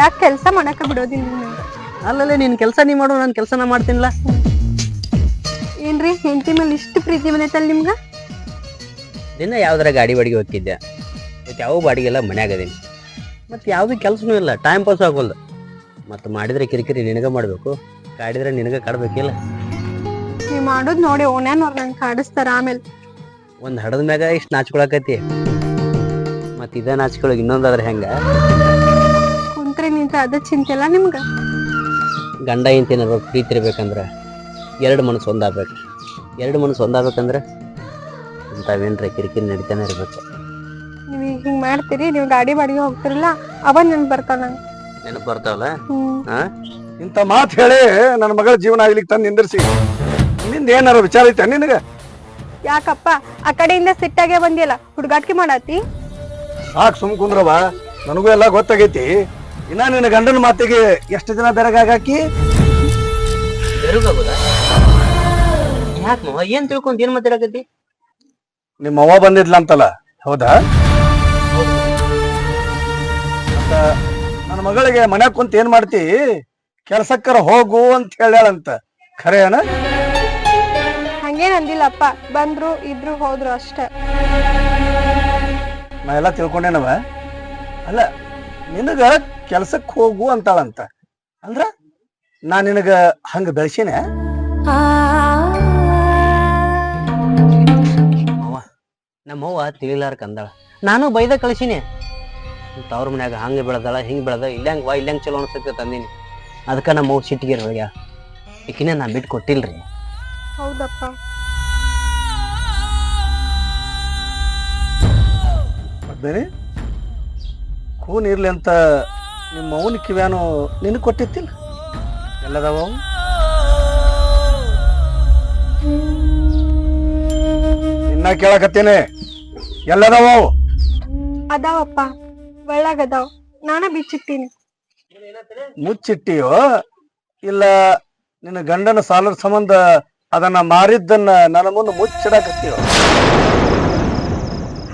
ಯಾಕೆ ಕೆಲಸ ಮಾಡಕ ಬಿಡೋದಿಲ್ಲ ನಂಗೆ. ಅಲ್ಲಲ್ಲೇ ನಿನ್ ಕೆಲಸ ನೀ ಮಾಡು, ನಾನು ಕೆಲಸ ನಾ ಮಾಡ್ತೀನಿಲ್ಲ. ಏನ್ರಿ ಹೆಂಡತಿ ಮೇಲೆ ಇಷ್ಟು ಪ್ರೀತಿ ಬಂದೈತಲ್ಲ ನಿಮ್ಗ? ದಿನ ಯಾವ್ದಾರ ಗಾಡಿ ಬಾಡಿಗೆ ಹೋಗ್ತಿದ್ದೆ, ಮತ್ತು ಯಾವ ಬಾಡಿಗೆಲ್ಲ ಮನ್ಯಾಗದೀನಿ. ಮತ್ತು ಯಾವುದೂ ಕೆಲಸನೂ ಇಲ್ಲ, ಟೈಮ್ ಪಾಸ್ ಆಗೋಲ್ದು. ಮತ್ತು ಮಾಡಿದ್ರೆ ಕಿರಿಕಿರಿ ನಿನಗೆ ಮಾಡಬೇಕು, ಕಾಡಿದ್ರೆ ನಿನಗೆ ಕಾಡ್ಬೇಕಿಲ್ಲ. ನೀವ್ ಮಾಡೋದ್ ನೋಡಿ ಓಣ್ಯಾನವ್ರು ನಂಗೆ ಕಾಡಿಸ್ತಾರ. ಆಮೇಲೆ ಒಂದು ಹಡದ ಮ್ಯಾಗ ಇಷ್ಟು ನಾಚ್ಕೊಳಕತಿ, ಮತ್ತು ಇದೇ ನಾಚ್ಕೊಳಗೆ ಇನ್ನೊಂದಾದ್ರೆ ಹೆಂಗೆ? ಕುಂತ್ರೆ ನಿಂತ ಅದ ಚಿಂತೆ ಇಲ್ಲ ನಿಮ್ಗ? ಗಂಡ ಇಂತೇನಾರು ಪ್ರೀತಿ ಇರ್ಬೇಕಂದ್ರೆ ಎರಡು ಮನಸ್ಸು ಒಂದಾಗಬೇಕು. ಎರಡು ಮನಸ್ಸು ಒಂದಾಗಬೇಕಂದ್ರೆ ಇಂಥವೇನ್ರ ಕಿರಿಕಿರಿ ನಡೀತಾನೆ ಇರಬೇಕು. ನೀವ್ ಈಗ ಹಿಂಗ್ ಮಾಡ್ತೀರಿ, ನೀವು ಗಾಡಿ ಬಾಡಿಗೆ ಹೋಗ್ತಿರಲ್ಲ, ಅವ ನೆನ್ಪು ಬರ್ತಾವ ನಂಗೆ. ನೆನಪು ಬರ್ತಾವಲ್ಲ? ಇಂಥ ಮಾತು ಹೇಳಿ ನನ್ನ ಮಗಳ ಜೀವನ ಆಗ್ಲಿಕ್ಕೆ ತಂದು ನಿಂದಿರ್ಸಿ. ನಿಂದ ಏನಾರ ವಿಚಾರ ಐತೆ ನಿನಗ? ಯಾಕಪ್ಪ ಆ ಕಡೆಯಿಂದ ಸಿಟ್ಟಾಗೆ ಬಂದಿಲ್ಲ, ಹುಡುಗಾಟಿಕೆ ಮಾಡಾತಿ? ಸಾಕು ಸುಮ್ ಕುಂದ್ರವ, ನನಗೂ ಎಲ್ಲ ಗೊತ್ತಾಗೈತಿ. ಇನ್ನ ನಿನ್ನ ಗಂಡನ ಮಾತಿಗೆ ಎಷ್ಟು ದಿನ ಬೆರಗಾಗಾಕಿ? ಬೆರುಗಾಗೋದ? ಯಾಕೆ ಮಾವ, ಏನ್ ತಿಳ್ಕೊಂತ ಏನ್ ಮಾತಾಡಕತ್ತಿ? ನಿಮ್ಮ ಅವ್ವ ಬಂದಿದ್ಲ ಅಂತಲ್ಲ, ಹೌದಾ? ಮತ್ತ ನನ್ನ ಮಗಳಿಗೆ ಮನ್ಯಾಗ ಕುಂತ ಏನ್ ಮಾಡ್ತಿ? ಕೆಲ್ಸಕ್ಕರ ಹೋಗು ಅಂತ ಹೇಳ್ಯಾಳಂತ, ಖರೇನ? ಹಂಗೇನ್ ಅಂದಿಲ್ಲಪ್ಪ, ಬಂದ್ರು ಇದ್ರು ಹೋದ್ರು ಅಷ್ಟೇ. ನಾ ಎಲ್ಲ ತಿಳ್ಕೊಂಡೇನವ. ಅಲ್ಲ, ನಿನಗ ಕೆಲ್ಸಕ್ಕೆ ಹೋಗು ಅಂತಾಳಂತ ಅಂದ್ರ ನಾ ನಿನಗ ಹಂಗ ಬೆಳ್ಸಿನ? ನಮ್ಮವ್ವ ತಿಳಿಲಾರ್ಕ ಅಂದಾಳ, ನಾನು ಬೈದ ಕಳಿಸಿನಿ. ತವ್ರ ಮನ್ಯಾಗ ಹಂಗೆ ಬೆಳೆದಾಳ, ಹಿಂಗೆ ಬೆಳೆದ, ಇಲ್ಲಂಗೆ ಇಲ್ಲಂಗೆ ಚಲೋ ಅನ್ಸಕ್ಕೆ ತಂದೀನಿ. ಅದಕ್ಕೆ ನಮ್ಮವ್ವ ಸಿಟ್ಟಿಗೆ ಹೋಗ್ಯ. ಈಕಿನ ನಾ ಬಿಟ್ಟು ಕೊಟ್ಟಿಲ್ರಿ. ಹೌದಪ್ಪ. ಬೇರೆ ಕೂನ್ ಇರ್ಲಿ ಅಂತ ನಿಮ್ಮ ಅವನ ಕಿವ್ಯಾನು ನಿನಗೆ ಕೊಟ್ಟಿತ್ತಿಲ್ಲ? ಎಲ್ಲದವ? ಇನ್ನ ಕೇಳಕತ್ತೇನೆ, ಎಲ್ಲದವ? ಅದಾವಪ್ಪ, ಒಳ್ಳಾಗದಾವ, ನಾನ ಬಿಚ್ಚಿಟ್ಟೀನಿ. ಮುಚ್ಚಿಟ್ಟಿಯೋ ಇಲ್ಲ ನಿನ್ನ ಗಂಡನ ಸಾಲದ ಸಂಬಂಧ ಅದನ್ನ ಮಾರಿದ್ದನ್ನ ನನ್ನ ಮುಂದೆ ಮುಚ್ಚಿಡಕತ್ತೀಯೋ?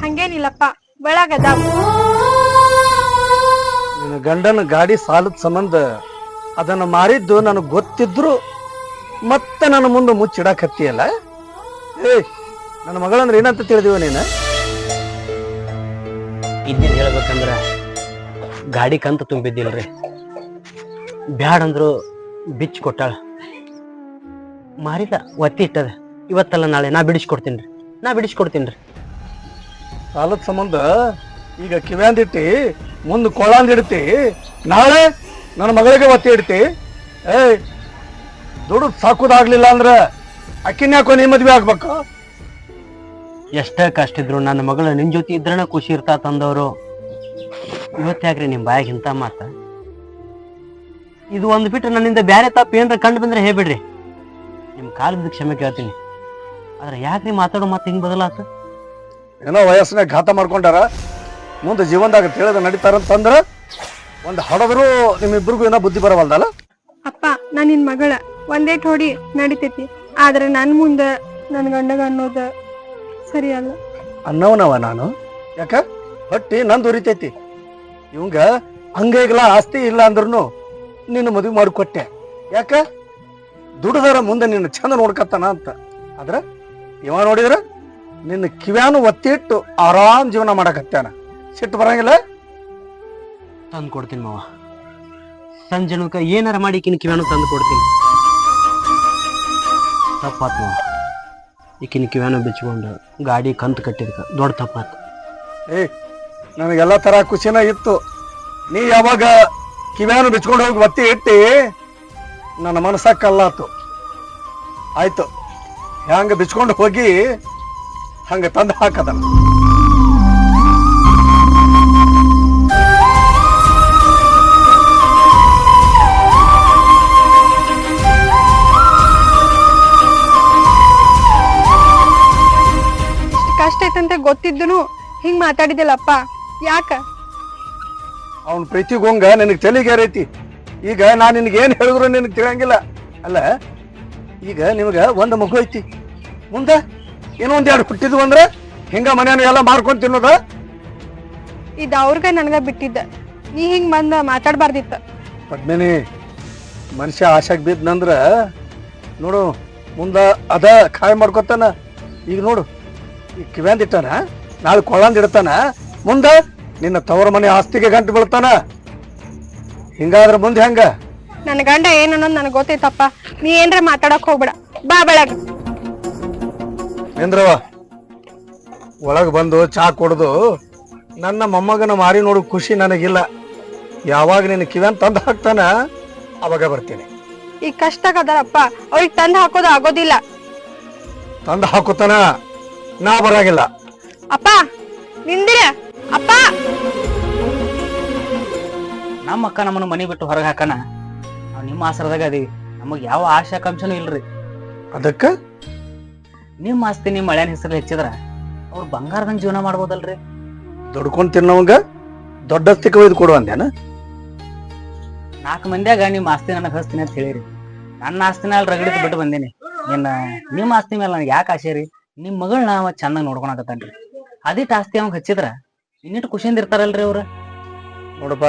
ಹಂಗೇನಿಲ್ಲಪ್ಪ, ಒಳ್ಳಾಗದಾವ. ನಿನ್ನ ಗಂಡನ ಗಾಡಿ ಸಾಲದ ಸಂಬಂಧ ಅದನ್ನ ಮಾರಿದ್ದು ನನಗೆ ಗೊತ್ತಿದ್ರು ಮತ್ತೆ ನನ್ನ ಮುಂದೆ ಮುಚ್ಚಿಡಕತ್ತೀಯಲ್ಲ? ನನ್ನ ಮಗಳಂದ್ರೆ ಏನಂತ ತಿಳಿದೀವ ನೀನು? ಇದ್ದಿದ್ದು ಹೇಳ್ಬೇಕಂದ್ರ ಗಾಡಿ ಕಂತ ತುಂಬಿದ್ದಿಲ್ರಿ, ಬ್ಯಾಡಂದ್ರು ಬಿಚ್ಚಿ ಕೊಟ್ಟಾಳ. ಮಾರಿದ ಒತ್ತಿ ಇಟ್ಟದ, ಇವತ್ತಲ್ಲ ನಾಳೆ ನಾ ಬಿಡಿಸ್ಕೊಡ್ತೀನಿ ರೀ. ಸಾಲದ ಸಂಬಂಧ ಈಗ ಕಿವ್ಯಾಂದಿಟ್ಟಿ ಮುಂದೆ ಕೊಳ್ಳಂದಿಡ್ತಿ, ನಾಳೆ ನನ್ನ ಮಗಳಿಗೆ ಒತ್ತಿ ಇಡ್ತಿ. ದುಡ್ಡು ಸಾಕುದಾಗ್ಲಿಲ್ಲ ಅಂದ್ರ ಅಕ್ಕಿನ್ಯಾಕೋ ನೀ ಮದ್ವೆ ಆಗ್ಬೇಕು? ಎಷ್ಟೇ ಕಷ್ಟ ಇದ್ರು ನನ್ನ ಮಗಳು ನಿಮ್ ಜೊತೆ ಇದ್ರನ ಖುಷಿ ಇರ್ತಾ ತಂದವರು. ಇವತ್ತಾಗ್ರಿ ನಿಮ್ ಬಾಯಾಗ ಇಂತ ಮಾತ? ಇದು ಒಂದು ಬಿಟ್ರೆ ನನ್ನಿಂದ ಬ್ಯಾರೆ ತಪ್ಪು ಏನ್ರ ಕಂಡು ಬಂದ್ರೆ ಹೇಳ್ಬಿಡ್ರಿ, ನಿಮ್ ಕಾಲದ ಕ್ಷಮೆ ಕೇಳ್ತೀನಿ. ಆದ್ರೆ ಯಾಕ್ರಿ ಮಾತಾಡೋ ಮಾತು ಹಿಂಗ್ ಬದಲಾತ? ಏನೋ ವಯಸ್ಸಿನಾಗ ಘಾತ ಮಾಡ್ಕೊಂಡಾರ, ಮುಂದೆ ಜೀವನದಾಗ ತಿಳಿದ ನಡೀತಾರಂತಂದ್ರ ಒಂದು ಹೊಡೆದ್ರು ನಿಮ್ಮಿಬ್ರಿಗೂ ಏನೋ ಬುದ್ಧಿ ಬರವಲ್ದಲ್ಲ? ಅಪ್ಪ, ನಾನ್ ನಿನ್ ಮಗಳ, ಒಂದೇಟ್ ಹೊಡಿ ನಡಿತೈತಿ, ಆದ್ರೆ ನನ್ ಮುಂದ ನನ್ ಗಂಡಗ ಅನ್ನೋದ ಸರಿ ಅಲ್ಲ. ಅನ್ನವನವ ನಾನು? ಯಾಕ ಹೊಟ್ಟಿ ನಂದು ಉರಿತೈತಿ. ಇವಂಗ ಹಂಗೇಗಲ್ಲ ಆಸ್ತಿ ಇಲ್ಲ ಅಂದ್ರೂ ನಿನ್ನ ಮದುವೆ ಮಾಡಿಕೊಟ್ಟೆ. ಯಾಕ? ದುಡ್ದಾರ ಮುಂದೆ ನಿನ್ನ ಚಂದ ನೋಡ್ಕತ್ತಾನ ಅಂತ. ಆದ್ರ ಇವ ನೋಡಿದ್ರ ನಿನ್ನ ಕಿವ್ಯಾನು ಒತ್ತಿಟ್ಟು ಆರಾಮ್ ಜೀವನ ಮಾಡಕತ್ತಾನ. ಸಿಟ್ಟು ಬರಂಗಿಲ್ಲ? ತಂದು ಕೊಡ್ತೀನಿ ಮಾವ, ಸಂಜೆನಕ ಏನಾರ ಮಾಡಿ ಈಕಿನ ಕಿವ್ಯಾನು ತಂದು ಕೊಡ್ತೀನಿ. ತಪ್ಪಾತ್ ಮಾವ, ಈಕಿನ ಕಿವ್ಯಾನು ಬಿಚ್ಕೊಂಡು ಗಾಡಿ ಕಂತು ಕಟ್ಟಿದ್ಕ ದೊಡ್ಡ ತಪ್ಪಾತು. ನನಗೆಲ್ಲ ತರ ಖುಷಿನ ಇತ್ತು. ನೀ ಯಾವಾಗ ಕಿವ್ಯಾನು ಬಿಚ್ಕೊಂಡು ಹೋಗಿ ಒತ್ತಿ ಇಟ್ಟಿ ನನ್ನ ಮನಸ್ಸ ಕಲ್ಲಾತು. ಆಯ್ತು, ಹ್ಯಾಂಗ ಬಿಚ್ಕೊಂಡು ಹೋಗಿ ಹಂಗ ತಂದು ಹಾಕದ. ಕಷ್ಟ ಐತಂತ ಗೊತ್ತಿದ್ದನು ಹಿಂಗ್ ಮಾತಾಡಿದಿಲ್ಲಪ್ಪ, ಯಾಕ? ಅವನ ಪ್ರೀತಿಗೋಂಗ ನಿನಗೆ ತಲೆಗೇರೈತಿ. ಈಗ ನಾನು ನಿನಗೆ ಏನ್ ಹೇಳಿದ್ರು ನಿನಗೆ ತಿಳಿಯಂಗಿಲ್ಲ. ಅಲ್ಲ, ಈಗ ನಿಮ್ಗ ಒಂದು ಮಗು ಐತಿ, ಮುಂದೆ ಇನ್ನೊಂದ್ ಎರಡು ಹುಟ್ಟಿದ್ವು ಅಂದ್ರೆ ಹಿಂಗ ಮನೆಯನ್ನು ಎಲ್ಲ ಮಾರ್ಕೊಂಡ್ ತಿನ್ನೋದ? ಇದು ಅವ್ರಗ ನನ್ಗ ಬಿಟ್ಟಿದ್ದ. ನೀ ಹಿಂಗ್ ಬಂದ ಮಾತಾಡ್ಬಾರ್ದಿತ್ತ. ಪದ್ಮಿನಿ, ಮನುಷ್ಯ ಆಶಾಗ್ ಬಿದ್ನಂದ್ರ ನೋಡು ಮುಂದ ಅದ ಕಾಯ ಮಾಡ್ಕೊತಾನ. ಈಗ ನೋಡು ಈಗ ಕಿವ್ಯಾಂದ್ ಇಟ್ಟಾನ, ನಾಳೆ ಕೊಳ್ಳಂದ್ ಇಡ್ತಾನ, ಮುಂದ ನಿನ್ನ ತವರ ಮನೆ ಆಸ್ತಿಗೆ ಗಂಟು ಬೀಳ್ತಾನ. ಹಿಂಗಾದ್ರ ಮುಂದೆ ಹೆಂಗ? ನನ್ ಗಂಡ ಏನ್ ಅನ್ನೋದ್ ನನಗ್ ಗೊತ್ತೈತಪ್ಪ. ನೀ ಏನ್ರ ಮಾತಾಡಕ್ ಹೋಗ್ಬೇಡ. ಬಾ ಬೆಳಗ್. ಎಂದ್ರವ ಒಳಗ್ ಬಂದು ಚಾ ಕುಡ್ದು ನನ್ನ ಮೊಮ್ಮಗನ ಮಾರಿ ನೋಡು ಖುಷಿ ನನಗಿಲ್ಲ. ಯಾವಾಗ ನಿನ್ನ ಕಿವ್ಯಾನ್ ತಂದು ಹಾಕ್ತಾನ ಅವಾಗ ಬರ್ತೀನಿ. ಈಗ ಕಷ್ಟಕ್ ಅದಾರಪ್ಪ, ಅವ್ರಿಗೆ ತಂದ್ ಹಾಕೋದು ಆಗೋದಿಲ್ಲ. ತಂದು ಹಾಕುತ್ತಾನ, ನಾ ಬರಾಗಿಲ್ಲ. ಅಪ್ಪ ನಿಂದಿರ ಅಪ್ಪ. ನಮ್ಮ ಅಕ್ಕ ನಮ್ಮನ್ನ ಮನಿ ಬಿಟ್ಟು ಹೊರಗೆ ಹಾಕನ, ನಾವು ನಿಮ್ಮ ಆಸರದಾಗ ಅದೀವಿ. ನಮಗ್ ಯಾವ ಆಶಾಕಾಂಕ್ಷನೂ ಇಲ್ರಿ. ಅದಕ್ಕ ನಿಮ್ಮ ಆಸ್ತಿ ನಿಮ್ಮ ಮಳ್ಯಾನ ಹೆಸರು ಹೆಚ್ಚಿದ್ರ ಅವ್ರು ಬಂಗಾರದಂಗ್ ಜೀವನ ಮಾಡ್ಬೋದಲ್ರಿ. ದುಡ್ಕೊಂಡ್ ತಿನ್ನವಂಗ ದೊಡ್ಡಸ್ತಿಕ ಒಯ್ದು ಕೊಡುವಂದೇನ? 4 ಮಂದಿಯಾಗ ನಿಮ್ಮ ಆಸ್ತಿ ನನಗೆ ಹಚ್ತೀನಿ ಅಂತ ಹೇಳಿರಿ. ನನ್ನ ಆಸ್ತಿನ ಅಲ್ಲಿ ರಗಡಿದ್ ಬಿಟ್ಟು ಬಂದೀನಿ. ನಿಮ್ಮ ಆಸ್ತಿ ಮೇಲೆ ನನಗೆ ಯಾಕೆ ಆಸೆ ರೀ? ನಿಮ್ ಮಗಳನ್ನ ಅವ ಚಂದಾಗಿ ನೋಡ್ಕೊಳಕತ್ತಾನ್ರಿ. ಅದಿಟ್ಟು ಆಸ್ತಿ ಅವಂಗ ಹಚ್ಚಿದ್ರ ಇನ್ನಿಟ್ಟು ಖುಷಿಯಿಂದ ಇರ್ತಾರಲ್ರಿ ಅವ್ರ. ನೋಡಪ್ಪ,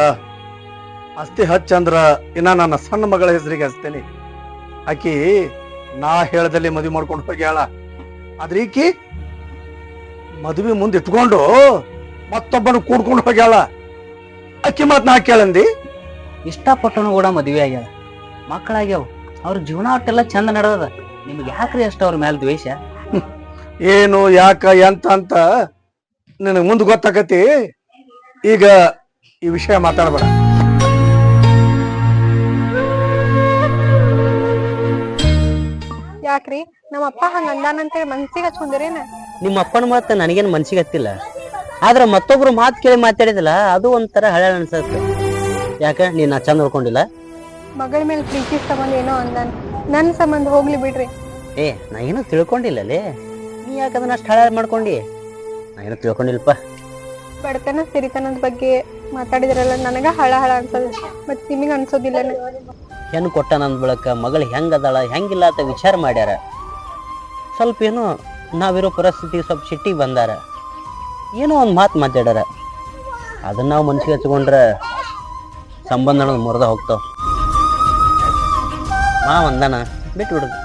ಆಸ್ತಿ ಹಚ್ಚಂದ್ರ ಇನ್ನ ನನ್ನ ಸಣ್ಣ ಮಗಳ ಹೆಸರಿಗೆ ಹಚ್ತೇನೆ. ಆಕಿ ನಾ ಹೇಳದಲ್ಲಿ ಮದುವೆ ಮಾಡ್ಕೊಂಡು ಹೋಗ್ಯಾಳ. ಆದ್ರೆ ಈಕಿ ಮದುವೆ ಮುಂದೆ ಇಟ್ಕೊಂಡು ಮತ್ತೊಬ್ಬನ ಕೂಡ್ಕೊಂಡು ಹೋಗ್ಯಾಳ. ಅಕ್ಕಿ ಮತ್ ನಾ ಕೇಳಂದಿ? ಇಷ್ಟಪಟ್ಟನು ಕೂಡ ಮದುವೆ ಆಗ್ಯಾವ, ಮಕ್ಕಳಾಗ್ಯಾವ, ಅವ್ರ ಜೀವನ ಒಟ್ಟೆಲ್ಲ ಚಂದ ನಡೆದದ. ನಿಮ್ಗೆ ಯಾಕ್ರಿ ಅಷ್ಟ ಅವ್ರ ಮೇಲೆ ದ್ವೇಷ? ಏನು ಯಾಕ ಎಂತ ಅಂತ ನಿನಗೆ ಮುಂದೆ ಗೊತ್ತಾಗತಿ. ಈಗ ಈ ವಿಷಯ ಮಾತಾಡಬೇಡ. ಯಾಕ್ರಿ ನಮ್ಮ ಅಪ್ಪ ಹಂಗ ಅಂದಾನಂತೇಳಿ ಮನ್ಸಿಗೆ ಹಚ್ಕೊಂಡಿರೇನ? ನಿಮ್ಮ ಅಪ್ಪನ ಮಾತು ನನಗೇನು ಮನ್ಸಿಗೆ ಹತ್ತಿಲ್ಲ, ಆದ್ರೆ ಮತ್ತೊಬ್ರು ಮಾತು ಕೇಳಿ ಮಾತಾಡಿದಲ್ಲ ಅದು ಒಂಥರ ಹಳೆ ಅನ್ಸತ್ತೆ. ಯಾಕ ನೀನ್ ನಾ ಚಂದ ನೋಡ್ಕೊಂಡಿಲ್ಲ? ಮಗಳ ಮೇಲೆ ಪ್ರೀತಿ ಸಂಬಂಧ ಏನೋ ಅಂದಾನ, ನನ್ ಸಂಬಂಧ ಹೋಗ್ಲಿ ಬಿಡ್ರಿ. ಏ ನಾ ಏನೂ ತಿಳ್ಕೊಂಡಿಲ್ಲಲೇ, ನೀ ಯಾಕದನ್ನ ಅಷ್ಟು ಹಳೆ ಮಾಡ್ಕೊಂಡಿ? ನಾ ಏನೂ ತಿಳ್ಕೊಂಡಿಲ್ಲಪ್ಪ. ಬಡತನ ಸಿರಿತನದ ಬಗ್ಗೆ ಮಾತಾಡಿದ್ರಲ್ಲ, ನನಗ ಹಳ ಹಳ ಅನ್ಸದ, ಮತ್ ನಿಮಗ ಅನ್ಸೋದಿಲ್ಲ? ಹೆಣ್ಣು ಕೊಟ್ಟ ನಂದ್ ಬಳಕ ಮಗಳು ಹೆಂಗದಾಳ ಹೆಂಗಿಲ್ಲ ಅಂತ ವಿಚಾರ ಮಾಡ್ಯಾರ. ಸ್ವಲ್ಪ ಏನೋ ನಾವಿರೋ ಪರಿಸ್ಥಿತಿ ಸ್ವಲ್ಪ ಸಿಟ್ಟಿಗೆ ಬಂದಾರ, ಏನೋ ಒಂದು ಮಾತು ಮಾತಾಡ್ಯಾರ. ಅದನ್ನ ನಾವು ಮನ್ಸಿಗೆ ಹಚ್ಕೊಂಡ್ರೆ ಸಂಬಂಧ ಮುರಿದ ಹೋಗ್ತಾವ. ಒಂದನ ಬಿಟ್ಟು ಬಿಡುದು.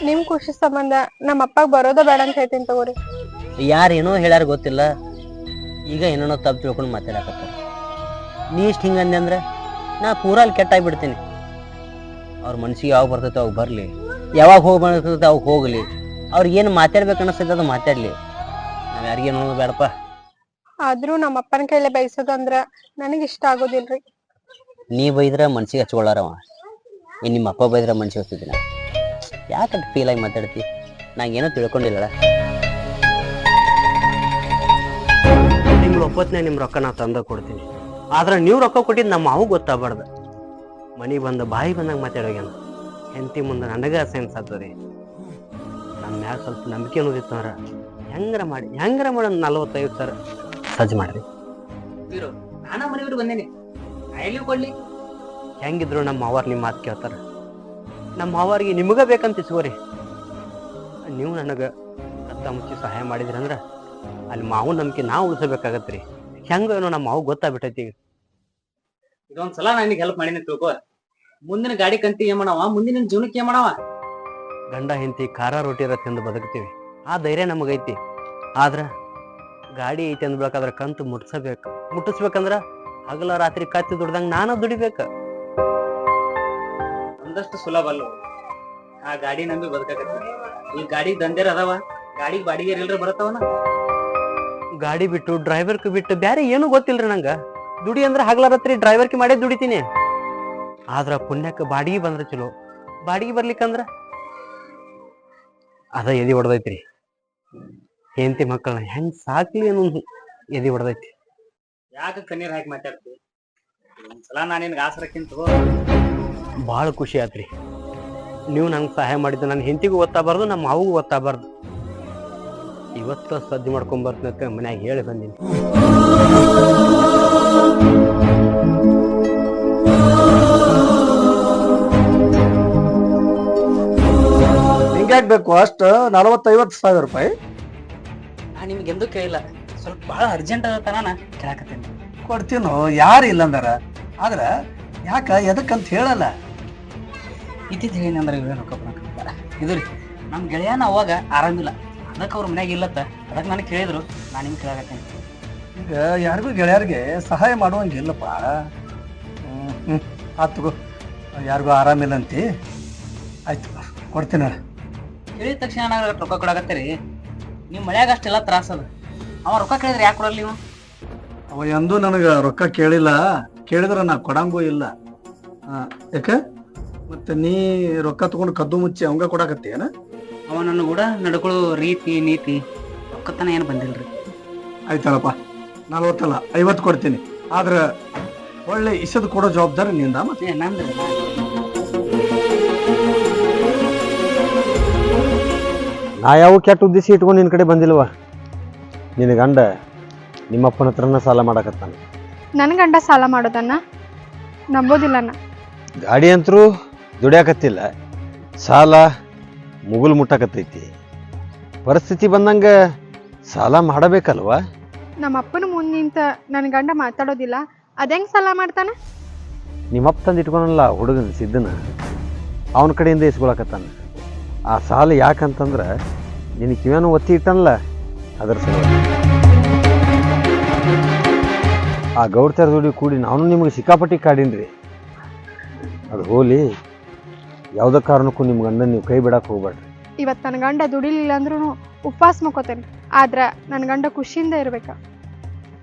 ನಿಮ್ ಖುಷಿ ಸಂಬಂಧ ನಮ್ಮ ಅಪ್ಪಾಗ ಬರೋದ ಬೇಡ ಅಂತ ಹೇಳ್ತೀನಿ ತಗೋರಿ. ಯಾರೇನೋ ಹೇಳ್ಯಾರ ಗೊತ್ತಿಲ್ಲ, ಈಗ ಏನೇನೋ ತಪ್ಪು ತಿಳ್ಕೊಂಡು ಮಾತಾಡಕತ್ತಾರ. ನೀ ಇಷ್ಟು ಹಿಂಗಂದೆ ಅಂದ್ರೆ ನಾ ಪೂರಲ್ಲಿ ಕೆಟ್ಟಾಗ್ಬಿಡ್ತೀನಿ. ಅವ್ರ ಮನ್ಸಿಗೆ ಯಾವಾಗ ಬರ್ತೈತೆ ಅವಾಗ ಬರಲಿ, ಯಾವಾಗ ಹೋಗಿ ಬರ್ತೈತೆ ಅವಾಗ ಹೋಗ್ಲಿ, ಅವ್ರಿಗೆ ಏನು ಮಾತಾಡ್ಬೇಕು ಅನಿಸ್ತೈತೆ ಅದು ಮಾತಾಡ್ಲಿ. ನಾವು ಯಾರಿಗೇನು ಅನ್ನೋದು ಬೇಡಪ್ಪ. ಆದ್ರೂ ನಮ್ಮ ಅಪ್ಪನ ಕೈಲೇ ಬಯಸೋದು ಅಂದ್ರ ನನಗ್ ಇಷ್ಟ ಆಗೋದಿಲ್ರಿ. ನೀ ಬೈದ್ರೆ ಮನ್ಸಿಗೆ ಹಚ್ಕೊಳ್ಳಾರವ, ಇನ್ನು ನಿಮ್ಮ ಅಪ್ಪ ಬೈದ್ರೆ ಮನ್ಸಿಗೆ ಹಚ್ತಿದ್ದೀನಿ. ಯಾಕಂತ ಫೀಲ್ ಆಗಿ ಮಾತಾಡ್ತಿ? ನಂಗೇನೋ ತಿಳ್ಕೊಂಡಿಲ್ಲ. ನಿಮ್ಗೆ ಒಪ್ಪತ್ನೇ ನಿಮ್ಮ ರೊಕ್ಕ ನಾ ತಂದ ಕೊಡ್ತೀನಿ, ಆದ್ರೆ ನೀವು ರೊಕ್ಕ ಕೊಟ್ಟಿದ್ದು ನಮ್ಮ ಮಾವು ಗೊತ್ತಾಗಬಾರ್ದು. ಮನೆಗೆ ಬಂದ ಬಾಯಿ ಬಂದಾಗ ಮಾತಾಡೋಗ್ಯಾನ. ಹೆಂಡತಿ ಮುಂದೆ ನನಗೆ ಸೆನ್ಸ್ ಆಗ್ತದೆ. ನನ್ನ ಮ್ಯಾಗ ಸ್ವಲ್ಪ ನಂಬಿಕೆ ಅನ್ನೋದಿತ್ತು ಅಂದ್ರೆ ಹೆಂಗಾರ ಮಾಡಿ 45,000 ಸಜ್ಜು ಮಾಡ್ರಿ. ನಾನ ಮನೆ ಬಿಟ್ಟು ಬಂದೇನಿ, ಎಲ್ಲಿ ಕೊಡ್ಲಿ? ಹೆಂಗಿದ್ರು ನಮ್ಮ ಮಾವಾರ್ ನಿಮ್ಮ ಮಾತು ಕೇಳ್ತಾರ. ನಮ್ಮ ಮಾವಾರಿಗೆ ನಿಮಗ ಬೇಕಂತ ಇಸ್ಕೋರಿ. ನೀವು ನನಗೆ ಕತ್ತ ಮುಚ್ಚಿ ಸಹಾಯ ಮಾಡಿದ್ರಿ ಅಂದ್ರೆ ಅಲ್ಲಿ ಮಾವು ನಂಬಿಕೆ ನಾವು ಉಳಿಸಬೇಕಾಗತ್ರಿ. ಹೆಂಗೇನೋ ನಮ್ಮ ಮಾವು ಗೊತ್ತಾಗ್ಬಿಟ್ಟೈತಿ. ಈಗ ಇದೊಂದ್ಸಲ ನನಗೆ ಹೆಲ್ಪ್ ಮಾಡಿನ ತಿಳ್ಕೊ. ಮುಂದಿನ ಗಾಡಿ ಕಂತಿ ಏನ್ ಮಾಡವ, ಮುಂದಿನ ಜೀವನಕ್ಕೆ ಏನ್ ಮಾಡವ? ಗಂಡ ಹೆಂಡತಿ ಖಾರ ರೊಟ್ಟಿರ ತಿಂದು ಬದುಕ್ತೀವಿ, ಆ ಧೈರ್ಯ ನಮಗೈತಿ. ಆದ್ರ ಗಾಡಿ ಐತಿ ಅಂದ್ಬೇಕಾದ್ರೆ ಕಂತು ಮುಟ್ಟಿಸ್ಬೇಕಂದ್ರ ಹಗಲ ರಾತ್ರಿ ಕತ್ತಿ ದುಡ್ದಂಗ ನಾನು ದುಡಿಬೇಕ. ಒಂದಷ್ಟು ಸುಲಭ ಅಲ್ಲ ಆ ಗಾಡಿ ನಂಬಿ ಬದುಕಾಕತ್ತಿ. ಈ ಗಾಡಿ ದಂಧೆರ ಅದಾವ, ಗಾಡಿ ಬಾಡಿಗೆ ಎಲ್ರ ಬರತ್ತವನ? ಗಾಡಿ ಬಿಟ್ಟು ಡ್ರೈವರ್ಗೆ ಬಿಟ್ಟು ಬ್ಯಾರೆ ಏನು ಗೊತ್ತಿಲ್ರಿ ನಂಗ. ದುಡಿ ಅಂದ್ರೆ ಹಗಲ ರಾತ್ರಿ ಡ್ರೈವರ್ಗೆ ಮಾಡೇ ದುಡಿತೀನಿ. ಆದ್ರ ಪುಣ್ಯಕ್ಕೆ ಬಾಡಿಗೆ ಬಂದ್ರೆ ಚಲೋ, ಬಾಡಿಗೆ ಬರ್ಲಿಕ್ಕಂದ್ರ ಅದ ಎದಿ ಹೊಡೆದೈತ್ರಿ. ಹೆಂಡತಿ ಮಕ್ಕಳನ್ನ ಹೆಂಗ್ ಸಾಕ್ಲಿ ಅನ್ನೋ ಎದಿ ಹೊಡೆದೈತಿ. ಯಾಕೆ ಕಣ್ಣೀರ್ ಹಾಕಿ ಮಾತಾಡ್ತಿ? ಒಂದ್ಸಲ ನಾನು ನಿನ್ಗೆ ಆಸರಕ್ಕಿಂತ ಭಾಳ ಖುಷಿ ಆತ್ರಿ. ನೀವು ನಂಗೆ ಸಹಾಯ ಮಾಡಿದ್ದು ನನ್ನ ಹೆಂಡತಿಗೂ ಗೊತ್ತಾಗಬಾರ್ದು, ನಮ್ಮ ಮಾವಿಗೂ ಗೊತ್ತಾಗಬಾರ್ದು. ಇವತ್ತು ಸಜ್ಜು ಮಾಡ್ಕೊಂಡ್ ಬರ್ತೀನಿ ಮನ್ಯಾಗ ಹೇಳಿ ಬಂದೀನಿ. ಹಿಂಗ್ಯಾಕ್ ಬೇಕು ಅಷ್ಟ 40-50 ರೂಪಾಯಿ? ನಾ ನಿಮ್ಗೆ ಎಂದೂ ಕೇಳಿಲ್ಲ. ಸ್ವಲ್ಪ ಬಹಳ ಅರ್ಜೆಂಟ್ ಆಗತ್ತಾನ ನಾ ಕೇಳಾಕತ್ತೇನೆ. ಕೊಡ್ತೀನೋ ಯಾರು ಇಲ್ಲಂದಾರ ಆದ್ರ ಯಾಕ ಎದಕ್ಕಂತ ಹೇಳಲ್ಲ. ಇತ್ತಿತ್ತು ಹೇಳಿ ಅಂದ್ರೆ ಇವ್ರೇನು ರೊಕ್ಕ ಬರಂಗಿಲ್ಲ. ಇದು ರೀ ನಮ್ಮ ಗೆಳೆಯನ ಅವಾಗ ಆರಾಮಿಲ್ಲ, ಅದಕ್ಕೆ ಅವ್ರ ಮನ್ಯಾಗ ಇಲ್ಲತ್ತ, ಅದಕ್ಕೆ ನನಗೆ ಕೇಳಿದ್ರು, ನಾನು ನಿಮ್ಗೆ ಕೇಳಾಕತ್ತೇನೆ. ಈಗ ಯಾರಿಗೂ ಗೆಳೆಯರಿಗೆ ಸಹಾಯ ಮಾಡುವಂಗಿಲ್ಲಪ್ಪ. ಆತಗೋ, ಯಾರಿಗೂ ಆರಾಮಿಲ್ಲಂತಿ. ಆಯ್ತು ಕೊಡ್ತೀನಿ. ಹೇಳಿದ ತಕ್ಷಣ ನಾನು ರೊಕ್ಕ ಕೊಡಾಕತ್ತೀರಿ. ನಿಮ್ಮ ಮಳ್ಯಾಗ ಅಷ್ಟೆಲ್ಲ ತ್ರಾಸ ಅದ. ಅವ ರೊಕ್ಕ ಕೇಳಿದ್ರೆ ಯಾಕೆ ಕೊಡಲ್ಲ ನೀವು? ಅವ ಎಂದೂ ನನಗೆ ರೊಕ್ಕ ಕೇಳಿಲ್ಲ, ಕೇಳಿದ್ರೆ ನಾ ಕೊಡಂಗೂ ಇಲ್ಲ. ಯಾಕ ಮತ್ತೆ ನೀ ರೊಕ್ಕ ತಗೊಂಡು ಕದ್ದು ಮುಚ್ಚಿ ಅವಂಗ ಕೊಡಾಕತ್ತೀಯನ? ಅವ ನನ್ನ ಕೂಡ ನಡ್ಕೊಳ್ಳೋ ರೀತಿ ನೀತಿ ರೊಕ್ಕತನ ಏನು ಬಂದಿಲ್ರಿ. ಆಯ್ತಳಪ್ಪ, 40 ಅಲ್ಲ 50 ಕೊಡ್ತೀನಿ. ಆದ್ರೆ ಒಳ್ಳೆ ಇಸದ್ ಕೊಡೋ ಜವಾಬ್ದಾರಿ ನಿಂದ. ಮತ್ತೆ ನಂದ್ರಿ ನಾ ಯಾವ ಕೆಟ್ಟ ಉದ್ದೇಶ ಇಟ್ಕೊಂಡು ನಿನ್ನ ಕಡೆ ಬಂದಿಲ್ವ? ನಿನ್ನ ಗಂಡ ನಿಮ್ಮಪ್ಪನ ಹತ್ರನ ಸಾಲ ಮಾಡಕತ್ತಾನ. ನನ್ನ ಗಂಡ ಸಾಲ ಮಾಡೋದನ್ನ ನಂಬೋದಿಲ್ಲ ನಾ. ಗಾಡಿ ಅಂತರೂ ದುಡಿಯಾಕತ್ತಿಲ್ಲ, ಸಾಲ ಮುಗುಲ್ ಮುಟ್ಟಕತ್ತೈತಿ. ಪರಿಸ್ಥಿತಿ ಬಂದಂಗ ಸಾಲ ಮಾಡಬೇಕಲ್ವಾ? ನಮ್ಮ ಅಪ್ಪನ ಮುಂದೆ ನಿಂತ ನನ್ನ ಗಂಡ ಮಾತಾಡೋದಿಲ್ಲ, ಅದೆಂಗ್ ಸಾಲ ಮಾಡ್ತಾನ? ನಿಮ್ಮಪ್ಪ ತಂದು ಇಟ್ಕೊಳಲ್ಲ ಹುಡುಗನ ಸಿದ್ದನ, ಅವನ ಕಡೆಯಿಂದ ಇಸ್ಕೊಳಕತ್ತಾನ. ಆ ಸಾಲ ಯಾಕಂತಂದ್ರೆ ನಿನ್ನ ಕಿವ್ಯಾನು ಒತ್ತಿ ಇಟ್ಟನಲ್ಲ, ಅದರ ಸಲುವಾಗಿ. ಆ ಗೌಡ್ತರ ದುಡಿ ಕೂಡಿ ನಾನು ನಿಮಗೆ ಸಿಕ್ಕಾಪಟ್ಟಿ ಕಾಡೀನ್ರಿ. ಅದು ಹೋಲಿ, ಯಾವುದೇ ಕಾರಣಕ್ಕೂ ನಿಮ್ಮ ಗಂಡನ ನೀವು ಕೈ ಬಿಡಕ್ಕೆ ಹೋಗ್ಬೇಡ್ರಿ. ಇವತ್ತು ನನ್ನ ಗಂಡ ದುಡಿಲಿಲ್ಲ ಅಂದ್ರೂ ಉಪವಾಸ ಮಕ್ಕೋತೇನೆ, ಆದ್ರೆ ನನ್ನ ಗಂಡ ಖುಷಿಯಿಂದ ಇರ್ಬೇಕ.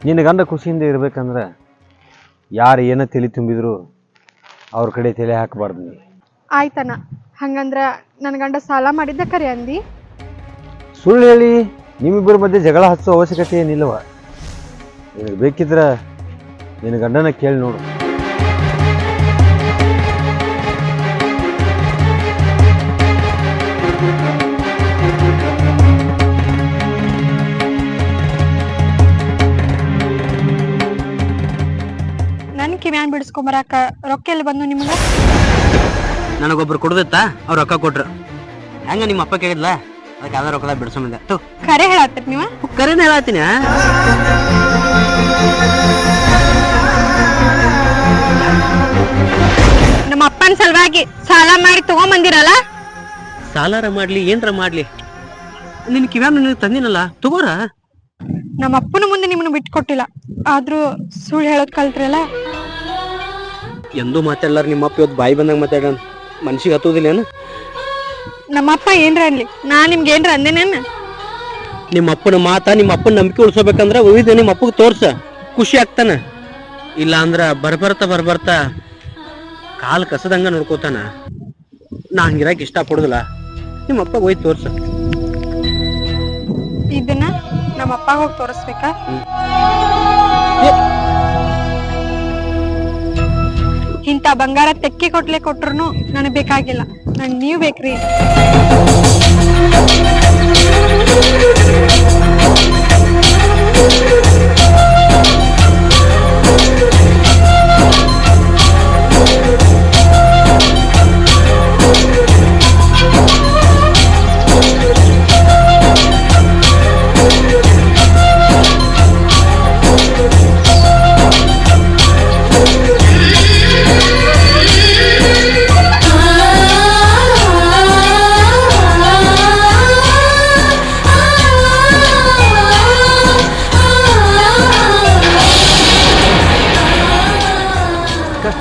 ನಿನ್ನ ಗಂಡ ಖುಷಿಯಿಂದ ಇರ್ಬೇಕಂದ್ರೆ ಯಾರು ಏನೋ ತಲೆ ತುಂಬಿದ್ರು ಅವ್ರ ಕಡೆ ತಲೆ ಹಾಕಬಾರ್ದು ನೀ. ಆಯ್ತನ, ಹಂಗಂದ್ರ ನನ್ನ ಗಂಡ ಸಾಲ ಮಾಡಿದ್ದ ಕರೆ ಅಂದಿ? ಸುಳ್ಳು ಹೇಳಿ ನಿಮ್ಮಿಬ್ಬರ ಮಧ್ಯೆ ಜಗಳ ಹಚ್ಚೋ ಅವಶ್ಯಕತೆ ಏನಿಲ್ಲವ. ನಿನಗೆ ಬೇಕಿದ್ರೆ ನಿನ್ನ ಗಂಡನ ಕೇಳಿ ನೋಡು. ನನ್ ಕಿವ್ಯಾನ್ ಬಿಡಿಸ್ಕೊಂಬರಾಕ ರೊಕ್ಕ ಎಲ್ಲಿ ಬಂದು ನಿಮ್ಗ? ನನಗೊಬ್ರು ಕೊಡದಿತ್ತ, ಅವ್ರು ರೊಕ್ಕ ಕೊಟ್ರು. ಹೆಂಗ ನಿಮ್ಮ ಅಪ್ಪ ಕೇಳಿದ್ಲ, ಅದಕ್ಕೆ ಯಾವ್ದಾರ ರೊಕ್ಕದಾಗ ಬಿಡಿಸೋಮಿಲ್ಲ. ಖರೆ ಹೇಳತ್ತೀರಿ ನೀವ? ಕರೆನ ಹೇಳತ್ತೀನಿ. ನಮ್ಮ ಅಪ್ಪನ ಸಲುವಾಗಿ ಸಾಲ ಮಾಡಿ ತಗೊಂಬಂದಿರಲ್ಲ? ಸಾಲಾರ ಮಾಡ್ಲಿ ಏನ್ರ ಮಾಡ್ಲಿ, ನಿನ್ ಕಿವ್ಯಾನ ನಿನಗೆ ತಂದಿನಲ್ಲ, ತಗೋರ. ನಮ್ಮ ಅಪ್ಪನ ಮುಂದೆ ನಿಮ್ಮನ್ನು ಬಿಟ್ಕೊಟ್ಟಿಲ್ಲ, ಆದ್ರೂ ಸುಳ್ಳು ಹೇಳೋದ್ ಕಲ್ತ್ರಲ್ಲ. ಎಂದೂ ಮಾತಾಡ್ಲಾರ ನಿಮ್ಮಪ್ಪ ಇವತ್ತು ಬಾಯಿ ಬಂದಂಗ ಮಾತಾಡ, ಮನ್ಸಿಗೆ ಹತ್ತೋದಿಲ್ಲ ಏನು? ನಮ್ಮಪ್ಪ ಏನ್ರ ಅನ್ಲಿ, ನಾ ನಿಮ್ಗೆ ಏನ್ರ ಅಂದೇನೇನ? ನಿಮ್ಮ ಅಪ್ಪನ ಮಾತ, ನಿಮ್ಮ ಅಪ್ಪನ ನಂಬಿಕೆ ಉಳಿಸೋಬೇಕಂದ್ರ ಒಯ್ದು ನಿಮ್ಮ ಅಪ್ಪಗೆ ತೋರ್ಸ, ಖುಷಿ ಆಗ್ತಾನ. ಇಲ್ಲ ಅಂದ್ರ ಬರ್ಬರ್ತಾ ಕಾಲ್ ಕಸದಂಗ ನೋಡ್ಕೋತಾನ. ನಾ ಹಂಗಿರಾಕ ಇಷ್ಟ ಪಡುದಿಲ್ಲ. ನಿಮ್ಮ ಅಪ್ಪ ಒಯ್ದು ತೋರ್ಸ. ಇದನ್ನ ನಮ್ಮ ಅಪ್ಪ ಹೋಗಿ ತೋರಿಸ್ಬೇಕಾ? ಇಂಥ ಬಂಗಾರ ತೆಕ್ಕಿ ಕೊಟ್ರು ನನಗ್ ಬೇಕಾಗಿಲ್ಲ, ನನ್ ನೀವ್ ಬೇಕ್ರಿ.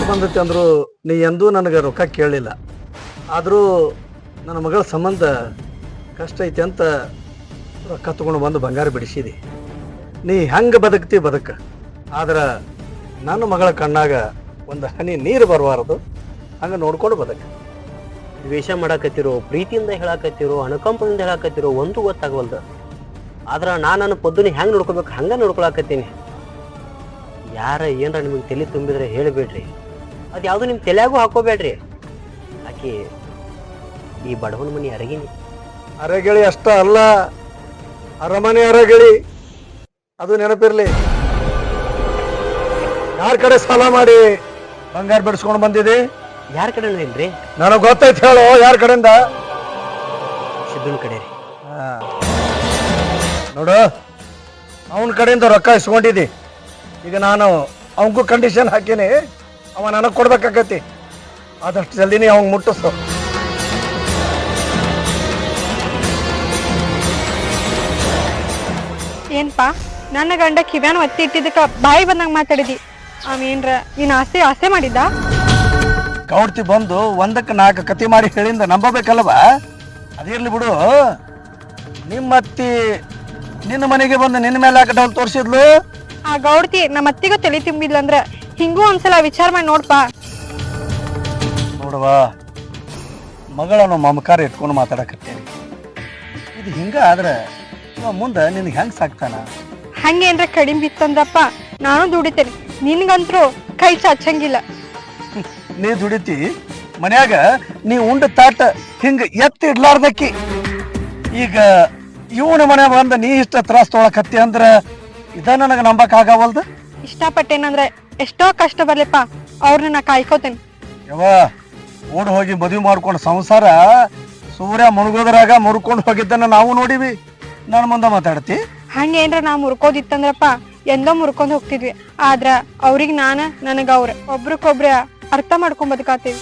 ಬಂದೈತಿ ಅಂದ್ರು ನೀ ಎಂದೂ ನನಗೆ ರೊಕ್ಕ ಕೇಳಲಿಲ್ಲ. ಆದರೂ ನನ್ನ ಮಗಳ ಸಂಬಂಧ ಕಷ್ಟ ಐತಿ ಅಂತ ರೊಕ್ಕ ತಗೊಂಡು ಬಂದು ಬಂಗಾರ ಬಿಡಿಸಿದಿ. ನೀ ಹೆಂಗೆ ಬದುಕ್ತಿ ಬದುಕ, ಆದ್ರೆ ನನ್ನ ಮಗಳ ಕಣ್ಣಾಗ ಒಂದು ಹನಿ ನೀರು ಬರಬಾರದು, ಹಂಗೆ ನೋಡ್ಕೊಂಡು ಬದುಕ. ದ್ವೇಷ ಮಾಡಾಕತ್ತಿರೋ, ಪ್ರೀತಿಯಿಂದ ಹೇಳಾಕತ್ತಿರೋ, ಅನುಕಂಪದಿಂದ ಹೇಳಾಕತ್ತಿರೋ ಒಂದು ಗೊತ್ತಾಗವಲ್ದು. ಆದ್ರ ನಾನು ಪೊದ್ದುನಿ ಹೆಂಗೆ ನೋಡ್ಕೋಬೇಕು ಹಂಗೆ ನೋಡ್ಕೊಳಕತ್ತೀನಿ. ಯಾರ ಏನಾರ ನಿಮಗೆ ತಲೆ ತುಂಬಿದ್ರೆ ಹೇಳಿಬೇಡ್ರಿ, ಅದು ಯಾವುದು ನಿಮ್ಮ ತಲೆಯಾಗೂ ಹಾಕೋಬೇಡ್ರಿ. ಆಕಿ ಈ ಬಡವನ ಮನೆ ಅರಗಿನಿ. ಅರಗಿಳಿ ಅಷ್ಟ ಅಲ್ಲ, ಅರಮನೆ ಅರಗಿಳಿ, ಅದು ನೆನಪಿರ್ಲಿ. ಯಾರ ಕಡೆ ಸಾಲ ಮಾಡಿ ಬಂಗಾರ ಬಿಡಿಸ್ಕೊಂಡು ಬಂದಿದೆ? ಯಾರ ಕಡೆನೂ ಇಲ್ರಿ. ನನಗೆ ಗೊತ್ತೈತಿ, ಹೇಳು ಯಾರ ಕಡೆಯಿಂದ? ಸಿದ್ದನ ಕಡೆ ರೀ. ನೋಡು, ಅವನ ಕಡೆಯಿಂದ ರೊಕ್ಕ ಇಸ್ಕೊಂಡಿದ್ದಿ, ಈಗ ನಾನು ಅವನಿಗೂ ಕಂಡೀಷನ್ ಹಾಕೀನಿ, ಅವ ನನಗೆ ಕೊಡ್ಬೇಕಾಗತಿ. ಆದಷ್ಟು ಜಲ್ದಿನೇ ಅವಂಗೆ ಮುಟ್ಟಿಸು. ಏನ್ಪಾ ನನ್ನ ಗಂಡ ಕಿವ್ಯಾನ ಒತ್ತಿ ಇಟ್ಟಿದ್ದಕ್ಕ ಬಾಯಿ ಬಂದಂಗ ಮಾತಾಡಿದಿ. ಅವೇನ್ರ ನೀನ್ ಆಸೆ ಆಸೆ ಮಾಡಿದ್ದ? ಗೌಡ್ತಿ ಬಂದು 1ಕ್ಕೆ 4 ಕತಿ ಮಾಡಿ ಹೇಳಿಂದ ನಂಬಬೇಕಲ್ವಾ? ಅದಿರ್ಲಿ ಬಿಡು. ನಿಮ್ಮತ್ತಿ ನಿನ್ನ ಮನೆಗೆ ಬಂದು ನಿನ್ನ ಮೇಲೆ ಯಾಕೆ ಡೌಲ್ ತೋರಿಸಿದ್ಲು? ಆ ಗೌಡ್ತಿ ನಮ್ಮ ಅತ್ತಿಗೂ ತಲೆ ತುಂಬಿದ್ಲಂದ್ರ ಹಿಂಗೂ ಒಂದ್ಸಲ ವಿಚಾರ ಮಾಡಿ ನೋಡ್ಪಾ. ನೋಡುವ, ಮಗಳನ್ನು ಮಮಕಾರ ಇಟ್ಕೊಂಡು ಮಾತಾಡಕತ್ತೇನೆ. ಇದು ಹಿಂಗ ಆದ್ರೆ ಇವ ಮುಂದೆ ನಿನಗೆ ಹೆಂಗ್ ಸಾಕ್ತಾನ? ಹಂಗೇನ್ರ ಕಡಿಮೆ ಬಿತ್ತಂದ್ರಪ್ಪ ನಾನು ದುಡಿತೇನೆ, ನಿನ್ಗಂತ್ರು ಕೈ ಚಾಚಂಗಿಲ್ಲ. ನೀ ದುಡಿತಿ ಮನ್ಯಾಗ, ನೀ ಉಂಡ ತಾಟ ಹಿಂಗ ಎತ್ತಿ ಇಡ್ಲಾರ್ದಕ್ಕಿ. ಈಗ ಇವನ ಮನೆ ಬಂದ ನೀ ಇಷ್ಟ ತ್ರಾಸ ತೊಗೊಳಕತ್ತಿ ಅಂದ್ರ ಇದ ನನಗೆ ನಂಬಕ್ ಆಗವಲ್ದು. ಇಷ್ಟಪಟ್ಟೇನಂದ್ರೆ ಎಷ್ಟೋ ಕಷ್ಟ ಬರ್ಲಿಪ್ಪ, ಅವ್ರನ್ನ ನಾ ಕಾಯ್ಕೋತೇನೆ. ಯವ್ವ, ಓಡ್ ಹೋಗಿ ಮದುವೆ ಮಾಡ್ಕೊಂಡು ಸಂಸಾರ ಸೂರ್ಯ ಮುಳುಗೋದ್ರಾಗ ಮುರ್ಕೊಂಡು ಹೋಗಿದ್ದನ್ನ ನಾವು ನೋಡಿವಿ. ನನ್ನ ಮುಂದೆ ಮಾತಾಡ್ತಿ? ಹಂಗೇನ್ರ ನಾ ಮುರ್ಕೋದಿತ್ತಂದ್ರಪ್ಪ ಎಂದೋ ಮುರ್ಕೊಂಡ್ ಹೋಗ್ತಿದ್ವಿ. ಆದ್ರ ಅವ್ರಿಗೆ ನನಗ ಅವ್ರ ಒಬ್ರಕೊಬ್ರ ಅರ್ಥ ಮಾಡ್ಕೊಂಡ್ ಬದುಕಾತೀವಿ.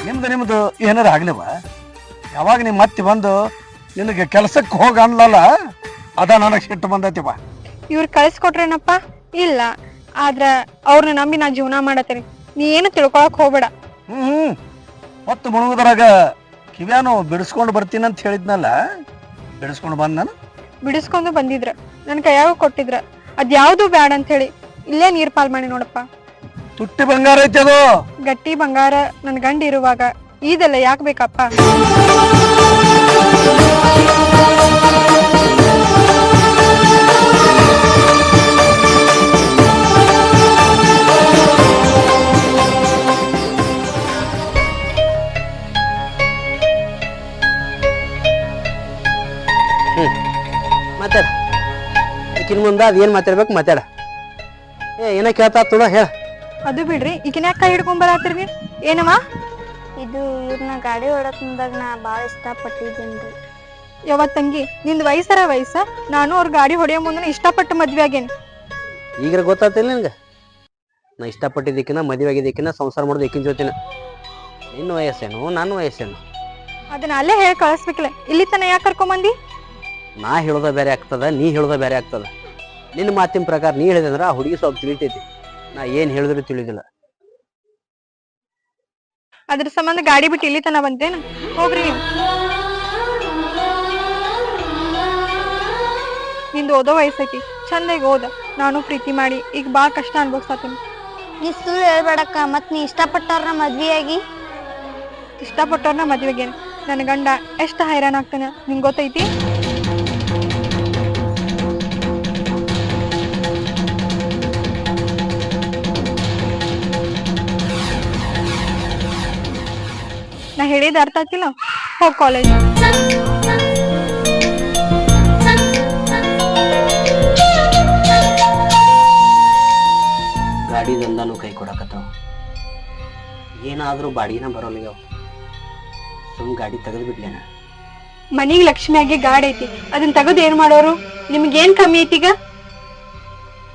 ನಿಮ್ದು ಏನಾರ ಆಗ್ಲಿವ? ಯಾವಾಗ ನಿಮ್ಮ ಮತ್ತೆ ಬಂದು ನಿನಗೆ ಕೆಲ್ಸಕ್ಕೆ ಹೋಗ ಅನ್ಲಲ್ಲ, ಅದ ನನಗೆ ಸಿಟ್ಟು ಬಂದೈತಿವ. ಇವ್ರು ಕಳ್ಸಿಕೊಟ್ರೇನಪ್ಪ? ಇಲ್ಲ, ಆದ್ರ ಅವ್ರನ್ನ ನಂಬಿ ನಾ ಜೀವನ ಮಾಡತ್ತೇನೆ. ನೀ ಏನು ತಿಳ್ಕೊಳಕ್ ಹೋಗ್ಬೇಡ. ಹೊತ್ತು ಮುಳುಗುದ್ರಾಗ ಕಿವ್ಯಾನು ಬಿಡಿಸ್ಕೊಂಡು ಬರ್ತೀನಿ ಅಂತ ಹೇಳಿದ್ನಲ್ಲ, ಬಿಡಿಸ್ಕೊಂಡು ಬಂದ ನಾನು? ಬಿಡಿಸ್ಕೊಂಡು ಬಂದಿದ್ರ, ನನ್ ಕೈಯಾಗ ಕೊಟ್ಟಿದ್ರ, ಅದ್ಯಾವ್ದು ಬ್ಯಾಡ ಅಂತ ಹೇಳಿ ಇಲ್ಲೇ ನೀರ್ ಪಾಲ್ ಮಾಡಿ ನೋಡಪ್ಪ. ತುಟ್ಟಿ ಬಂಗಾರ ಐತಿ ಅದು. ಗಟ್ಟಿ ಬಂಗಾರ ನನ್ ಗಂಡ ಇರುವಾಗ ಇದೆಲ್ಲ ಯಾಕೆ ಬೇಕಪ್ಪ? ಮಾತಾಡ, ಈಕಿನ ಮುಂದೆ ಅದೇನು ಮಾತಾಡ್ಬೇಕು ಮಾತಾಡ. ಏನ ಕೇಳ್ತಾ ತುಡ ಹೇಳ. ಅದು ಬಿಡ್ರಿ, ಈಗಿನ ಯಾಕೆ ಕೈ ಹಿಡ್ಕೊಂಡ್ ಬರತ್ತೀರಿ ನೀವು? ಏನಮ್ಮ ಇದು ಇವ್ರನ್ನ ಗಾಡಿ ಹೊಡತಂದಾಗ ನಾ ಭಾಳ ಇಷ್ಟಪಟ್ಟಿದ್ದೇನ್ರಿ. ಯಾವತ್ ತಂಗಿ, ನಿಂದ್ ವಯಸ್ಸ ನಾನು ಅವ್ರ ಗಾಡಿ ಹೊಡೆಯೋ ಮುಂದೆ ಇಷ್ಟಪಟ್ಟು ಮದ್ವೆ ಆಗೇನಿ. ಈಗ ಗೊತ್ತಾಗ್ತಿಲ್ಲ ನಿನ್ಗೆ? ನಾ ಇಷ್ಟಪಟ್ಟಿದ್ದಕ್ಕಿನ ಮದುವೆ ಆಗಿದ್ದಕ್ಕಿನ ಸಂಸಾರ ಮಾಡೋದು ಏಕಿನ ಜೊತೆನ. ನಿನ್ನ ವಯಸ್ಸೇನು ನನ್ನ ವಯಸ್ಸೇನು? ಅದನ್ನ ಅಲ್ಲೇ ಹೇಳಿ ಕಳಿಸ್ಬೇಕಲ್ಲ, ಇಲ್ಲಿ ತನ ಯಾಕೆ ಕರ್ಕೊಂಬಂದಿ? ನಾ ಹೇಳೋದ ಬೇರೆ ಆಗ್ತದ, ನೀ ಹೇಳೋದ ಬೇರೆ ಆಗ್ತದ. ನಿನ್ನ ಮಾತಿನ ಪ್ರಕಾರ ನೀ ಹೇಳಿದಂದ್ರ ಆ ಹುಡುಗಿ ಸ್ವಲ್ಪ ತಿಳಿತೈತಿ, ನಾ ಏನ್ ಹೇಳಿದ್ರು ತಿಳಿದಿಲ್ಲ. ಅದ್ರ ಸಂಬಂಧ ಗಾಡಿ ಬಿಟ್ಟು ಇಲ್ಲಿ ತನ ಬಂತೇನ? ಹೋಗ್ರಿ ನೀವು. ನಿಂದು ಓದೋ ವಯಸ್ಸೈತಿ, ಚಂದಾಗಿ ಓದ. ನಾನು ಪ್ರೀತಿ ಮಾಡಿ ಈಗ ಬಾ ಕಷ್ಟ ಅನ್ಭವಿಸ್ತೀನಿ. ನೀ ಸುಳ್ಳು ಹೇಳ್ಬೇಡಕ್ಕ. ಮತ್ ನೀ ಇಷ್ಟಪಟ್ಟವ್ರನ್ನ ಮದ್ವಿಯಾಗಿ? ಇಷ್ಟಪಟ್ಟವ್ರನ್ನ ಮದ್ವೆಗೆ ನನ್ನ ಗಂಡ ಎಷ್ಟು ಹೈರಾಣ ಆಗ್ತಾನ ನಿಂಗೆ ಗೊತ್ತೈತಿ? ನಾ ಹೇಳಿದ ಅರ್ಥ ಆಗ್ತಿಲ್ಲ? ಹೋಗ್ ಕಾಲೇಜ್. ಗಾಡಿ ದಂದಾನು ಕೈ ಕೊಡಕತ್ತಾವ, ಏನಾದ್ರೂ ಬಾಡಿಗೆನ ಬರೋಲ್ಲಾಗ್ಯಾವ. ಸುಮ್ ಗಾಡಿ ತೆಗೆದು ಬಿಡ್ಲೇನ? ಮನಿಗ್ ಲಕ್ಷ್ಮಿಯಾಗಿ ಗಾಡಿ ಐತಿ, ಅದನ್ನ ತೆಗೆದು ಏನ್ ಮಾಡೋರು? ನಿಮ್ಗೇನ್ ಕಮ್ಮಿ ಐತಿಗ?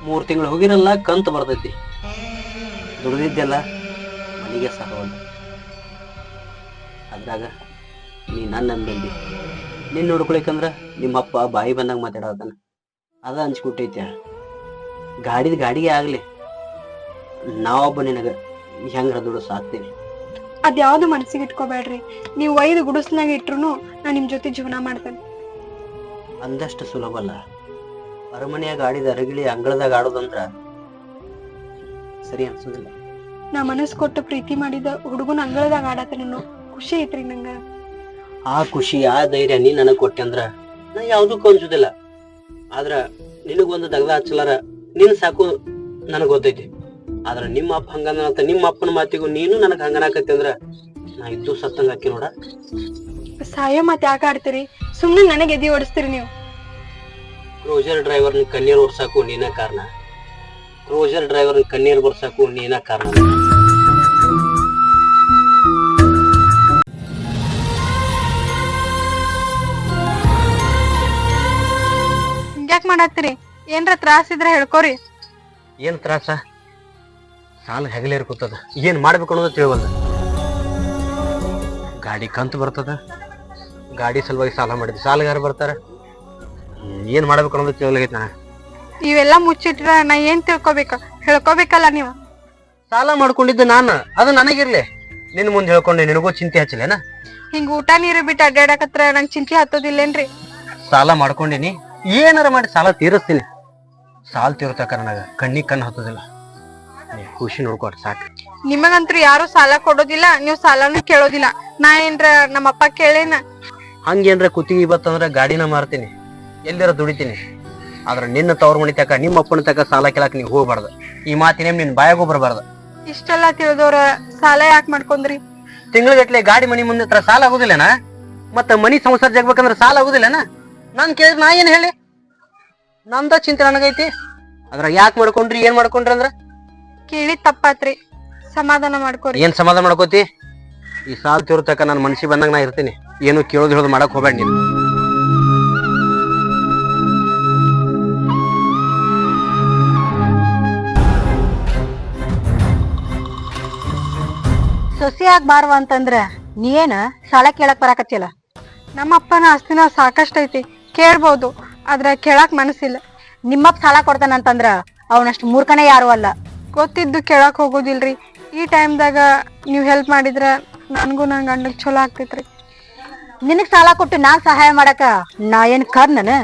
3 ತಿಂಗಳು ಹೋಗಿರಲ್ಲ, ಕಂತು ಬರ್ತೈತಿ. ದುಡ್ದಿದ್ದೆಲ್ಲ ಮನೆಗೆ ಸಾಕವಲ್ಲ. ಅದ್ರಾಗ ನೀ ನನ್ನ ನಂಬಿ ನಿನ್ನ ನೋಡ್ಕೊಳಿಕಂದ್ರ ನಿಮ್ಮಪ್ಪ ಬಾಯಿ ಬಂದಂಗ ಮಾತಾಡೋದನ್ನ ಅದ ಹಂಚ್ಕೊಟ್ಟೈತೆ. ಗಾಡಿಗೆ ಆಗ್ಲಿ, ನಾವೊಬ್ಬ ನಿನಗ ಹೆಂಗ್ರ ದುಡ್ಡು ಸಾಕ್ತೀನಿ. ಅದ್ಯಾವ್ದು ಮನ್ಸಿಗೆ ಇಟ್ಕೋಬೇಡ್ರಿ. ನೀವು 5 ಗುಡಿಸ್ನಾಗ ಇಟ್ರು ನಾ ನಿಮ್ ಜೊತೆ ಜೀವನ ಮಾಡ್ತೇನೆ. ಅಂದಷ್ಟು ಸುಲಭ ಅಲ್ಲ. ಅರಮನೆಯಾಗ ಆಡಿದ ಅರಗಿಳಿ ಅಂಗಳದಾಗ ಆಡೋದಂದ್ರ ಸರಿ ಅನ್ಸೋದಿಲ್ಲ. ನಾ ಮನಸ್ ಕೊಟ್ಟು ಪ್ರೀತಿ ಮಾಡಿದ ಹುಡುಗನ ಅಂಗಳದಾಗ ಆಡತ್ತೇನೋ ಖುಷಿ ಐತ್ರಿ ನಂಗ. ಆ ಖುಷಿ ಆ ಧೈರ್ಯ ನೀ ನನಗ್ ಕೊಟ್ಟೆ ಅಂದ್ರ ನಾ ಯಾವ್ದಕ್ಕೂ ಅನ್ಸುದಿಲ್ಲ. ಆದ್ರ ನಿನಗೊಂದು ದಗದ ಹಚ್ಚಲಾರ ನಿನ್ ಸಾಕು ನನಗ್ ಗೊತ್ತೈತಿ. ಆದ್ರ ನಿಮ್ಮ ಅಪ್ಪ ಹಂಗಂತ ನಿಮ್ಮ ಅಪ್ಪನ ಮಾತಿಗೂ ನೀನು ನನಗ್ ಹಂಗನಾಕತಿ ಅಂದ್ರ ನಾ ಇದ್ದು ಸತ್ತಂಗ ಹಾಕಿ ನೋಡ. ಸಾಯೋ ಮಾತ್ ಯಾಕೆ ಆಡ್ತೀರಿ? ಸುಮ್ನೆ ನನಗೆ ಎದಿ ಓಡಿಸ್ತೀರಿ ನೀವು. ಕ್ರೂಸರ್ ಡ್ರೈವರ್ನ ಕಣ್ಣೀರ್ ಒರ್ಸಾಕು ನೀನ ಕಾರಣ. ಕ್ರೂಸರ್ ಡ್ರೈವರ್ನ ಕಣ್ಣೀರ್ ಬರ್ಸಾಕು ನೀನ ಕಾರಣ. ಹಿಂಗ್ಯಾಕ್ ಮಾಡತ್ತೀರಿ? ಏನ್ರ ತ್ರಾಸ ಇದ್ರ ಹೇಳ್ಕೋರಿ. ಏನ್ ತ್ರಾಸ? ಸಾಲ ಹೆಗಲೇರ್ ಕೂತದ, ಏನ್ ಮಾಡ್ಬೇಕು ಅನ್ನೋದು ತಿಳಿವಲ್ದ. ಗಾಡಿ ಕಂತು ಬರ್ತದ, ಗಾಡಿ ಸಲುವಾಗಿ ಸಾಲ ಮಾಡಿದ್ವಿ, ಸಾಲಗಾರ ಬರ್ತಾರ, ಏನ್ ಮಾಡ್ಬೇಕು ಅನ್ನೋದು ತಿಳಿಲಾಗೈತಿ. ನಾ ಇವೆಲ್ಲ ಮುಚ್ಚಿಟ್ರ ನಾ ಏನ್ ತಿಳ್ಕೊಬೇಕ? ಹೇಳ್ಕೊಬೇಕಲ್ಲ ನೀವು. ಸಾಲ ಮಾಡ್ಕೊಂಡಿದ್ದೆ ನಾನು, ಅದು ನನಗಿರ್ಲಿ. ನಿನ್ ಮುಂದೆ ಹೇಳ್ಕೊಂಡೆ ನಿನಗೂ ಚಿಂತೆ ಹಚ್ಚಲೇನ? ಹಿಂಗ ಊಟ ನೀರು ಬಿಟ್ಟು ಅಡ್ಡಾಡಕತ್ರ ನಂಗ್ ಚಿಂತೆ ಹತ್ತೋದಿಲ್ಲೇನ್ರಿ? ಸಾಲ ಮಾಡ್ಕೊಂಡಿನಿ, ಏನಾರ ಮಾಡಿ ಸಾಲ ತೀರಿಸ್ತೀನಿ. ಸಾಲ ತೀರ್ತಕ ನನಗ ಕಣ್ಣಿಗೆ ಕಣ್ಣು ಹತ್ತೋದಿಲ್ಲ. ನೀ ಖುಷಿ ನೋಡ್ಕೊಡ್ ಸಾಕು. ನಿಮಗಂತ್ರು ಯಾರು ಸಾಲ ಕೊಡೋದಿಲ್ಲ, ನೀವು ಸಾಲನು ಕೇಳೋದಿಲ್ಲ. ನಾ ಏನ್ರ ನಮ್ಮಪ್ಪ ಕೇಳೇನ? ಹಂಗೇನ್ರ ಕುತ್ತಿಗೆ ಬತ್ತಂದ್ರ ಗಾಡಿನ ಮಾರ್ತೀನಿ, ಎಲ್ಲಾರ ದುಡಿತೀನಿ. ಆದ್ರ ನಿನ್ನ ತವ್ರ ಮನಿ ತಕ ನಿಮ್ಮ ಅಪ್ಪನ ತಕ ಸಾಲ ಕೇಳಕ್ ನೀವ್ ಹೋಗ್ಬಾರ್ದು. ಈ ಮಾತಿನ ನಿನ್ ಬಾಯಾಗೂ ಬರಬಾರ್ದು. ಇಷ್ಟೆಲ್ಲ ತಿಳಿದವ್ರ ಸಾಲ ಯಾಕೆ ಮಾಡ್ಕೊಂಡ್ರಿ? ತಿಂಗಳಿಗಟ್ಲೆ ಗಾಡಿ ಮನಿ ಮುಂದೆ ಹತ್ರ ಸಾಲ ಆಗುದಿಲ್ಲನ? ಮತ್ತ ಮನಿ ಸಂಸಾರ ಜಗ್ಬೇಕಂದ್ರ ಸಾಲ ಆಗುದಿಲ್ಲನ? ನಾನ್ ಕೇಳಿದ್ ನಾ ಏನ್ ಹೇಳಿ? ನಂದ ಚಿಂತೆ ನನಗೈತಿ. ಅದ್ರ ಯಾಕೆ ಮಾಡ್ಕೊಂಡ್ರಿ, ಏನ್ ಮಾಡ್ಕೊಂಡ್ರಿ ಅಂದ್ರ ಕೇಳಿದ್ ತಪ್ಪಾತ್ರಿ, ಸಮಾಧಾನ ಮಾಡ್ಕೊರಿ. ಏನ್ ಸಮಾಧಾನ ಮಾಡ್ಕೋತಿ? ಈ ಸಾಲ ತೀರ್ತಕ ನನ್ ಮನ್ಸಿಗೆ ಬಂದಂಗ ನಾ ಇರ್ತೀನಿ. ಏನು ಕೇಳೋದು ಹೇಳೋದು ಮಾಡಕ್ ಹೋಗ್ಬೇಡ ನೀನು. ಸೊಸಿ ಆಗ್ಬಾರ್ವ ಅಂತಂದ್ರ ನೀ ಏನ ಸಾಲ ಕೇಳಕ್ ಬರಾಕತ್ತಿಯಲ್ಲ? ನಮ್ಮ ಅಪ್ಪನ ಆಸ್ತಿನ ಸಾಕಷ್ಟ ಐತಿ, ಕೇಳ್ಬೋದು. ಆದ್ರ ಕೇಳಾಕ್ ಮನಸ್ಸಿಲ್ಲ. ನಿಮ್ಮಪ್ಪ ಸಾಲ ಕೊಡ್ತಾನಂತಂದ್ರ ಅವನಷ್ಟು ಮೂರ್ಖನೇ ಯಾರು ಅಲ್ಲ. ಗೊತ್ತಿದ್ದು ಕೇಳಾಕ್ ಹೋಗೋದಿಲ್ರಿ. ಈ ಟೈಮ್ದಾಗ ನೀವ್ ಹೆಲ್ಪ್ ಮಾಡಿದ್ರ ನನ್ಗೂ ನನ್ ಗಂಡಗ್ ಚಲೋ ಆಗ್ತೈತ್ರಿ. ನಿನಗ್ ಸಾಲ ಕೊಟ್ಟು ನಾನ್ ಸಹಾಯ ಮಾಡಕ ನಾ ಏನ್ ಕರ್ನನ?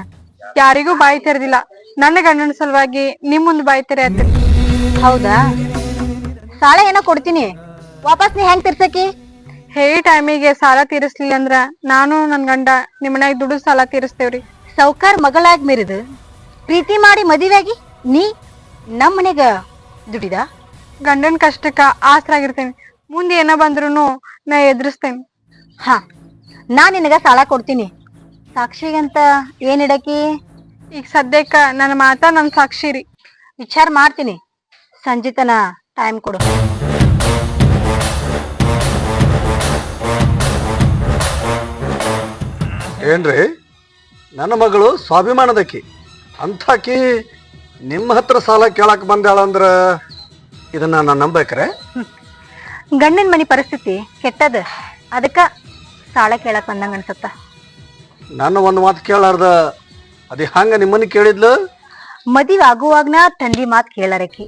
ಯಾರಿಗೂ ಬಾಯಿ ತೆರೆದಿಲ್ಲ, ನನ್ನ ಗಂಡನ ಸಲುವಾಗಿ ನಿಮ್ ಮುಂದ್ ಬಾಯಿ ತೆರೆ ಆತ್ರಿ. ಹೌದಾ? ಸಾಲ ಏನೋ ಕೊಡ್ತೀನಿ, ವಾಪಸ್ ನೀ ಹೆಂಗ್ ತಿರ್ಸಕಿ? ಹೇಳಿ ಟೈಮಿಗೆ ಸಾಲ ತೀರಿಸ್ಲಿಲ್ಲ ಅಂದ್ರ ನಾನು ನನ್ ಗಂಡ ನಿಮ್ಮನ್ಯಾಗ ದುಡ್ಡು ಸಾಲ ತೀರಿಸ್ತೇವ್ರಿ. ಸೌಕಾರ್ ಮಗಳಾಗಿ ಮೆರಿದು ಪ್ರೀತಿ ಮಾಡಿ ಮದುವೆಯಾಗಿ ನೀ ನಮ್ಮ ಮನೆಗ ದುಡಿದ? ಗಂಡನ್ ಕಷ್ಟಕ್ಕ ಆಸರಾಗಿರ್ತೇನೆ. ಮುಂದೆ ಏನ ಬಂದ್ರುನು ನಾ ಎದುರಿಸ್ತೇನೆ. ಹಾ, ನಾ ನಿನಗ ಸಾಲ ಕೊಡ್ತೀನಿ. ಸಾಕ್ಷಿಗಂತ ಏನ್ ಇಡಕಿ? ಈಗ ಸದ್ಯಕ್ಕ ನನ್ನ ಮಾತ ನನ್ ಸಾಕ್ಷಿ ರೀ. ವಿಚಾರ ಮಾಡ್ತೀನಿ, ಸಂಜಿತನ ಟೈಮ್ ಕೊಡು. ಏನ್ರಿ, ನನ್ನ ಮಗಳು ಸ್ವಾಭಿಮಾನದಕ್ಕಿ ಅಂಥಾಕಿ ನಿಮ್ಮ ಹತ್ರ ಸಾಲ ಕೇಳಕ್ ಬಂದಾಳಂದ್ರ ಇದನ್ನ ನಾನು ನಂಬೇಕ್ರೆ? ಗಂಡನ ಮನಿ ಪರಿಸ್ಥಿತಿ ಕೆಟ್ಟದ, ಅದಕ್ಕ ಸಾಲ ಕೇಳಕ್ ಬಂದಂಗ ಅನ್ಸತ್ತ. ನನ್ನ ಒಂದು ಮಾತು ಕೇಳಾರ್ದ ಅದೇ ಹಂಗ ನಿಮ್ಮನ್ನ ಕೇಳಿದ್ಲು? ಮದುವೆ ಆಗುವಾಗ್ನ ತಂದಿ ಮಾತು ಕೇಳಾರಕಿ,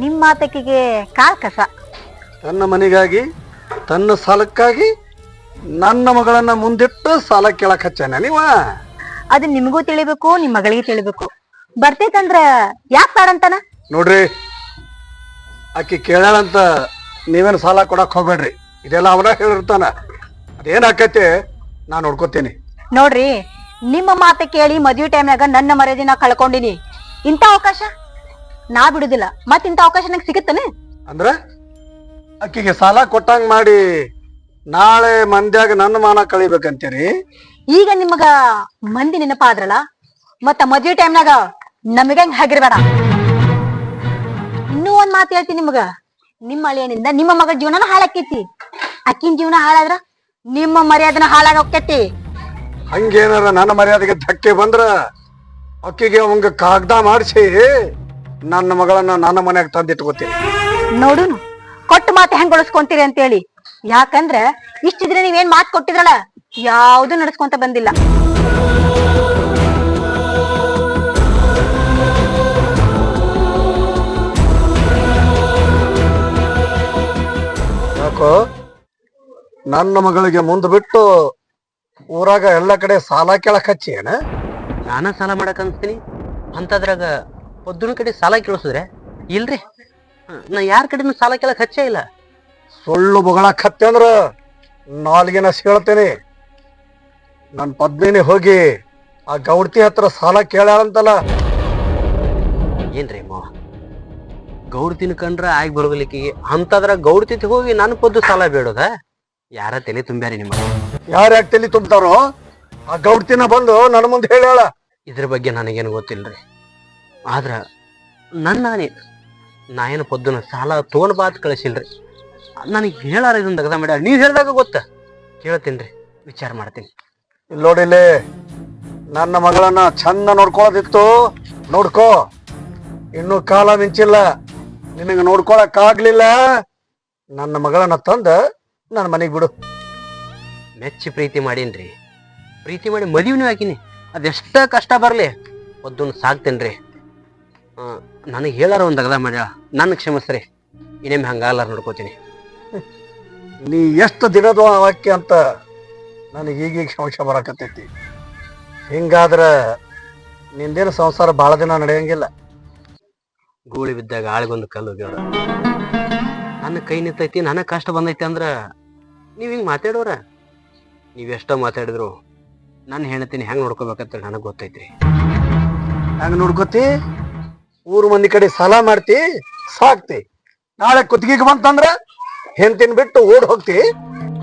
ನಿಮ್ ಮಾತಕಿಗೆ ಕಾಲ್ ಕಸ. ತನ್ನ ಮನೆಗಾಗಿ ತನ್ನ ಸಾಲಕ್ಕಾಗಿ ನನ್ನ ಮಗಳನ್ನ ಮುಂದಿಟ್ಟು ಸಾಲ ಕೇಳಕ್ ಹಚ್ಚಾನ ನೀವ? ಅದು ನಿಮಗೂ ತಿಳಿಬೇಕು, ನಿಮ್ ಮಗಳಿಗೆ ತಿಳಿಬೇಕು. ಬರ್ತೈತಂದ್ರ ಯಾಕೆ ಬಾರಂತಾನ? ನೋಡ್ರಿ, ಆಕಿ ಕೇಳಾಳಂತ ನೀವೇನು ಸಾಲ ಕೊಡಕ್ ಹೋಗ್ಬೇಡ್ರಿ. ಇದೆಲ್ಲ ಅವನ ಹೇಳಿರ್ತಾನ. ಅದೇನ್ ಆಕೈತಿ ನಾ ನೋಡ್ಕೋತೀನಿ. ನೋಡ್ರಿ, ನಿಮ್ಮ ಮಾತ ಕೇಳಿ ಮದ್ವೆ ಟೈಮ್ನಾಗ ನನ್ನ ಮರ್ಯಾದಿನ ಕಳ್ಕೊಂಡಿನಿ. ಇಂಥ ಅವಕಾಶ ನಾ ಬಿಡುದಿಲ್ಲ. ಮತ್ ಇಂಥ ಅವಕಾಶ ನಂಗೆ ಸಿಗುತ್ತಾನೆ? ಅಂದ್ರ ಆಕಿಗೆ ಸಾಲ ಕೊಟ್ಟಂಗ್ ಮಾಡಿ ನಾಳೆ ಮಂದ್ಯಾಗ ನನ್ನ ಮಾನ ಕಳಿಬೇಕಂತೀರಿ? ಈಗ ನಿಮಗ ಮಂದಿ ನೆನಪಾದ್ರಲ್ಲ, ಮತ್ತ ಮದ್ವೆ ಟೈಮ್ನಾಗ ನಮಗಂಗ್ ಹಾಗಿರ್ಬೇಡ. ಇನ್ನೂ ಒಂದ್ ಮಾತು ಹೇಳ್ತೀನಿ ನಿಮಗ, ನಿಮ್ಮ ಅಳಿಯನಿಂದ ನಿಮ್ಮ ಮಗಳ ಜೀವನ ಹಾಳಾಕೈತಿ. ಅಕ್ಕಿನ ಜೀವನ ಹಾಳಾದ್ರ ನಿಮ್ಮ ಮರ್ಯಾದನ ಹಾಳಾಗ ಹೋಗ್ತೈತಿ. ಹಂಗೇನಾರ ನನ್ನ ಮರ್ಯಾದೆಗೆ ಧಕ್ಕೆ ಬಂದ್ರ ಅಕ್ಕಿಗೆ ಅವಂಗ ಕಾಗ್ದ ಮಾಡಿಸಿ ನನ್ನ ಮಗಳನ್ನ ನನ್ನ ಮನ್ಯಾಗ ತಂದಿಟ್ಕೋತೀನಿ. ನೋಡುನು ಕೊಟ್ಟು ಮಾತು ಹೆಂಗ್ ಉಳಿಸ್ಕೊಂತೀರಿ ಅಂತೇಳಿ. ಯಾಕಂದ್ರ ಇಷ್ಟಿದ್ರೆ ನೀವೇನ್ ಮಾತು ಕೊಟ್ಟಿದ್ರಲ್ಲ, ಯಾವ್ದು ನಡ್ಸ್ಕೊಂತ ಬಂದಿಲ್ಲ. ಯಾಕೋ ನನ್ನ ಮಗಳಿಗೆ ಮುಂದ್ ಬಿಟ್ಟು ಊರಾಗ ಎಲ್ಲ ಕಡೆ ಸಾಲ ಕೇಳಕ್ ಹಚ್ಚಿ ಏನ? ನಾನ ಸಾಲ ಮಾಡಕ್ ಅನ್ಸ್ತೀನಿ ಅಂತದ್ರಾಗ ಪೊದ್ದುನ ಕಡೆ ಸಾಲ ಕೇಳಿಸಿದ್ರೆ ಇಲ್ರಿ, ನಾ ಯಾರ ಕಡೆನೂ ಸಾಲ ಕೇಳಕ್ ಹಚ್ಚೇ ಇಲ್ಲ. ಸುಳ್ಳು ಬೊಗಳಕ್ ಹತ್ತೆ ಅಂದ್ರ ನಾಲ್ಗಿನ ಹೇಳ್ತೇನೆ. ನನ್ ಪದ್ಮಿನಿ ಹೋಗಿ ಆ ಗೌಡ್ತಿ ಹತ್ರ ಸಾಲ ಕೇಳಾಳಂತಲ್ಲ. ಏನ್ರಿ ಮಾವ, ಗೌಡ್ತಿನ ಕಂಡ್ರ ಆಗಿ ಬರೋದಿಲ್ಲಿಕ್ಕೆ ಅಂತದ್ರ ಗೌಡ್ತಿ ಹೋಗಿ ನಾನು ಪೊದ್ದು ಸಾಲ ಬೇಡೋದ? ಯಾರ ತಲೆ ತುಂಬ್ಯಾರಿ ನಿಮ್ಮ? ಯಾರ್ಯಾಕ ತಲಿ ತುಂಬ್ತಾರೋ ಆ ಗೌಡ್ತಿನ ಬಂದು ನನ್ನ ಮುಂದೆ ಹೇಳ. ಇದ್ರ ಬಗ್ಗೆ ನನಗೇನು ಗೊತ್ತಿಲ್ರಿ. ಆದ್ರ ನಾ ಏನು ಪೊದ್ದುನ ಸಾಲ ತಗೊಂಡ್ ಬಾತ್ ಕಳಿಸಿಲ್ರಿ. ನನಗೆ ಹೇಳಾರ ಇದನ್ನ ತೆಗ್ದ ಮಾಡ್ಯಾರ. ನೀವ್ ಹೇಳ್ದಾಗ ಗೊತ್ತ ಕೇಳ್ತೀನ್ರಿ, ವಿಚಾರ ಮಾಡ್ತೀನಿ. ಇಲ್ಲಿ ನೋಡಿಲ್ಲಿ, ನನ್ನ ಮಗಳನ್ನ ಚಂದ ನೋಡ್ಕೊಳ್ಳೋದಿತ್ತು ನೋಡ್ಕೋ. ಇನ್ನೂ ಕಾಲ ಮಿಂಚಿಲ್ಲ. ನಿನಗೆ ನೋಡ್ಕೊಳಕ್ ಆಗ್ಲಿಲ್ಲ, ನನ್ನ ಮಗಳನ್ನ ತಂದ ನನ್ನ ಮನೆಗೆ ಬಿಡು. ಮೆಚ್ಚಿ ಪ್ರೀತಿ ಮಾಡೀನ್ರಿ, ಪ್ರೀತಿ ಮಾಡಿ ಮದುವೆನೂ ಹಾಕಿನಿ. ಅದೆಷ್ಟ ಕಷ್ಟ ಬರಲಿ ಒದ್ದನ್ನು ಸಾಕ್ತೇನ್ರಿ. ನನಗೆ ಹೇಳಾರ ಒಂದು ಅಗದ ಮಾಡ್ಯಾಳ, ನನ್ನ ಕ್ಷಮಿಸ್ರಿ. ಇನ್ನೇಮ್ ಹಂಗಾಲಾರ ನೋಡ್ಕೋತೀನಿ. ನೀ ಎಷ್ಟು ದಿನದ ವಾಕ್ಯ ಅಂತ ನನಗೆ ಈಗೀಗ ಸಂಶಯ ಬರಾಕತ್ತೈತಿ. ಹಿಂಗಾದ್ರ ನಿಂದೇನು ಸಂಸಾರ ಬಹಳ ದಿನ ನಡೆಯಂಗಿಲ್ಲ. ಗೂಳಿ ಬಿದ್ದಾಗ ಆಳಿಗೊಂದು ಕಲ್ಲು ಹೋಗ್ಯಾರ. ನನ್ನ ಕೈ ನಿಂತೈತಿ, ನನಗೆ ಕಷ್ಟ ಬಂದೈತಿ ಅಂದ್ರ ನೀವ್ ಹಿಂಗ್ ಮಾತಾಡೋರ. ನೀವೆಷ್ಟೋ ಮಾತಾಡಿದ್ರು ನನ್ನ ಹೆಣ್ತೀನಿ ಹೆಂಗ್ ನೋಡ್ಕೋಬೇಕಂತ ನನಗೆ ಗೊತ್ತೈತ್ರಿ. ಹಂಗ ನೋಡ್ಕೋತಿ, ಊರ್ ಮಂದಿ ಕಡೆ ಸಾಲ ಮಾಡ್ತಿ, ಸಾಕ್ತಿ. ನಾಳೆ ಕುತ್ತಿಗೆಗೆ ಬಂತಂದ್ರ ಹೆಂಡ್ತಿನ್ ಬಿಟ್ಟು ಓಡ್ ಹೋಗ್ತಿ.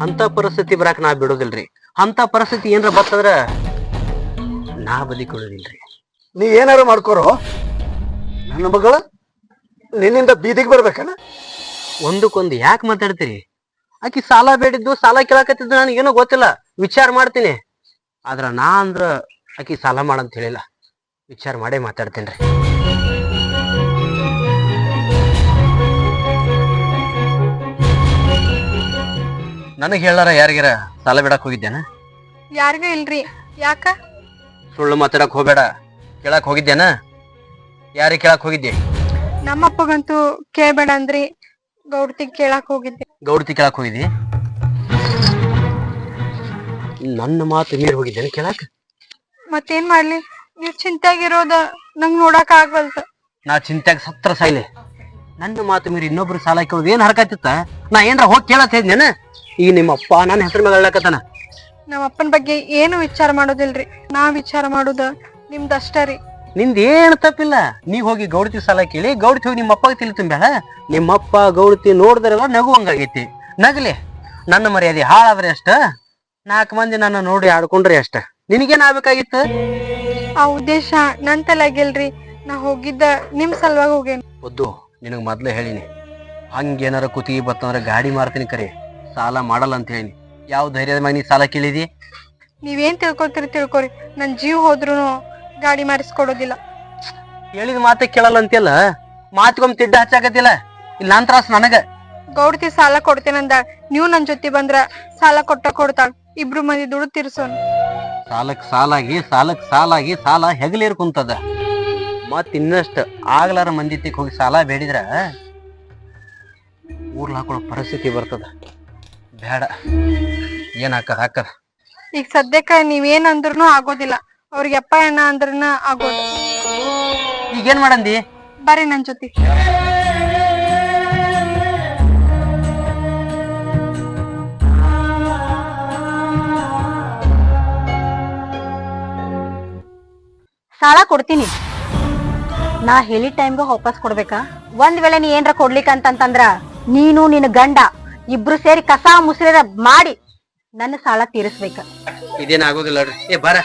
ಅಂತ ಪರಿಸ್ಥಿತಿ ಬರಾಕ್ ನಾ ಬಿಡೋದಿಲ್ರಿ. ಅಂತ ಪರಿಸ್ಥಿತಿ ಏನ್ರ ಬರ್ತಂದ್ರ ನಾ ಬದಿಕೊಳ್ಳೋದಿಲ್ರಿ. ನೀ ಏನಾರು ಮಾಡ್ಕೋರೋ, ನನ್ನ ಮಗಳ ನಿನ್ನಿಂದ ಬೀದಿಗೆ ಬರ್ಬೇಕನ? ಒಂದಕ್ಕೊಂದು ಯಾಕೆ ಮಾತಾಡ್ತೀರಿ? ಆಕಿ ಸಾಲ ಬೇಡಿದ್ದು, ಸಾಲ ಕೇಳಾಕತ್ತಿದ್ದು ನನಗೇನೋ ಗೊತ್ತಿಲ್ಲ, ವಿಚಾರ ಮಾಡ್ತೀನಿ. ಆದ್ರ ನಾ ಅಂದ್ರ ಆಕಿ ಸಾಲ ಮಾಡಂತ ಹೇಳಿಲ್ಲ, ವಿಚಾರ ಮಾಡೇ ಮಾತಾಡ್ತೇನ್ರಿ. ನನಗ್ ಹೇಳಾರ ಯಾರಿಗಾರ ಸಾಲ ಬಿಡಕ್ ಹೋಗಿದ್ದೇನ? ಯಾರಿಗ ಇಲ್ರಿ. ಯಾಕ? ಸುಳ್ಳು ಮಾತಾಡಕ್ ಹೋಗ್ಬೇಡ. ಕೇಳಕ್ ಹೋಗಿದ್ದೇನ? ಯಾರಿಗೆ ಕೇಳಕ್ ಹೋಗಿದ್ದೆ? ನಮ್ಮಪ್ಪಗಂತೂ ಕೇಳ್ಬೇಡ ಅಂದ್ರಿ, ಗೌಡ್ತಿಗ್ ಕೇಳಾಕ್ ಹೋಗಿದ್ದೆ. ಗೌಡ್ತಿ ಕೇಳಕ್ ಹೋಗಿದ್ದಿ? ನನ್ನ ಮಾತು ಮೀರಿ ಹೋಗಿದ್ದೇನೆ ಕೇಳಾಕ? ಮತ್ತೇನ್ ಮಾಡ್ಲಿ, ನೀವ್ ಚಿಂತೆಯಾಗಿರೋದ ನಂಗ್ ನೋಡಕ್ ಆಗ್ವಲ್ತ. ನಾ ಚಿಂತ್ಯಾಗ ಸತ್ರ ಸಾಯ್ಲೆ. ನನ್ನ ಮಾತು ಮೀರಿ ಇನ್ನೊಬ್ರು ಸಾಲ ಕೇಳೋದು ಏನ್ ಹರಕತ್ತಿತ್ತ? ನಾ ಏನ್ರ ಹೋಗಿ ಕೇಳತ್ ಹೇಳಿದ್ನೇನ? ಈಗ ನಿಮ್ಮಪ್ಪ ನನ್ನ ಹೆಸರು ಮೇಲೆ ಹೇಳಕತ್ತಾನ. ನಮ್ಮ ಅಪ್ಪನ ಬಗ್ಗೆ ಏನು ವಿಚಾರ ಮಾಡೋದಿಲ್ರಿ. ನಾ ವಿಚಾರ ಮಾಡುದ ನಿಮ್ದಷ್ಟ ರೀ. ನಿಂದ ಏನ್ ತಪ್ಪಿಲ್ಲ. ನೀ ಹೋಗಿ ಗೌಡತಿ ಸಾಲ ಕೇಳಿ, ಗೌಡತಿ ಹೋಗಿ ನಿಮ್ಮ ಅಪ್ಪಗೆ ತಿಳಿ ತುಂಬ್ಯಾಳ. ನಿಮ್ಮಪ್ಪ ಗೌಡತಿ ನೋಡಿದ್ರೆಲ್ಲ ನಗುವಂಗಾಗೈತಿ. ನಗಲಿ, ನನ್ನ ಮರ್ಯಾದೆ ಹಾಳಾದ್ರೆ ಅಷ್ಟ, 4 ಮಂದಿ ನನ್ನ ನೋಡಿ ಆಡ್ಕೊಂಡ್ರಿ ಅಷ್ಟ. ನಿನಗೇನ್ ಆಗ್ಬೇಕಾಗಿತ್ತು? ಆ ಉದ್ದೇಶ ನನ್ ತಲೆಗಿಲ್ರಿ. ನಾ ಹೋಗಿದ್ದ ನಿಮ್ ಸಲುವಾಗಿ ಹೋಗೇನ್. ಒದ್ದು, ನಿನಗ್ ಮೊದ್ಲೇ ಹೇಳಿನಿ, ಹಂಗೇನಾರ ಕುತ್ತಿಗೆ ಬತ್ತಂದ್ರ ಗಾಡಿ ಮಾರ್ತೀನಿ, ಕರೆ ಸಾಲ ಮಾಡಲ್ಲ ಅಂತ ಹೇಳಿನಿ. ಯಾವ ಧೈರ್ಯದ ಮ್ಯಾಗ ನೀ ಸಾಲ ಕೇಳಿದಿ? ನೀವೇನ್ ತಿಳ್ಕೊತೀರಿ ತಿಳ್ಕೊರಿ, ನನ್ ಜೀವ ಹೋದ್ರುನು ಗಾಡಿ ಮಾರಿಸ್ಕೊಡೋದಿಲ್ಲ. ಹೇಳಿದ ಮಾತೆ ಕೇಳಲ್ಲ ಅಂತೆಲ್ಲ, ಮಾತ್ಗೊಮ್ಮೆ ತಿಡ್ಡ ಹಚ್ಚಾಕತ್ತಿಲ್ಲ. ಇಲ್ಲ ನಾನ್ ತ್ರಾಸ ನನಗ. ಗೌಡ್ತಿ ಸಾಲ ಕೊಡ್ತೇನಂದ, ನೀವು ನನ್ ಜೊತೆ ಬಂದ್ರ ಸಾಲ ಕೊಡ್ತಾಳ. ಇಬ್ರು ಮಂದಿ ದುಡ್ಡು ತೀರ್ಸೋನ್. ಸಾಲಕ್ ಸಾಲಾಗಿ ಸಾಲ ಹೆಗಲೇರ್ ಕುಂತದ. ಮತ್ ಇನ್ನಷ್ಟು ಆಗ್ಲಾರ ಮಂದಿತಿಕ್ ಹೋಗಿ ಸಾಲ ಬೇಡಿದ್ರ ಊರ್ಲ ಹಾಕೊಳ್ಳೋ ಪರಿಸ್ಥಿತಿ ಬರ್ತದ. ಬೇಡ, ಏನ್ ಹಾಕದ. ಈಗ ಸದ್ಯಕ್ಕ ನೀವೇನ್ ಅಂದ್ರೂ ಆಗೋದಿಲ್ಲ. ಅವ್ರಿಗೆ ಅಪ್ಪ ಅಣ್ಣ ಅಂದ್ರನ ಆಗೋದು. ಈಗೇನ್ ಮಾಡಂದಿ? ಬರ್ರಿ ನನ್ ಜೊತೆ. ಸಾಲ ಕೊಡ್ತೀನಿ, ನಾ ಹೇಳಿದ ಟೈಮ್ಗೆ ವಾಪಸ್ ಕೊಡ್ಬೇಕಾ? ಒಂದ್ ವೇಳೆ ನೀ ಏನ್ರ ಕೊಡ್ಲಿಕ್ಕಂತಂದ್ರ ನೀನು ನಿನ್ನ ಗಂಡ ಇಬ್ರು ಸೇರಿ ಕಸ ಮುಸ್ರಿರ ಮಾಡಿ ನನ್ನ ಸಾಲ ತೀರಿಸ್ಬೇಕ. ಇದೇನ್ ಆಗೋದಿಲ್ಲ. ಏ ಬರ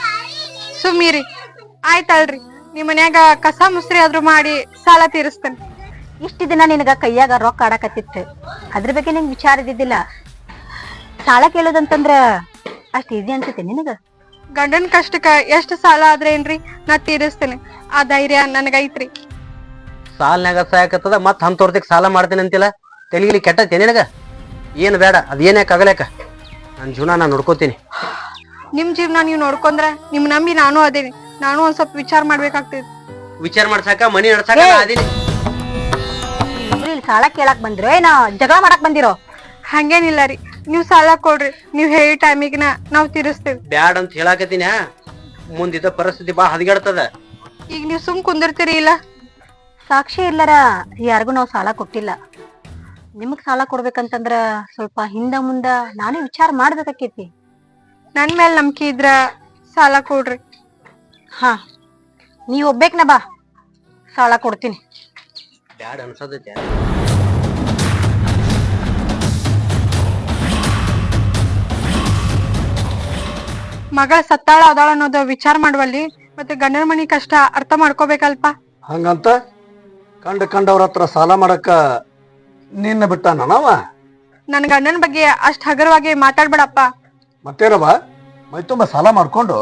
ಸುಮ್ಮೀರಿ, ಆಯ್ತಲ್ರಿ. ನಿಮ್ ಮನ್ಯಾಗ ಕಸ ಮುಸ್ರಿ ಆದ್ರೂ ಮಾಡಿ ಸಾಲ ತೀರಿಸ್ತೇನೆ. ಇಷ್ಟು ದಿನ ನಿನಗ ಕೈಯಾಗ ರೊಕ್ಕ ಆಡಕತ್ತಿತ್ತು, ಅದ್ರ ಬಗ್ಗೆ ನಿಂಗೆ ವಿಚಾರ ಇದ್ದಿದ್ದಿಲ್ಲ. ಸಾಲ ಕೇಳೋದಂತಂದ್ರ ಅಷ್ಟ್ ಈಸಿ ಅನ್ಸುತ್ತೆ ನಿನಗ? ಗಂಡನ್ ಕಷ್ಟಕ್ಕ ಎಷ್ಟ್ ಸಾಲ ಆದ್ರೇನ್ರಿ, ನಾ ತೀರಿಸ್ತೇನೆ. ಆ ಧೈರ್ಯ ನನಗೈತ್ರಿ. ಸಾಲ್ನಾಗ ಸಾಯಕತ್ತದ, ಮತ್ ಅಂತೋರ್ದಿಕ್ ಸಾಲ ಮಾಡ್ತೇನೆ ಅಂತಿಲ್ಲ. ತೆಲಿಗಿಲಿ ಕೆಟ್ಟೈತೆ ನಿನಗ? ಏನ್ ಬೇಡ, ಅದೇನ್ಯಾಕ ಆಗಲೇಕ. ನನ್ ಜೀವನ ನಾ ನೋಡ್ಕೋತೀನಿ. ನಿಮ್ ಜೀವನ ನೀವ್ ನೋಡ್ಕೊಂಡ್ರ ನಿಮ್ ನಂಬಿ ನಾನು ಅದೇನಿ. ನಾನು ಒಂದ್ ಸ್ವಲ್ಪ ವಿಚಾರ ಮಾಡ್ಬೇಕಾಗ್ತೈತಿ. ವಿಚಾರ ಮಾಡ್ಸಾಕ, ಮನಿ ನಡ್ಸಾಕ ನಾ ಅದೀನಿ. ಇಲ್ಲಿ ಸಾಲ ಕೇಳಾಕ್ ಬಂದಿರೋ ಏನ ಜಗಳ ಮಾಡಕ್ ಬಂದಿರೋ? ಹಂಗೇನಿಲ್ಲ ರೀ, ನೀವ್ ಸಾಲ ಕೊಡ್ರಿ. ನೀವ್ ಹೇಳಿ ಟೈಮಿಗ್ನ ನಾವ್ ತೀರಿಸ್ತೇವಿ. ಬ್ಯಾಡ ಅಂತ ಹೇಳಾಕತ್ತೀನಿ. ಮುಂದಿದ್ದ ಪರಿಸ್ಥಿತಿ ಬಾ ಹದಗೆಡ್ತದ. ಈಗ ನೀವ್ ಸುಮ್ ಕುಂದಿರ್ತೀರಿ ಇಲ್ಲ? ಸಾಕ್ಷಿ ಇಲ್ಲರ ಯಾರಿಗೂ ನಾವು ಸಾಲ ಕೊಟ್ಟಿಲ್ಲ. ನಿಮಗ್ ಸಾಲ ಕೊಡ್ಬೇಕಂತಂದ್ರ ಸ್ವಲ್ಪ ಹಿಂದ ಮುಂದ ನಾನೇ ವಿಚಾರ ಮಾಡ್ಬೇಕಾಕೇತಿ. ನನ್ ಮೇಲೆ ನಂಬಿಕೆ ಇದ್ರ ಸಾಲ ಕೊಡ್ರಿ. ಹಾ, ನೀವ್ ಒಬ್ಬೇಕ್ನ ಬಾ, ಸಾಲ ಕೊಡ್ತೀನಿ. ಬ್ಯಾಡ ಅನ್ಸದೈತೆ. ಮಗಳ ಸತ್ತಾಳ ಅದಾಳ ಅನ್ನೋದು ವಿಚಾರ ಮಾಡುವಲ್ಲಿ ಮತ್ತೆ ಗಂಡನ ಮನಿ ಕಷ್ಟ ಅರ್ಥ ಮಾಡ್ಕೋಬೇಕಲ್ಪ. ಹಂಗಂತ ಕಂಡವ್ರ ಹತ್ರ ಸಾಲ ಮಾಡಕ್ಕ ನಿನ್ನ ಬಿಟ್ಟ ನಾವ? ನನ್ ಗಂಡನ ಬಗ್ಗೆ ಅಷ್ಟ್ ಹಗರವಾಗಿ ಮಾತಾಡ್ಬೇಡಪ್ಪ. ಮತ್ತೇನವ, ಮೈ ತುಂಬ ಸಾಲ ಮಾಡ್ಕೊಂಡು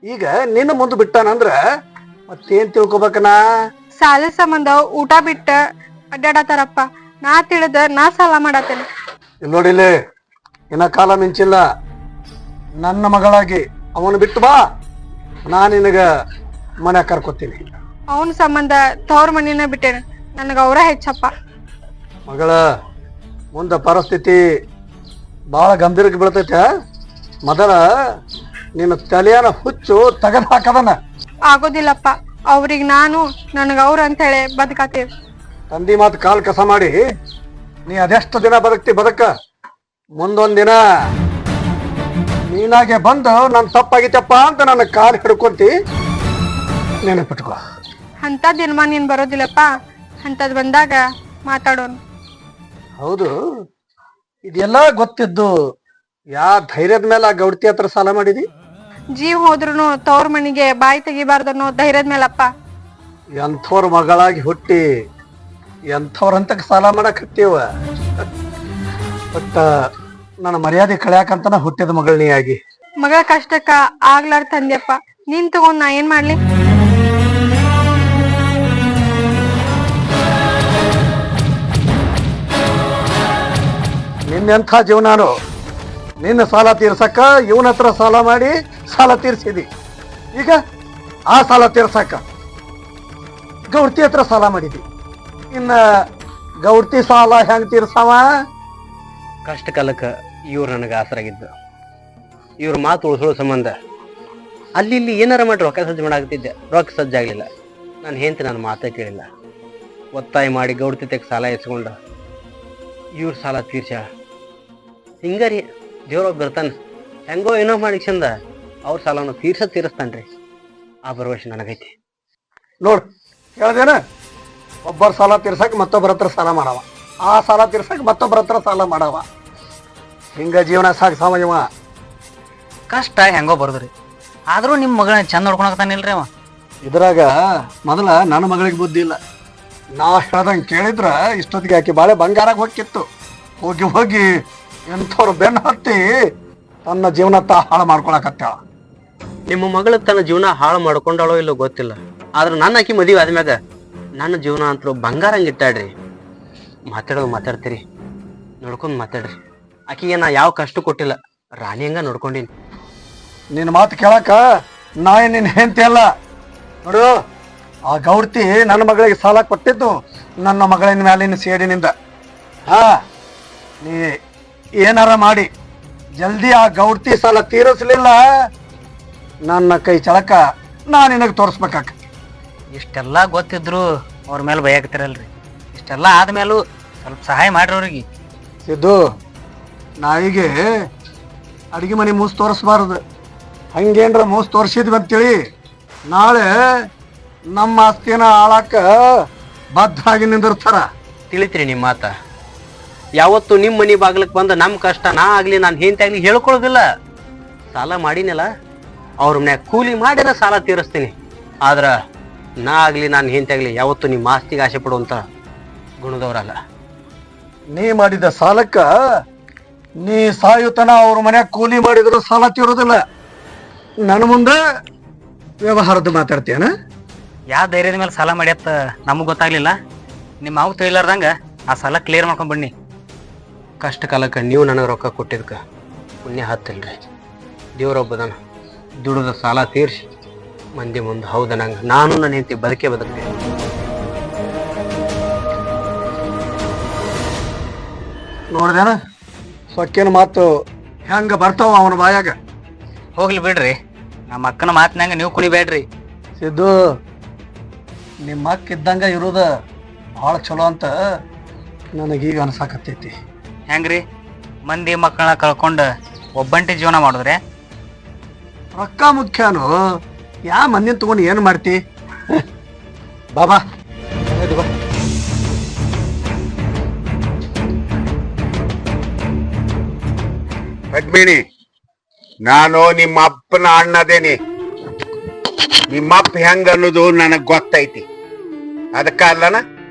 ಈಗ ನಿನ್ನ ಮುಂದೆ ಬಿಟ್ಟಾನಂದ್ರ ಮತ್ತೇನ್ ತಿಳ್ಕೊಬೇಕನ? ಸಾಲ ಸಂಬಂಧ ಊಟ ಬಿಟ್ಟ ಅಡ್ಡಾಡತಾರಪ್ಪ. ನಾ ತಿಳಿದ ನಾ ಸಾಲ ಮಾಡತ್ತೇನೆ. ಇಲ್ಲಿ ನೋಡಿಲ್ಲಿ, ಇನ್ನ ಕಾಲ ಮಿಂಚಿಲ್ಲ. ನನ್ನ ಮಗಳಾಗಿ ಅವನು ಬಿಟ್ಟು ಬಾ, ನಾ ನಿನಗ ಮನೆ ಕರ್ಕೊತೀನಿ. ಅವನ ಸಂಬಂಧ ತವ್ರ ಮನಿನ ಬಿಟ್ಟೇನೆ. ನನಗ ಅವ್ರ ಹೆಚ್ಚಪ್ಪ. ಮಗಳ, ಮುಂದ ಪರಿಸ್ಥಿತಿ ಬಹಳ ಗಂಭೀರಕ್ಕೆ ಬೀಳ್ತೈತೆ. ಮೊದಲ ನಿನ್ನ ತಲೆಯನ ಹುಚ್ಚು ತೆಗೆದು ಹಾಕದನ. ಆಗೋದಿಲ್ಲಪ್ಪ. ಅವ್ರಿಗೆ ನಾನು, ನನಗ ಅವ್ರ ಅಂತ ಹೇಳಿ ಬದುಕಾತೀವಿ. ತಂದಿ ಮಾತು ಕಾಲ್ ಕಸ ಮಾಡಿ ನೀ ಅದೆಷ್ಟು ದಿನ ಬದಕ. ಮುಂದೊಂದ್ ದಿನ ನೀನಾಗೆ ಬಂದು ನನ್ ತಪ್ಪಾಗಿತ್ತಪ್ಪ ಅಂತ ನನ್ನ ಕಾಲ್ ಹಿಡ್ಕೊಂತಿ. ನೆನಪಿಟ್ಕೋ. ಅಂತ ದಿನ ನೀನ್ ಬರೋದಿಲ್ಲಪ್ಪ. ಅಂತದ್ ಬಂದಾಗ ಮಾತಾಡೋಣ. ಹೌದು, ಇದೆಲ್ಲ ಗೊತ್ತಿದ್ದು ಯಾ ಧೈರ್ಯದ ಮೇಲೆ ಆ ಗೌಡ್ತಿ ಹತ್ರ ಸಾಲ ಮಾಡಿದಿ? ಜೀವ್ ಹೋದ್ರುನು ತವ್ರ ಮನಿಗೆ ಬಾಯಿ ತೆಗಿಬಾರ್ದನ್ನೋ ಧೈರ್ಯದ ಮೇಲಪ್ಪ. ಎಂಥವ್ರ ಮಗಳಾಗಿ ಹುಟ್ಟಿ ಎಂಥವ್ರಂತ ಸಾಲ ಮಾಡಕ್ ಹತ್ತೀವ. ಬಟ್ ನನ್ನ ಮರ್ಯಾದೆ ಕಳ್ಯಾಕಂತನ ಹುಟ್ಟಿದ ಮಗಳ್ ನೀ ಆಗಿ. ಮಗಳ ಕಷ್ಟಕ್ಕ ಆಗ್ಲಾರ್ ತಂದ್ಯಪ್ಪ. ನೀನ್ ತಗೊಂಡ್ ನಾ ಏನ್ ಮಾಡ್ಲಿ? ನಿನ್ನೆಂಥ ಜೀವನಾನು. ನಿನ್ನ ಸಾಲ ತೀರ್ಸಕ್ಕ ಇವನ ಹತ್ರ ಸಾಲ ಮಾಡಿ ಸಾಲ ತೀರ್ಸಿದಿ. ಈಗ ಆ ಸಾಲ ತೀರ್ಸಕ್ಕ ಗೌಡ್ತಿ ಹತ್ರ ಸಾಲ ಮಾಡಿದಿ. ಇನ್ನ ಗೌಡ್ತಿ ಸಾಲ ಹೆಂಗ್ ತೀರ್ಸವ? ಕಷ್ಟ ಕಾಲಕ್ಕೆ ಇವ್ರು ನನಗೆ ಆಸರಾಗಿದ್ದು. ಇವ್ರ ಮಾತು ಉಳಿಸೋಳ ಸಂಬಂಧ ಅಲ್ಲಿ ಇಲ್ಲಿ ಏನಾರ ಮಾಡಿ ರೊಕ್ಕ ಸಜ್ಜು ಮಾಡಾಕತ್ತಿದ್ದೆ. ರೊಕ್ಕ ಸಜ್ಜಾಗಲಿಲ್ಲ. ನಾನು ಹೆಂಡತಿ ನನ್ನ ಮಾತೇ ಕೇಳಿಲ್ಲ. ಒತ್ತಾಯ ಮಾಡಿ ಗೌಡ್ತಿ ತೆಗೆ ಸಾಲ ಎಸ್ಕೊಂಡ ಇವ್ರ ಸಾಲ ತೀರ್ಸ. ಹಿಂಗಾರಿ ದೇವ್ರೊಬ್ಬ ಬರ್ತಾನೆ, ಹೆಂಗೋ ಏನೋ ಮಾಡಿ ಚಂದ ಅವ್ರ ಸಾಲವನ್ನು ತೀರಿಸ್ತಾನ್ರಿ. ಆ ಭರವಸೆ ನನಗೈತಿ. ನೋಡ್, ಹೇಳ್ದೇನ? ಒಬ್ಬರ ಸಾಲ ತೀರ್ಸಕ್ ಮತ್ತೊಬ್ಬರ ಹತ್ರ ಸಾಲ ಮಾಡವ, ಆ ಸಾಲ ತೀರ್ಸಕ್ ಮತ್ತೊಬ್ಬರ ಹತ್ರ ಸಾಲ ಮಾಡವ. ಹಿಂಗ ಜೀವನ ಸಾಮಯವ. ಕಷ್ಟ ಹೆಂಗೋ ಬರೋದ್ರಿ. ಆದ್ರೂ ನಿಮ್ ಮಗಳನ್ನ ಚಂದ ನೋಡ್ಕೊಳಕತ್ತಾನಿಲ್ರಿ ಅವ. ಇದ್ರಾಗ ಮೊದಲ ನನ್ನ ಮಗಳಿಗೆ ಬುದ್ಧಿ ಇಲ್ಲ. ನಾ ಹೇಳ್ದಂಗೆ ಕೇಳಿದ್ರ ಇಷ್ಟೊತ್ತಿಗೆ ಆಕಿ ಬಾಳೆ ಬಂಗಾರಾಗ ಹೋಗಿತ್ತು. ಹೋಗಿ ಹೋಗಿ ಎಂಥವ್ರು ಬೆನ್ನು ಹತ್ತಿ ತನ್ನ ಜೀವನ ಹಾಳು ಮಾಡ್ಕೊಳಕತ್ತಾಳ. ನಿಮ್ಮ ಮಗಳು ತನ್ನ ಜೀವನ ಹಾಳು ಮಾಡ್ಕೊಂಡಾಳೋ ಇಲ್ಲೋ ಗೊತ್ತಿಲ್ಲ. ಆದ್ರೆ ನನ್ನ ಆಕಿ ಮದುವೆ ಆದ್ಮ್ಯಾಗ ನನ್ನ ಜೀವನ ಅಂತೂ ಬಂಗಾರಂಗೆ ಇಟ್ಟಾಡ್ರಿ. ಮಾತಾಡೋದು ಮಾತಾಡ್ತೀರಿ, ನೋಡ್ಕೊಂಡು ಮಾತಾಡ್ರಿ. ಆಕಿಗೆ ನಾ ಯಾವ ಕಷ್ಟ ಕೊಟ್ಟಿಲ್ಲ, ರಾಣಿ ಹಂಗ ನೋಡ್ಕೊಂಡಿನಿ. ನಿನ್ನ ಮಾತು ಕೇಳಕ ನಾ ನಿನ್ನ ಹೆಂಡತಿ ಅಲ್ಲ. ನೋಡು, ಆ ಗೌಡ್ತಿ ನನ್ನ ಮಗಳಿಗೆ ಸಾಲ ಕೊಟ್ಟಿದ್ದು ನನ್ನ ಮಗಳಿನ ಮ್ಯಾಲಿನ ಸೇಡಿನಿಂದ. ನೀ ಏನಾರ ಮಾಡಿ ಜಲ್ದಿ ಆ ಗೌಡ್ತಿ ಸಾಲ ತೀರಿಸ್ಲಿಲ್ಲ, ನನ್ನ ಕೈ ಚಳಕ ನಾ ನಿನಗೆ ತೋರಿಸ್ಬೇಕಾಕ. ಇಷ್ಟೆಲ್ಲ ಗೊತ್ತಿದ್ರು ಅವ್ರ ಮೇಲೆ ಭಯಕತ್ತಿರಲ್ರಿ. ಇಷ್ಟೆಲ್ಲ ಆದ್ಮೇಲೂ ಸ್ವಲ್ಪ ಸಹಾಯ ಮಾಡ್ರಿ ಅವ್ರಿಗೆ. ಸಿದ್ದು, ನಾಯಿಗೆ ಅಡಿಗೆ ಮನೆ ಮೂಸ್ ತೋರಿಸ್ಬಾರ್ದು. ಹಂಗೇನ್ರ ಮೂಸ್ ತೋರಿಸಿದ್ವಿ ಅಂತೇಳಿ ನಾಳೆ ನಮ್ಮ ಆಸ್ತಿನ ಆಳಾಕ ಬದ್ಧಾಗಿ ನಿಂದಿರ್ತಾರ. ತಿಳಿತ್ರಿ ನಿಮ್ಮ ಮಾತ. ಯಾವತ್ತು ನಿಮ್ಮ ಮನೆ ಬಾಗ್ಲಕ್ಕೆ ಬಂದ ನಮ್ಮ ಕಷ್ಟ ನಾ ಆಗ್ಲಿ ನಾನು ಹೆಂಡತಿ ಆಗ್ಲಿ ಹೇಳ್ಕೊಳ್ಳೋದಿಲ್ಲ. ಸಾಲ ಮಾಡಿನಲ್ಲ, ಅವ್ರ ಮನ್ಯಾಗ ಕೂಲಿ ಮಾಡಿರ ಸಾಲ ತೀರಿಸ್ತೀನಿ. ಆದ್ರ ನಾ ಆಗ್ಲಿ ನಾನು ಹೆಂಡತಿ ಆಗ್ಲಿ ಯಾವತ್ತು ನಿಮ್ಮ ಆಸ್ತಿಗೆ ಆಸೆ ಪಡುವಂತ ಗುಣದವ್ರಲ್ಲ. ನೀ ಮಾಡಿದ ಸಾಲಕ್ಕ ನೀ ಸಾಯುತನ ಅವ್ರ ಮನ್ಯಾಗ ಕೂಲಿ ಮಾಡಿದ್ರು ಸಾಲ ತೀರೋದಿಲ್ಲ. ನನ್ನ ಮುಂದೆ ವ್ಯವಹಾರದ ಮಾತಾಡ್ತೀಯನ? ಯಾವ ಧೈರ್ಯದ ಮೇಲೆ ಸಾಲ ಮಾಡ್ಯತ್ತ ನಮಗ್ ಗೊತ್ತಾಗ್ಲಿಲ್ಲ. ನಿಮ್ಮ ಮಾವು ತಿಳಿಲಾರ್ದಂಗ ಆ ಸಾಲ ಕ್ಲಿಯರ್ ಮಾಡ್ಕೊಂಡ್ ಬನ್ನಿ. ಕಷ್ಟ ಕಾಲಕ್ಕೆ ನೀವು ನನಗೆ ರೊಕ್ಕ ಕೊಟ್ಟಿದ್ಕ ಪುಣ್ಯ ಹತ್ತಿಲ್ರಿ. ದೇವ್ರೊಬ್ಬದನ ದುಡಿದ ಸಾಲ ತೀರ್ಸಿ ಮಂದಿ ಮುಂದೆ ಹೌದ ನಂಗೆ ನಾನು ನನ್ನ ಹೆಂಡತಿ ಬದುಕ್ತೀನಿ. ನೋಡ್ದೇನ ಸೊಕ್ಕಿನ ಮಾತು ಹೆಂಗ ಬರ್ತಾವ ಅವನ ಬಾಯಾಗ. ಹೋಗ್ಲಿ ಬಿಡ್ರಿ, ನಮ್ಮ ಅಕ್ಕನ ಮಾತಿನಂಗ ನೀವು ಕುಣಿಬೇಡ್ರಿ. ಸಿದ್ದು, ನಿಮ್ಮ ಅಕ್ಕ ಇದ್ದಂಗ ಇರೋದ ಭಾಳ ಚಲೋ ಅಂತ ನನಗೀಗ ಅನ್ಸಾಕತ್ತೈತಿ. ಹೆಂಗ್ರಿ ಮಂದಿ ಮಕ್ಕಳನ್ನ ಕಳ್ಕೊಂಡ ಒಬ್ಬಂಟಿ ಜೀವನ ಮಾಡಿದ್ರೆ? ರೊಕ್ಕ ಮುಖ್ಯನು, ಯಾ ಮಂದಿನ ತಗೊಂಡು ಏನು ಮಾಡ್ತಿ? ಬಾಬಾ ಬಾ. ಪದ್ಮಿನಿ, ನಾನು ನಿಮ್ಮ ಅಪ್ಪನ ಅಣ್ಣದೇನಿ. ನಿಮ್ಮಪ್ಪ ಹೆಂಗ ಅನ್ನೋದು ನನಗ್ ಗೊತ್ತೈತಿ. ಅದಕ್ಕ ಅಲ್ಲನ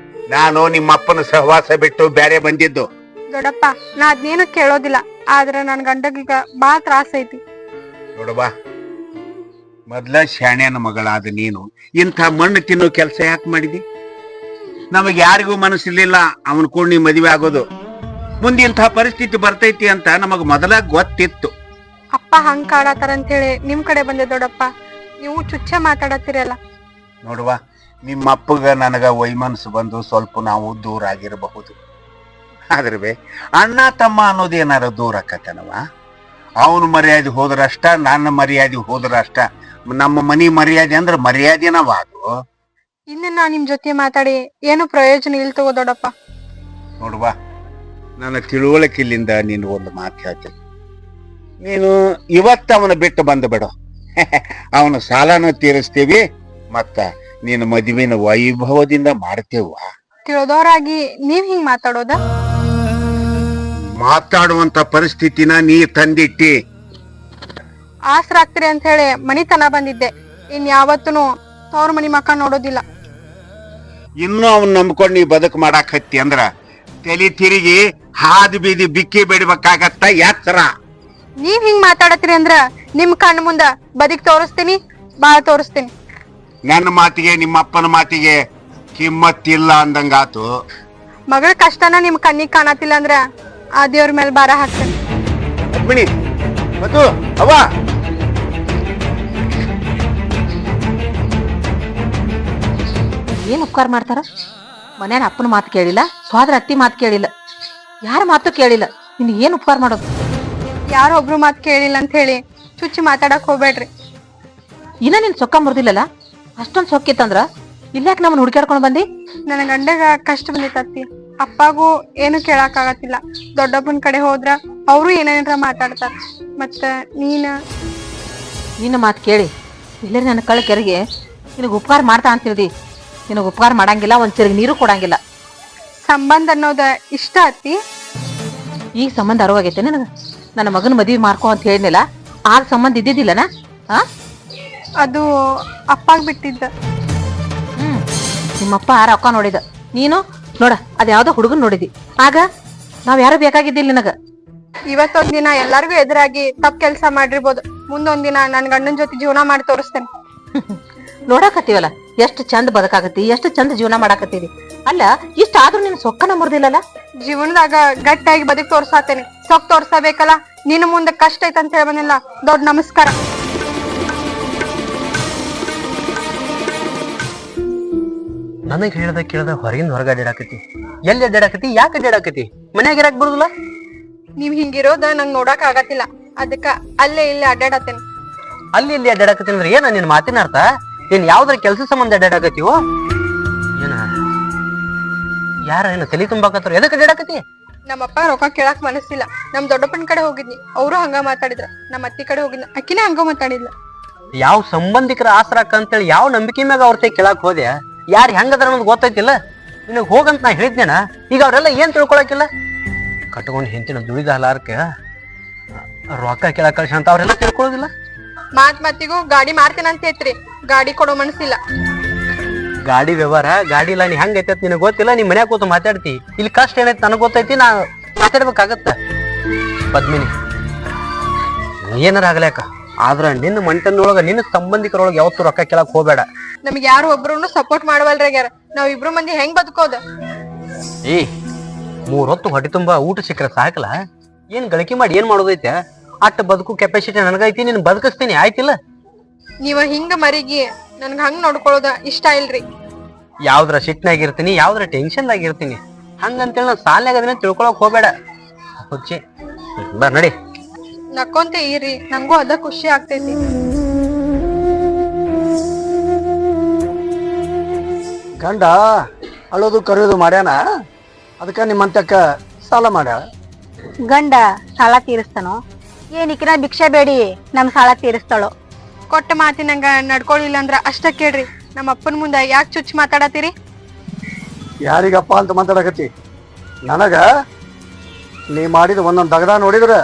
ನಾನು ನಿಮ್ಮಪ್ಪನ ಸಹವಾಸ ಬಿಟ್ಟು ಬೇರೆ ಬಂದಿದ್ದು. ದೊಡ್ಡಪ್ಪ, ನಾ ಅದ್ನೇನು ಕೇಳೋದಿಲ್ಲ. ಆದ್ರೆ ನನ್ ಗಂಡಗೀಗ ಬಾಳ ತ್ರಾಸ ಐತಿ. ನೋಡುವ, ಮೊದ್ಲ ಶಾಣ್ಯನ ಮಗಳಾದ ನೀನು ಇಂಥ ಮಣ್ಣು ತಿನ್ನೋ ಕೆಲಸ ಯಾಕೆ ಮಾಡಿದಿ? ನಮಗೆ ಯಾರಿಗೂ ಮನಸ್ಸಿರ್ಲಿಲ್ಲ ಅವನ್ ಕೂಡ ನೀ ಮದುವೆ ಆಗೋದು. ಮುಂದೆ ಇಂಥ ಪರಿಸ್ಥಿತಿ ಬರ್ತೈತಿ ಅಂತ ನಮಗ್ ಮೊದಲ ಗೊತ್ತಿತ್ತು. ಅಪ್ಪ ಹಂಗ್ ಕಾಡತಾರ ಅಂತ ಹೇಳಿ ನಿಮ್ ಕಡೆ ಬಂದೆ ದೊಡ್ಡಪ್ಪ. ನೀವು ಚುಚ್ಚ ಮಾತಾಡತ್ತೀರಲ್ಲ. ನೋಡುವ, ನಿಮ್ಮ ಅಪ್ಪಗ ನನಗ ವೈಮನಸ್ಸು ಬಂದು ಸ್ವಲ್ಪ ನಾವು ದೂರ ಆಗಿರಬಹುದು. ಆದ್ರೆ ಅಣ್ಣ ತಮ್ಮ ಅನ್ನೋದೇನಾರ ದೂರ ಆಕತ್ತನವ? ಅವನು ಮರ್ಯಾದೆ ಹೋದ್ರಷ್ಟ, ನನ್ನ ಮರ್ಯಾದೆ ಹೋದ್ರಷ್ಟ. ನಮ್ಮ ಮನಿ ಮರ್ಯಾದೆ ಅಂದ್ರೆ ಮರ್ಯಾದೆನವ ಅದು. ಇನ್ನು ನಾ ನಿಮ್ ಜೊತೆ ಮಾತಾಡಿ ಏನು ಪ್ರಯೋಜನ ಇಲ್ ತಗೋ ದೊಡ್ಡಪ್ಪ. ನೋಡುವ, ನನ್ನ ತಿಳುವಳಿಕೆಯಿಂದ ನೀನು ಒಂದು ಮಾತು ಹೇಳ್ತೀನಿ. ನೀನು ಇವತ್ತು ಅವನ ಬಿಟ್ಟು ಬಂದು ಬಿಡು. ಅವನ ಸಾಲನ ತೀರಿಸ್ತೀವಿ, ಮತ್ತ ನೀನು ಮದುವಿನ ವೈಭವದಿಂದ ಮಾಡ್ತೇವ. ತಿಳಿದವರಾಗಿ ನೀವ್ ಹಿಂಗ್ ಮಾತಾಡೋದ? ಮಾತಾಡುವಂತ ಪರಿಸ್ಥಿತಿನ ನೀ ತಂದಿಟ್ಟಿ. ಆಸರಾಗ್ತೀರಿ ಅಂತ ಹೇಳಿ ಮನಿತನ ಬಂದಿದ್ದೆ. ಇನ್ ಯಾವತ್ತೂ ತವ್ರ ಮನಿ ಮಕ್ಕ ನೋಡೋದಿಲ್ಲ. ಇನ್ನೂ ಅವನ್ ನಂಬ್ಕೊಂಡು ನೀ ಬದುಕು ಮಾಡಾಕ್ ಹತ್ತಿ ಅಂದ್ರ ತಲಿ ತಿರುಗಿ ಹಾದಿ ಬೀದಿ ಬಿಕ್ಕಿ ಬೇಡ್ಬೇಕಾಗತ್ತ ಎತ್ತರ. ನೀವ್ ಹಿಂಗ್ ಮಾತಾಡತ್ತೀರಿ ಅಂದ್ರ ನಿಮ್ ಕಣ್ಣು ಮುಂದ ಬದಿಕ್ ತೋರಿಸ್ತೀನಿ, ಬಾಳ ತೋರಿಸ್ತೀನಿ. ನನ್ನ ಮಾತಿಗೆ ನಿಮ್ಮ ಅಪ್ಪನ ಮಾತಿಗೆ ಕಿಮ್ಮತ್ತಿಲ್ಲ ಅಂದಂಗಾತು. ಮಗಳ ಕಷ್ಟನ ನಿಮ್ ಕಣ್ಣಿಗ್ ಕಾಣತಿಲ್ಲ ಅಂದ್ರ ಆ ದೇವ್ರ ಮೇಲೆ ಭಾರ ಹಾಕ್ತೇನೆ. ಪದ್ಮಿನಿ, ಮಧು, ಅವ್ವ, ಏನ್ ಉಪಕಾರ ಮಾಡ್ತಾರ? ಮನ್ಯಾನ ಅಪ್ಪನ ಮಾತು ಕೇಳಿಲ್ಲ, ಸ್ವಾದ್ರ ಅತ್ತಿ ಮಾತು ಕೇಳಿಲ್ಲ, ಯಾರ ಮಾತು ಕೇಳಿಲ್ಲ. ನಿನ್ ಏನ್ ಉಪಕಾರ ಮಾಡೋದು? ಯಾರೊಬ್ರು ಮಾತ್ ಕೇಳಿಲ್ಲ ಅಂತ ಹೇಳಿ ಚುಚ್ಚಿ ಮಾತಾಡಕ್ ಹೋಗ್ಬೇಡ್ರಿ. ಇನ್ನ ನಿನ್ ಸೊಕ್ಕ ಮುರ್ದಿಲ್ಲಲ್ಲ? ಅಷ್ಟೊಂದ್ ಸೊಕ್ಕಿತ್ತಂದ್ರ ಇಲ್ಯಾಕ್ ನಮ್ಮನ್ನ ಹುಡ್ಕ್ಯಾಡ್ಕೊಂಡ್ ಬಂದಿ? ನನ್ನ ಗಂಡಗ ಕಷ್ಟ ಬಂದಿತ್ತತ್ತಿ. ಅಪ್ಪಾಗೂ ಏನು ಕೇಳಕ್ ಆಗತ್ತಿಲ್ಲ. ದೊಡ್ಡಪ್ಪನ ಕಡೆ ಹೋದ್ರ ಅವರು ಏನೇನಾರ ಮಾತಾಡ್ತಾರ. ಮತ್ತ ನಿನ್ನ ಮಾತು ಕೇಳಿ ಇಲ್ಲೇ ನನ್ನ ಕಳ್ಳ ಕೆರೆಗೆ ನಿನಗ್ ಉಪಕಾರ ಮಾಡ್ತಾ ಅಂತಿರ್ದಿ. ನಿನಗ್ ಉಪಕಾರ ಮಾಡಂಗಿಲ್ಲ, ಒಂದ್ ಚೆರ್ಗ್ ನೀರು ಕೊಡಂಗಿಲ್ಲ. ಸಂಬಂಧ ಅನ್ನೋದ ಇಷ್ಟ ಅತ್ತಿ. ಈಗ ಸಂಬಂಧ ಅರಿವಾಗೈತೆ ನನಗ. ನನ್ನ ಮಗನ ಮದ್ವಿ ಮಾಡ್ಕೊ ಅಂತ ಹೇಳಿನಿಲ್ಲ, ಆಗ ಸಂಬಂಧ ಇದ್ದಿದ್ದಿಲ್ಲನ? ಅದು ಅಪ್ಪಾಗ್ ಬಿಟ್ಟಿದ್ದ. ನಿಮ್ಮಪ್ಪ ರೊಕ್ಕ ನೋಡಿದ, ನೀನು ನೋಡ ಅದ್ಯಾವ್ದೋ ಹುಡುಗನ್ ನೋಡಿದಿ. ಆಗ ನಾವ್ ಯಾರು ಬೇಕಾಗಿದ್ದಿಲ್ಲ ನಿನಗ. ಇವತ್ತೊಂದ್ ದಿನ ಎಲ್ಲಾರ್ಗು ಎದುರಾಗಿ ತಪ್ಪು ಕೆಲ್ಸ ಮಾಡಿರ್ಬೋದು. ಮುಂದೊಂದ್ ದಿನ ನನ್ ಗಂಡನ್ ಜೊತೆ ಜೀವನ ಮಾಡಿ ತೋರಿಸ್ತೇನೆ. ನೋಡಾಕತ್ತೀವಲ್ಲ ಎಷ್ಟ್ ಚಂದ ಬದಕಾಗತ್ತಿ, ಎಷ್ಟ್ ಚಂದ ಜೀವನ ಮಾಡಾಕತ್ತೀವಿ. ಅಲ್ಲ, ಇಷ್ಟ ಆದ್ರೂ ನಿನ್ ಸೊಕ್ಕನ ಮುರ್ದಿಲ್ಲಲ್ಲ? ಜೀವನದಾಗ ಗಟ್ಟಿಯಾಗಿ ಬದುಕ್ ತೋರ್ಸಾತೇನೆ, ಸೊಕ್ ತೋರ್ಸಬೇಕಲ್ಲ. ನಿನ್ನ ಮುಂದೆ ಕಷ್ಟ ಐತೆ ಅಂತ ಹೇಳಿ ಬಂದಿಲ್ಲ. ದೊಡ್ಡ ನಮಸ್ಕಾರ. ನನಗ್ ಹೇಳ್ದ ಕೇಳ್ದ ಹೊರಗಿಂದ ಹೊರಗ ಅಡ್ಡಾಡಕತಿ. ಎಲ್ಲಿ ಅಡ್ಡಾಡಕತಿ? ಯಾಕೆ ಅಡ್ಡಾಡಕತಿ? ಮನ್ಯಾಗ ಇರಾಕ್ ಬರುದಿಲ್ಲ? ನೀವ್ ಹಿಂಗಿರೋದ ನಂಗ್ ನೋಡಕ್ ಆಗತ್ತಿಲ್ಲ. ಅದಕ್ಕ ಅಲ್ಲೇ ಇಲ್ಲೇ ಅಡ್ಡಾಡತ್ತೇನೆ. ಅಲ್ಲಿ ಇಲ್ಲಿ ಅಡ್ಡಾಡಕತಿ ಅಂದ್ರೆ ಏನ ನಿನ್ ಮಾತಿನ ಅರ್ಥ? ನೀನ್ ಯಾವ್ದಾರ ಕೆಲ್ಸ ಸಂಬಂಧ ಅಡ್ಡಾಡಕತ್ತೀವೋ ಏನ? ಯಾರ ಏನ ತಲಿ ತುಂಬಾಕತ್ರ? ಎದಕ್ ಅಡ್ಡಾಡಕತಿ? ನಮ್ಮಪ್ಪ ರೊಕ್ಕ ಕೇಳಾಕ್ ಮನಸ್ಸಿಲ್ಲ. ನಮ್ ದೊಡ್ಡಪ್ಪನ ಕಡೆ ಹೋಗಿದ್ನಿ, ಅವರು ಹಂಗ ಮಾತಾಡಿದ್ರ. ನಮ್ಮ ಅತ್ತಿ ಕಡೆ ಹೋಗಿದ್ನ, ಅಕ್ಕಿನೇ ಹಂಗ ಮಾತಾಡಿದ್ಲ. ಯಾವ ಸಂಬಂಧಿಕರ ಆಸರಾಕ ಅಂತೇಳಿ ಯಾವ ನಂಬಿಕೆ ಮ್ಯಾಗ ಅವ್ರ ಕೇಳಾಕ್ ಹೋದೆ? ಯಾರು ಹೆಂಗದಾರ ಅನ್ನೋದು ಗೊತ್ತೈತಿಲ್ಲ ನಿನಗ್? ಹೋಗಂತ ನಾ ಹೇಳಿದ್ನೇನ. ಈಗ ಅವ್ರೆಲ್ಲ ಏನ್ ತಿಳ್ಕೊಳಕಿಲ್ಲ? ಕಟ್ಕೊಂಡ್ ಹೆಂತಿನ ದುಡಿದ ಹಲಾರ್ಕ ರೊಕ್ಕ ಕೇಳಾಕ ಕಳ್ಸ ಅಂತ ಅವ್ರೆಲ್ಲ ತಿಳ್ಕೊಳ್ಳೋದಿಲ್ಲ. ಮಾತಿಗೂ ಗಾಡಿ ಮಾರ್ತೀನಿ ಅಂತ ಐತ್ರಿ, ಗಾಡಿ ಕೊಡೋ ಮನಸ್ಸಿಲ್ಲ. ಗಾಡಿ ವ್ಯವಹಾರ ಗಾಡಿ ಇಲ್ಲ. ನೀ ಹೆಂಗ್ ಐತತ್ ನಿನಗ್ ಗೊತ್ತಿಲ್ಲ. ನೀ ಮನ್ಯಾಗ ಕೂತು ಮಾತಾಡ್ತಿ. ಇಲ್ಲಿ ಕಷ್ಟ ಏನೈತಿ ನನಗ್ ಗೊತ್ತೈತಿ, ನಾ ಮಾತಾಡ್ಬೇಕಾಗತ್ತ. ಪದ್ಮಿನಿ, ಏನಾರ ಆಗ್ಲಾಕ, ಆದ್ರ ನಿನ್ನ ಮಂಟನೊಳಗ ನಿನ್ನ ಸಂಬಂಧಿಕರೊಳಗ ಯಾವತ್ತು ರೊಕ್ಕ ಕೇಳಕ್ ಹೋಗ್ಬೇಡ. ನಮ್ಗೆ ಯಾರು ಒಬ್ರು ಸಪೋರ್ಟ್ ಮಾಡವಲ್ರಾಗ್ಯಾರ. ನಾವ್ ಇಬ್ರು ಮಂದಿ ಹೆಂಗ್ ಬದುಕೋದ? 3 ಹೊತ್ತು ಹೊಟ್ಟೆ ತುಂಬಾ ಊಟ ಸಿಕ್ಕರೆ ಸಾಕಲ್ಲ. ಏನ್ ಗಳಿಕೆ ಮಾಡಿ ಏನ್ ಮಾಡೋದೈತೆ? ಅಟ್ಟ ಬದುಕು ಕೆಪಾಸಿಟಿ ನನಗೈತಿ, ನೀನ್ ಬದುಕಿಸ್ತೀನಿ, ಆಯ್ತಿಲ್ಲ? ನೀವ ಹಿಂಗ ಮರಿಗಿ ನನ್ಗ ಹಂಗ್ ನೋಡ್ಕೊಳ್ಳೋದ ಇಷ್ಟ ಇಲ್ರಿ. ಯಾವ್ದ್ರ ಸಿಟ್ನಾಗಿರ್ತೀನಿ, ಯಾವ್ದ್ರ ಟೆನ್ಷನ್ದಾಗಿರ್ತೀನಿ. ಹಂಗಂತೇಳಿ ನಾ ಸಾಲ್ನಾಗ ಅದನ್ನ ತಿಳ್ಕೊಳಕ್ ಹೋಗ್ಬೇಡ. ಹುಚ್ಚಿ ಬರ್ ನಡಿ. ನಕ್ಕೊಂತ ಇರಿ, ನಂಗೂ ಅದ ಖುಷಿ ಆಗ್ತೈತಿ. ಗಂಡ ಅಳೋದು ಕರೆಯೋದು ಮಾಡ್ಯಾನ, ಅದಕ್ಕ ನಿಮ್ಮಂತಕ್ಕ ಸಾಲ ಮಾಡ್ಯಾಳ. ಗಂಡ ಸಾಲ ತೀರಿಸ್ತಾನೋ ಏನಿಕ್ಕಿನ ಭಿಕ್ಷೆ ಬೇಡಿ ನಮ್ ಸಾಲ ತೀರಿಸ್ತಾಳೋ? ಕೊಟ್ಟ ಮಾತಿನಂಗ ನಡ್ಕೊಳ್ಳಿಲ್ಲ ಅಂದ್ರ ಅಷ್ಟ ಕೇಳ್ರಿ. ನಮ್ಮ ಅಪ್ಪನ ಮುಂದ ಯಾಕೆ ಚುಚ್ಚಿ ಮಾತಾಡತ್ತೀರಿ? ಯಾರಿಗಪ್ಪ ಅಂತ ಮಾತಾಡಕತ್ತಿ? ನನಗ ನೀ ಮಾಡಿದ ಒಂದೊಂದ್ ದಗದ ನೋಡಿದ್ರ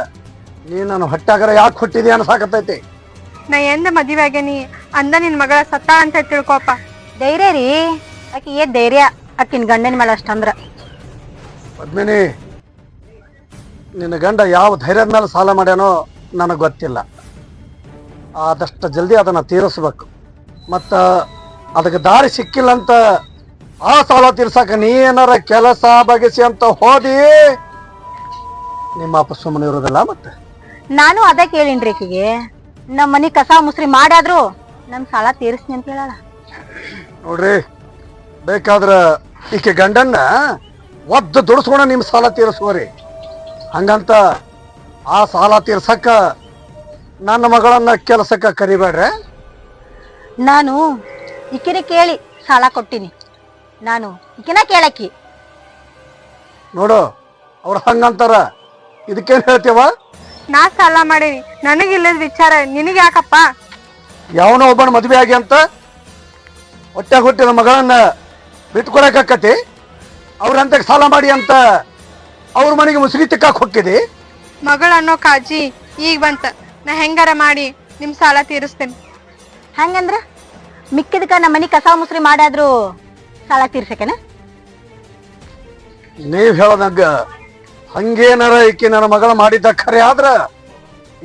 ನೀ ನನ್ನ ಹೊಟ್ಟಾಗರ ಯಾಕೆ ಹುಟ್ಟಿದಿ ಅನ್ಸಾಕತ್ತೈತಿ. ನಾ ಎಂದ ಮದುವೆ ಆಗೇನಿ ಅಂದ ನಿನ್ ಮಗಳ ಸತ್ತ ಅಂತ ತಿಳ್ಕೊಪ್ಪ. ಧೈರ್ಯ ರೀ, ಆಕಿ ಏನ್ ಧೈರ್ಯ ಆಕಿನ್ ಗಂಡನ ಮೇಲೆ ಅಷ್ಟಂದ್ರ. ಪದ್ಮಿನಿ, ನಿನ್ನ ಗಂಡ ಯಾವ ಧೈರ್ಯದ ಮೇಲೆ ಸಾಲ ಮಾಡ್ಯಾನೋ ನನಗ್ ಗೊತ್ತಿಲ್ಲ. ಆದಷ್ಟು ಜಲ್ದಿ ಅದನ್ನ ತೀರಿಸ್ಬೇಕು. ಮತ್ತ ಅದಕ್ಕೆ ದಾರಿ ಸಿಕ್ಕಿಲ್ಲ ಅಂತ ಆ ಸಾಲ ತೀರ್ಸಕ ನೀ ಏನಾರ ಕೆಲಸ ಬಗೆಸಿ ಅಂತ ಹೋದಿ, ನಿಮ್ಮ ಅಪ್ಪ ಸುಮ್ಮನೆ ಇರೋದಿಲ್ಲ. ಮತ್ತೆ ನಾನು ಅದೇ ಕೇಳಿನ್ರಿ ಈಕಿಗೆ, ನಮ್ಮ ಮನಿ ಕಸ ಮುಸ್ರಿ ಮಾಡ್ಯಾದ್ರು ನಮ್ ಸಾಲ ತೀರಿಸ್ನಿ ಅಂತ ಹೇಳಲ್ಲ. ನೋಡ್ರಿ, ಬೇಕಾದ್ರ ಈಕೆ ಗಂಡನ್ನ ಒದ್ದು ದುಡಿಸ್ಕೊಂಡ ನಿಮ್ ಸಾಲ ತೀರಿಸ್ಕೋರಿ. ಹಂಗಂತ ಆ ಸಾಲ ತೀರ್ಸಕ್ಕ ನನ್ನ ಮಗಳನ್ನ ಕೆಲಸಕ್ಕ ಕರಿಬೇಡ್ರೆ. ನಾನು ಈಕಿನ ಕೇಳಿ ಸಾಲ ಕೊಟ್ಟಿನಿ, ನಾನು ಈಕಿನ ಕೇಳಕ್ಕಿ. ನೋಡು, ಅವ್ರು ಹಂಗಂತಾರ, ಇದಕ್ಕೇನ್ ಹೇಳ್ತೀವ? ನಾ ಸಾಲ ಮಾಡೀನಿ, ನನಗಿಲ್ಲದ ವಿಚಾರ ನಿನಗೆ ಯಾಕಪ್ಪ? ಯಾವನೋ ಒಬ್ಬನ ಮದ್ವೆ ಆಗಿ ಅಂತ ಹೊಟ್ಟೆ ಹುಟ್ಟಿದ ಮಗಳನ್ನ ಬಿಟ್ಕೊಡಕತಿ, ಅವ್ರಂತ ಸಾಲ ಮಾಡಿ ಅಂತ ಅವ್ರ ಮನೆಗೆ ಮುಸುರಿ ತಿಕ್ಕಾಕ್ ಹೋಗ್ತಿದಿ. ಮಗಳ ಅನ್ನೋ ಕಾಜಿ ಈಗ ಬಂತ, ನಾ ಹೆಂಗಾರ ಮಾಡಿ ನಿಮ್ ಸಾಲ ತೀರಿಸ್ತೇನೆ. ಹಂಗಂದ್ರ ಮಿಕ್ಕಿದಕ್ಕ ನಮ್ಮ ಮನಿ ಕಸ ಮುಸ್ರಿ ಮಾಡ್ಯಾದ್ರು ಸಾಲ ತೀರ್ಸಕೇನ? ನೀವ್ ಹೇಳದಂಗ ಹಂಗೇನಾರ ಈಕಿ ನನ್ನ ಮಗಳ ಮಾಡಿದ್ದ ಖರೆ ಆದ್ರ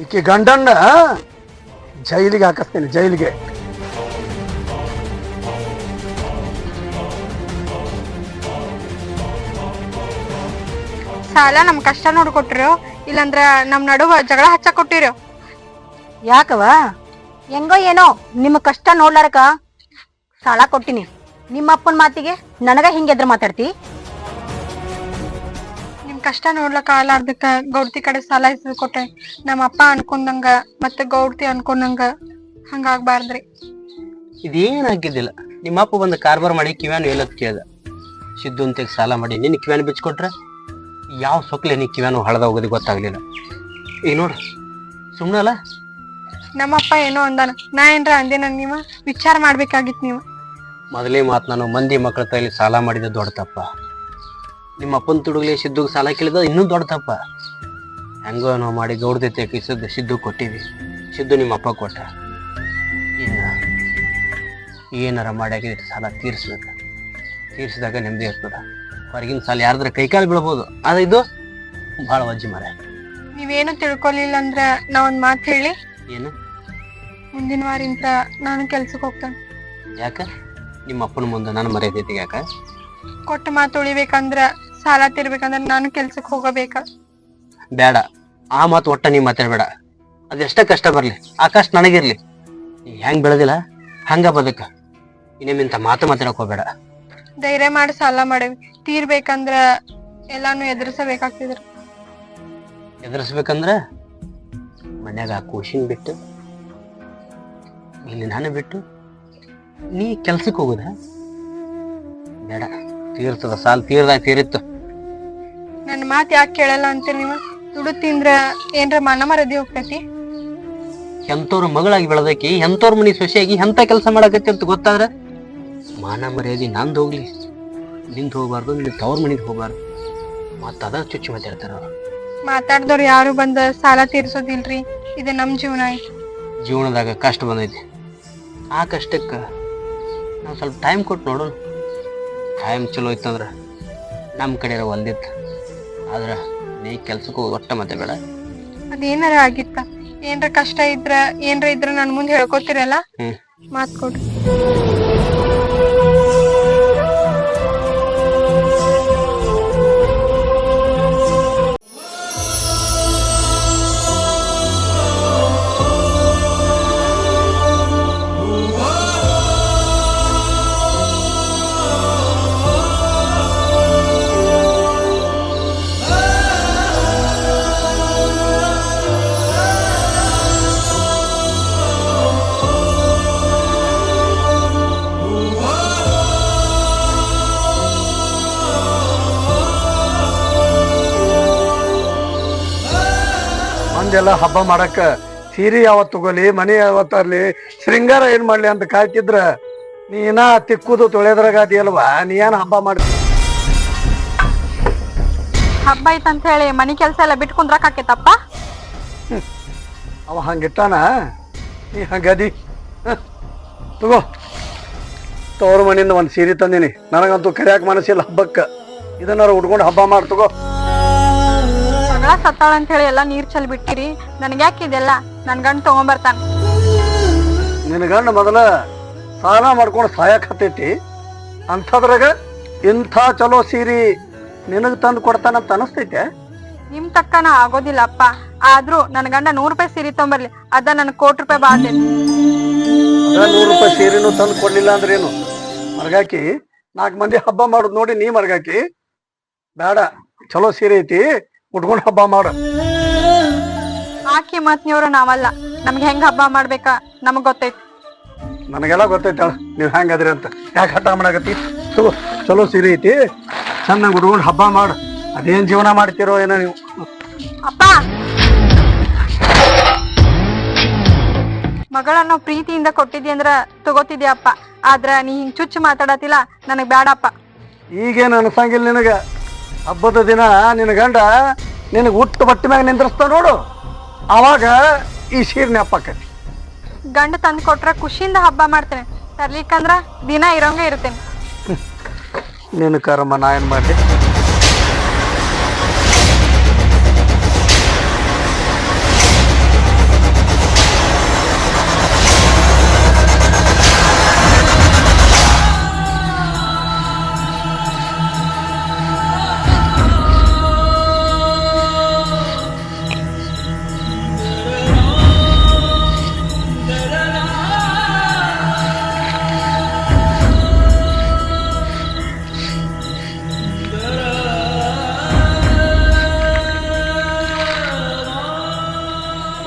ಈಕಿ ಗಂಡನ್ನ ಜೈಲಿಗೆ ಹಾಕಿಸ್ತೀನಿ, ಜೈಲಿಗೆ. ಸಾಲ ನಮ್ ಕಷ್ಟ ನೋಡ್ಕೊಟ್ಟಿರೋ, ಇಲ್ಲಂದ್ರ ನಮ್ ನಡುವ ಜಗಳ ಹಚ್ಚಕ್ ಕೊಟ್ಟಿರೋ. ಯಾಕವ? ಹೆಂಗೋ ಏನೋ ನಿಮ್ಮ ಕಷ್ಟ ನೋಡ್ಲಾರಕ ಸಾಲ ಕೊಟ್ಟಿನಿ. ನಿಮ್ಮ ಅಪ್ಪನ ಮಾತಿಗೆ ನನಗ ಹಿಂಗೆದ್ರ ಮಾತಾಡ್ತಿ? ನಿಮ್ ಕಷ್ಟ ನೋಡ್ಲಕ್ಕ ಆಗ್ಲಾರ್ದಕ್ಕ ಗೌಡ್ತಿ ಕಡೆ ಸಾಲ ಇಸ್ದು ಕೊಟ್ಟೆ. ನಮ್ಮ ಅಪ್ಪ ಅನ್ಕೊಂಡಂಗ ಮತ್ತೆ ಗೌಡ್ತಿ ಅನ್ಕೊಂಡಂಗ ಹಂಗಾಗ್ಬಾರ್ದ್ರಿ. ಇದೇನ್ ಹಾಕಿದ್ದಿಲ್ಲ. ನಿಮ್ಮ ಅಪ್ಪ ಬಂದು ಕಾರ್ಬಾರ್ ಮಾಡಿ ಕಿವ್ಯಾನು ಹೇಳತ್ ಕೇಳ್ದ. ಸಿದ್ದು ಅಂತ ಸಾಲ ಮಾಡಿ ನಿನ್ನ ಕಿವ್ಯಾನು ಬಿಚ್ಕೊಟ್ರೆ ಯಾವ ಸೊಕ್ಲೆ ನೀ ಕಿವ್ಯಾನು ಹಳದ ಹೋಗೋದು ಗೊತ್ತಾಗ್ಲಿಲ್ಲ. ಈಗ ನೋಡ್ರಿ, ಸುಮ್ಮನಲ್ಲ. ನಮ್ಮಪ್ಪ ಏನೋ ಅಂದಾನ, ನಾ ಏನ್ರ ಅಂದೇನ? ನೀವ ವಿಚಾರ ಮಾಡ್ಬೇಕಾಗಿತ್ ನೀವು. ಮೊದಲೇ ಮಾತು, ನಾನು ಮಂದಿ ಮಕ್ಕಳ ಕೈಲಿ ಸಾಲ ಮಾಡಿದ ದೊಡ್ಡ ತಪ್ಪ. ನಿಮ್ಮ ಅಪ್ಪನ ತುಡುಗ್ಲಿ ಸಿದ್ದುಗೆ ಸಾಲ ಕೇಳಿದ ಇನ್ನೂ ದೊಡ್ಡ ತಪ್ಪ. ಹೆಂಗೋ ನಾವು ಮಾಡಿ ಗೌಡ್ದೈತೆ ಕಿಸದ್ದು ಸಿದ್ದು ಕೊಟ್ಟಿವಿ. ಸಿದ್ದು ನಿಮ್ಮ ಅಪ್ಪ ಕೊಟ್ಟ. ಇನ್ನು ಏನಾರ ಮಾಡಿ ಸಾಲ ತೀರಿಸ್ಬೇಕು. ತೀರಿಸಿದಾಗ ನೆಮ್ಮದಿ ಇರ್ತದ. ಹೊರಗಿನ ಸಾಲ ಯಾರ್ದಾರ ಕೈಕಾಲು ಬೀಳ್ಬೋದು, ಆದ್ರೆ ಇದು ಭಾಳ ವಜ್ಜಿ ಮರ. ನೀವೇನು ತಿಳ್ಕೊಲಿಲ್ಲ ಅಂದ್ರ ನಾ ಒಂದ್ ಮಾತು ಹೇಳಿ. ಏನು? ಮುಂದಿನ ವಾರಿಂದ ನಾನು ಕೆಲ್ಸಕ್ಕೆ ಹೋಗ್ತೇನೆ. ಯಾಕ? ನಿಮ್ಮ ಅಪ್ಪನ ಮುಂದೆ ನಾನು ಮರ್ಯಾದೈತಿ ಯಾಕ? ಕೊಟ್ಟ ಮಾತು ಉಳಿಬೇಕಂದ್ರ, ಸಾಲ ತೀರ್ಬೇಕಂದ್ರ ನಾನು ಕೆಲ್ಸಕ್ಕೆ ಹೋಗಬೇಕ. ಬೇಡ, ಆ ಮಾತು ಒಟ್ಟ ನೀ ಮಾತಾಡ್ಬೇಡ. ಅದೆಷ್ಟ ಕಷ್ಟ ಬರ್ಲಿ, ಆ ಕಷ್ಟ ನನಗಿರ್ಲಿ. ನೀ ಹೆಂಗ್ ಬೆಳೆದಿಲ್ಲ ಹಂಗ ಬದುಕ. ಇನ್ನೇಮಿಂತ ಮಾತು ಮಾತಾಡಕ್ ಹೋಗ್ಬೇಡ. ಧೈರ್ಯ ಮಾಡಿ ಸಾಲ ಮಾಡೇವಿ, ತೀರ್ಬೇಕಂದ್ರ ಎಲ್ಲಾನು ಎದುರಿಸಬೇಕಾಗ್ತಿದ್ರ. ಎದುರಿಸ್ಬೇಕಂದ್ರ ಮನ್ಯಾಗ ಆ ಕೂಸಿನ ಬಿಟ್ಟು, ಇಲ್ಲಿ ನಾನು ಬಿಟ್ಟು ನೀ ಕೆಲ್ಸಕ್ಕೆ ಹೋಗುದ? ಬೇಡ, ತೀರ್ತದ ಸಾಲ ತೀರ್ದಾಗ ತೀರಿತ್ತು. ನನ್ನ ಮಾತು ಯಾಕೆ ಕೇಳಲ್ಲ ಅಂತ ನೀವು? ದುಡ್ಡು ತಿಂದ್ರ ಏನ್ರ ಮನ ಮರದಿ ಹೋಗ್ತೈತಿ? ಎಂತವ್ರ ಮಗಳಾಗಿ ಬೆಳೆದಕ್ಕೆ ಎಂತವ್ರ ಮನಿ ಸೊಸೆಯಾಗಿ ಎಂತ ಕೆಲಸ ಮಾಡಕತ್ತಿ ಅಂತ ಗೊತ್ತಾದ್ರ ಮಾನ ಮರ್ಯಾದೆ ನಂದು ಹೋಗ್ಲಿ, ನಿಂದು ಹೋಗ್ಬಾರ್ದು, ನಿನ್ನ ತವ್ರ ಮನಿಗೆ ಹೋಗ್ಬಾರ್ದು. ಮತ್ತದ ಚುಚ್ಚಿ ಮಾತಾಡ್ತಾರ ಅವ್ರು. ಮಾತಾಡ್ದವ್ರು ಯಾರು ಬಂದ ಸಾಲ ತೀರ್ಸೋದಿಲ್ರಿ. ಇದು ನಮ್ ಜೀವನ ಐತಿ. ಜೀವನದಾಗ ಕಷ್ಟ ಬಂದೈತಿ. ಆ ಕಷ್ಟಕ್ಕೆ ನಾವು ಸ್ವಲ್ಪ ಟೈಮ್ ಕೊಟ್ಟು ನೋಡೋಣ. ಟೈಮ್ ಚಲೋ ಇತ್ತಂದ್ರ ನಮ್ಮ ಕಡೆ ಹೊಲ್ದಿತ್ತು. ಆದ್ರ ನೀ ಕೆಲ್ಸಕ್ಕೆ ಹೋಗಿ ಒಟ್ಟ ಮತ್ತೆ ಬೇಡ. ಅದೇನಾರ ಆಗಿತ್ತ, ಏನ್ರ ಕಷ್ಟ ಇದ್ರ ನನ್ ಮುಂದೆ ಹೇಳ್ಕೊತಿರಲ್ಲ, ಮಾತ್ ಕೊಡ್ರಿ. ಮಂದೆಲ್ಲ ಹಬ್ಬ ಮಾಡಕ್ಕ ಸೀರೆ ಯಾವತ್ ತಗೋಲಿ, ಮನೆ ಯಾವತ್ ತರ್ಲಿ, ಶೃಂಗಾರ ಏನ್ ಮಾಡ್ಲಿ ಅಂತ ಕಾಯ್ತಿದ್ರ ನೀನ ತಿಕ್ಕುದು ತೊಳೆದ್ರಾಗ ಅದಿಯಲ್ವಾ? ನೀ ಏನ್ ಹಬ್ಬ ಮಾಡ್ತಿ? ಹಬ್ಬ ಐತಂತ ಹೇಳಿ ಮನಿ ಕೆಲ್ಸ ಎಲ್ಲ ಬಿಟ್ಟು ಕುಂದ್ರಕ್ ಆಕೇತಪ್ಪ? ಅವ ಹಂಗಿಟ್ಟಾನ, ನೀ ಹಂಗದಿ. ತಗೋ, ತವ್ರ ಮನೆಯಿಂದ ಒಂದ್ ಸೀರೆ ತಂದಿನಿ. ನನಗಂತೂ ಕರಿಯಾಕ ಮನಸ್ಸಿಲ್ಲ ಹಬ್ಬಕ್ಕ. ಇದನ್ನಾರ ಉಟ್ಕೊಂಡು ಹಬ್ಬ ಮಾಡಿ ತಗೋ. ಮಗಳ ಸತ್ತಾಳ ಅಂತ ಹೇಳಿ ಎಲ್ಲಾ ನೀರ್ ಚಲ್ ಬಿಟ್ಟಿರಿ. ನನ್ಗ್ಯಾಕಿದೆಲ್ಲ? ನನ್ ಗಂಡ ತಗೊಂಬರ್ತಾನ. ನಿನ್ನ ಗಂಡ ಮೊದಲ ಸಾಲ ಮಾಡ್ಕೊಂಡು ಸಾಯಕತ್ತೈತಿ, ಅಂಥದ್ರಾಗ ಇಂಥ ಚಲೋ ಸೀರೆ ನಿನಗೆ ತಂದು ಕೊಡ್ತಾನಂತ ಅನಿಸ್ತೈತೆ. ನಿಮ್ ತಕ್ಕನ ಆಗೋದಿಲ್ಲ ಅಪ್ಪ. ಆದ್ರೂ ನನ್ ಗಂಡ 100 ರೂಪಾಯಿ ಸೀರೆ ತೊಂಬರ್ಲಿ, ಅದ ನನ್ ₹1,00,00,000 ಬಾಳ್ತೈತಿ. ಅದ 100 ರೂಪಾಯಿ ಸೀರೆನೂ ತಂದು ಕೊಡ್ಲಿಲ್ಲ ಅಂದ್ರೆ ಏನು ಮರ್ಗಾಕಿ 4 ಮಂದಿ ಹಬ್ಬ ಮಾಡೋದು ನೋಡಿ ನೀ ಮರ್ಗಾಕಿ ಬೇಡ, ಚಲೋ ಸೀರೆ ಐತಿ ಉಟ್ಕೊಂಡು ಹಬ್ಬ ಮಾಡು. ಆಕಿ ಮತ್ನಿಯವ್ರು ನಾವಲ್ಲ, ನಮ್ಗೆ ಹೆಂಗ್ ಹಬ್ಬ ಮಾಡ್ಬೇಕಾ ನಮಗ್ ಗೊತ್ತೈತಿ. ನನಗೆಲ್ಲ ಗೊತ್ತೈತಾಳ ನೀವು ಹೆಂಗದ್ರಿ ಅಂತ. ಯಾಕೆ ಹಠ ಮಾಡಾಕತ್ತಿ? ತಗೋ, ಚಲೋ ಸೀರೆ ಐತಿ, ಚೆನ್ನಾಗಿ ಉಟ್ಕೊಂಡು ಹಬ್ಬ ಮಾಡು. ಅದೇನ್ ಜೀವನ ಮಾಡ್ತಿರೋ ಏನೋ ನೀವು. ಅಪ್ಪ, ಮಗಳನ್ನ ಪ್ರೀತಿಯಿಂದ ಕೊಟ್ಟಿದ್ದಿ ಅಂದ್ರ ತಗೋತಿದ್ಯಪ್ಪ. ಆದ್ರ ನೀ ಹಿಂಗ್ ಚುಚ್ಚು ಮಾತಾಡತಿಲ್ಲ, ನನಗ್ ಬೇಡಪ್ಪ. ಈಗೇನು ಅನ್ಸಂಗಿಲ್ಲ ನಿನಗ. ಹಬ್ಬದ ದಿನ ನಿನ್ನ ಗಂಡ ನಿನಗೆ ಹುಟ್ಟು ಬಟ್ಟೆ ಮ್ಯಾಗ ನಿಂದ್ರಿಸ್ತಾವ ನೋಡು, ಅವಾಗ ಈ ಸೀರೆ ನೆನಪಾಕತಿ. ಗಂಡ ತಂದ್ ಕೊಟ್ರ ಖುಷಿಯಿಂದ ಹಬ್ಬ ಮಾಡ್ತೇನೆ, ತರ್ಲಿಕ್ಕಂದ್ರ ದಿನ ಇರೋಂಗ ಇರ್ತೇನೆ. ನಿನ್ನ ಕರ್ಮ ನಾ ಏನ್ ಮಾಡ್ಲಿ.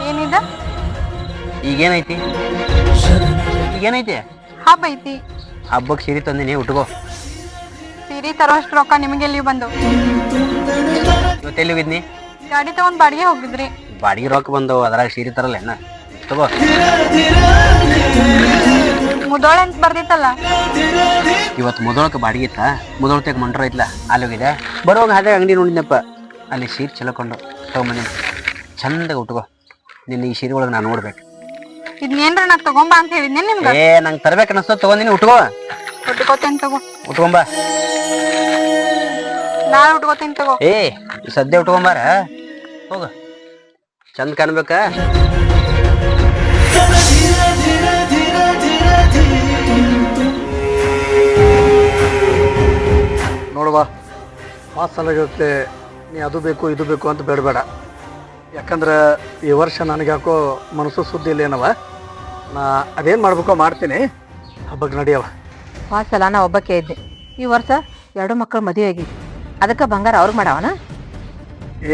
ಏನಿದ? ಈಗೇನೈತಿ? ಈಗೇನೈತಿ? ಹಬ್ಬ ಐತಿ. ಹಬ್ಬಕ್ಕೆ ಸೀರೆ ತಂದಿನಿ, ಉಟ್ಕೋ. ಸೀರೆ ತರೋಷ್ಟು ರೊಕ್ಕ ನಿಮಗೆಲ್ಲಿ ಬಂದು? ಇವತ್ತೆಲ್ಲಿ ಹೋಗಿದ್ನಿ? ಗಾಡಿ ತಗೊಂಡ್ ಬಾಡಿಗೆ ಹೋಗಿದ್ರಿ. ಬಾಡಿಗೆ ರೊಕ್ಕ ಬಂದವು, ಅದ್ರಾಗ ಸೀರೆ ತರಲ್ಲ ಏನ? ತಗೋ. ಮುದೋಳೆ ಅಂತ ಬರ್ದಿತ್ತಲ್ಲ. ಇವತ್ತು ಮುದೋಳಕ್ಕೆ ಬಾಡಿಗೆ ಇತ್ತ, ಮುದೋಳತೆಗೆ ಮಂಟ್ರ ಐತ್ಲ, ಅಲ್ಲಿ ಹೋಗಿದೆ. ಬರುವಾಗ ಹಾಗೆ ಅಂಗಡಿ ನೋಡಿದ್ನಪ್ಪ, ಅಲ್ಲಿ ಸೀರೆ ಚಲೋಕೊಂಡು ತಗೊಂಬಂದಿನಿ. ಚಂದಾಗ ಉಟ್ಕೋ. ನಿನ್ನ ಈ ಸೀರೆ ಒಳಗೆ ನಾನು ನೋಡ್ಬೇಕು. ಇದನ್ನೇನ್ರ ನಾ ತಗೊಂಬಾ ಅಂತ ಹೇಳಿದ್ನೆ ನಿಮ್ಗ. ನಂಗೆ ತರ್ಬೇಕು ಅನಿಸ್ತೋ ತಗೊಂದಿನಿ, ಉಟ್ಕೋ. ಉಟ್ಕೋತೇನೆ ತಗೋ. ಉಟ್ಕೊಂಬ. ನಾಳೆ ಉಟ್ಕೋತೇನೆ ತಗೋ. ಸದ್ಯ ಉಟ್ಕೊಂಬಾರ, ಹೋಗ. ಚಂದ ಕಾಣ್ಬೇಕ. ನೋಡುವ, ವಾತ್ಸಲ್ಯಗತ್ತೆ ನೀ ಅದು ಬೇಕು ಇದು ಬೇಕು ಅಂತ ಬೇಡಬೇಡ. ಯಾಕಂದ್ರೆ ಈ ವರ್ಷ ನನಗೆ ಯಾಕೋ ಮನಸ್ಸು ಸುದ್ದಿ ಇಲ್ಲ ಏನವ. ನಾ ಅದೇನು ಮಾಡ್ಬೇಕೋ ಮಾಡ್ತೀನಿ. ಹಬ್ಬಕ್ಕೆ ನಡಿಯವ. ಸಲ ನಾ ಒಬ್ಬಕ್ಕೆ ಇದ್ದೆ. ಈ ವರ್ಷ 2 ಮಕ್ಕಳು ಮದುವೆ ಆಗಿ, ಅದಕ್ಕೆ ಬಂಗಾರ ಅವ್ರಿಗೆ ಮಾಡವನ.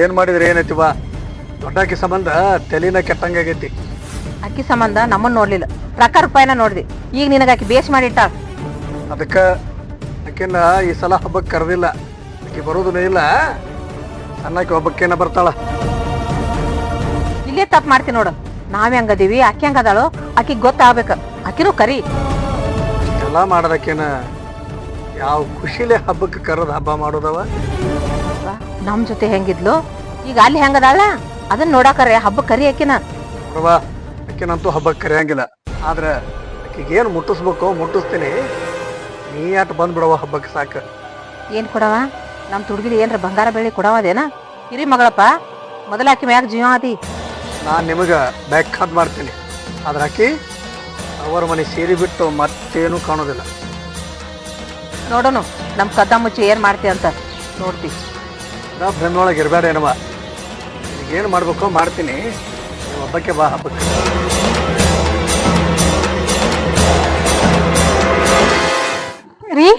ಏನು ಮಾಡಿದ್ರೆ ಏನೈತಿ ಬಾ, ದೊಡ್ಡಾಕಿ ಸಂಬಂಧ ತಲೆನ ಕೆಟ್ಟಂಗಾಗೈತಿ. ಅಕ್ಕಿ ಸಂಬಂಧ ನಮ್ಮನ್ನ ನೋಡ್ಲಿಲ್ಲ, ರೊಕ್ಕ ರೂಪಾಯಿನ ನೋಡ್ದಿ. ಈಗ ನಿನಗಾಕಿ ಬೇಸ್ ಮಾಡಿಟ್ಟಾಳ. ಅದಕ್ಕೆ ಆಕಿನ ಈ ಸಲ ಹಬ್ಬಕ್ಕೆ ಕರೆದಿಲ್ಲ. ಆಕಿ ಬರೋದೂ ಇಲ್ಲ, ಸಣ್ಣಾಕಿ ಹಬ್ಬಕ್ಕೇನ ಬರ್ತಾಳ. ಇಲ್ಲೇ ತಪ್ಪು ಮಾಡ್ತೀನಿ ನೋಡು. ನಾವೇ ಹಂಗದೀವಿ, ಅಕ್ಕಿ ಹಂಗದಾಳು, ಆಕಿಗೆ ಗೊತ್ತಾಗ್ಬೇಕ. ಆಕಿನೂ ಕರಿ. ಎಲ್ಲ ಮಾಡೋದಕ್ಕೇನ ಯಾವ ಖುಷಿಲೇ ಹಬ್ಬಕ್ಕೆ ಕರೆದು ಹಬ್ಬ ಮಾಡೋದವ. ನಮ್ ಜೊತೆ ಹೆಂಗಿದ್ಲು, ಈಗ ಅಲ್ಲಿ ಹೆಂಗದಾಳ ಅದನ್ನ ನೋಡಾಕರೆ ಹಬ್ಬ ಕರಿ ಆಕಿನ. ನೋಡವ, ಆಕಿನಂತೂ ಹಬ್ಬಕ್ಕೆ ಕರೆಯಂಗಿಲ್ಲ. ಆದ್ರೆ ಆಕಿಗೆ ಏನು ಮುಟ್ಟಿಸ್ಬೇಕು ಮುಟ್ಟಿಸ್ತೀನಿ. ನೀ ಆಟ ಬಂದ್ಬಿಡವ ಹಬ್ಬಕ್ಕೆ ಸಾಕು. ಏನ್ ಕೊಡವ? ನಮ್ ತುಡ್ಗಿಲಿ ಏನ್ರ ಬಂಗಾರ ಬೆಳ್ಳಿ ಕೊಡವದೇನ? ಹಿರಿ ಮಗಳಪ್ಪ, ಮೊದಲ ಆಕಿ ಮ್ಯಾಗ ಜೀವ ಆದಿ. ನಾನು ನಿಮಗೆ ಬೇಕಾದ್ ಮಾಡ್ತೀನಿ. ಆದ್ರೆ ಆಕಿ ಅವರ ಮನೆ ಸೇರಿ ಬಿಟ್ಟು ಮತ್ತೇನು ಕಾಣೋದಿಲ್ಲ. ನೋಡೋನು ನಮ್ ಕದ್ದ ಮುಚ್ಚಿ ಏನ್ ಮಾಡ್ತಿ ಅಂತ ನೋಡ್ತಿ. ನಾ ಬೆನ್ನೊಳಗೆ ಇರಬೇಡ ಏನವ. ಏನು ಮಾಡ್ಬೇಕೋ ಮಾಡ್ತೀನಿ. ನೀವು ಹಬ್ಬಕ್ಕೆ ಬಾ ಹಬ್ಬಕ್ಕೆ. ರೀ,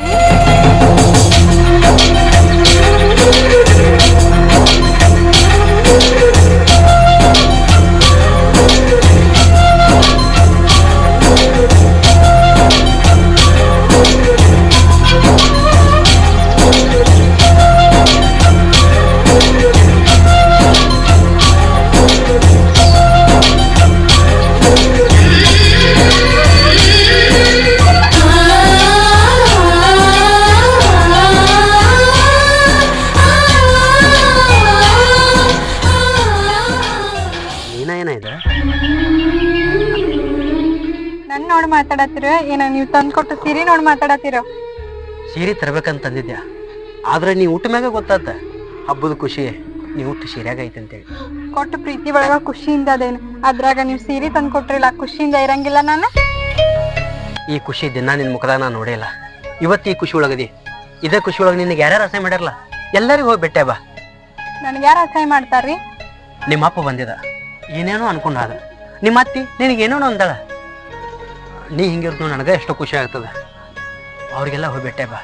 ನನ್ ನೋಡಿ ಮಾತಾಡತ್ತೀರ ಏನ? ನೀವ್ ತಂದ್ಕೊಟ್ಟು ಸೀರೆ ನೋಡಿ ಮಾತಾಡತ್ತೀರ? ಸೀರೆ ತರ್ಬೇಕಂತಂದಿದ್ಯಾ, ಆದ್ರೆ ನೀ ಊಟ ಮ್ಯಾಗ ಗೊತ್ತಾತ ಹಬ್ಬದ ಖುಷಿ ನೀ ಊಟ ಸೀರೆಯಾಗ ಐತೆ ಅಂತೇಳಿ. ಕೊಟ್ಟು ಪ್ರೀತಿ ಒಳಗ ಖುಷಿಯಿಂದ ಅದೇನು, ಅದ್ರಾಗ ನೀವ್ ಸೀರೆ ತಂದ್ಕೊಟ್ರಿಲ್ಲ, ಖುಷಿಯಿಂದ ಇರಂಗಿಲ್ಲ ನಾನು. ಈ ಖುಷಿ ದಿನ ನಿನ್ನ ಮುಖದಾಗ ನಾನು ನೋಡಿಲ್ಲ. ಇವತ್ತು ಈ ಖುಷಿ ಒಳಗದಿ. ಇದೇ ಖುಷಿ ಒಳಗೆ ನಿನಗೆ ಯಾರ್ಯಾರು ಅಸಹ್ಯ ಮಾಡ್ಯಾರಲ್ಲ ಎಲ್ಲರಿಗೂ ಹೋಗಿ ಬೆಟ್ಟೆ ಬಾ. ನನ್ಗೆ ಯಾರು ಅಸಹ್ಯ ಮಾಡ್ತಾರ್ರಿ? ನಿಮ್ಮ ಅಪ್ಪ ಬಂದಿದ, ಏನೇನೋ ಅನ್ಕೊಂಡ. ನಿಮ್ಮ ಅತ್ತಿ ನಿನಗೇನೋ ಅಂದಾಳ. ನೀ ಹಿಂಗಿರ್ತು ನನಗೆ ಎಷ್ಟೋ ಖುಷಿ ಆಗ್ತದೆ. ಅವ್ರಿಗೆಲ್ಲ ಹೋಗಿ ಬೆಟ್ಟೆ ಬಾ.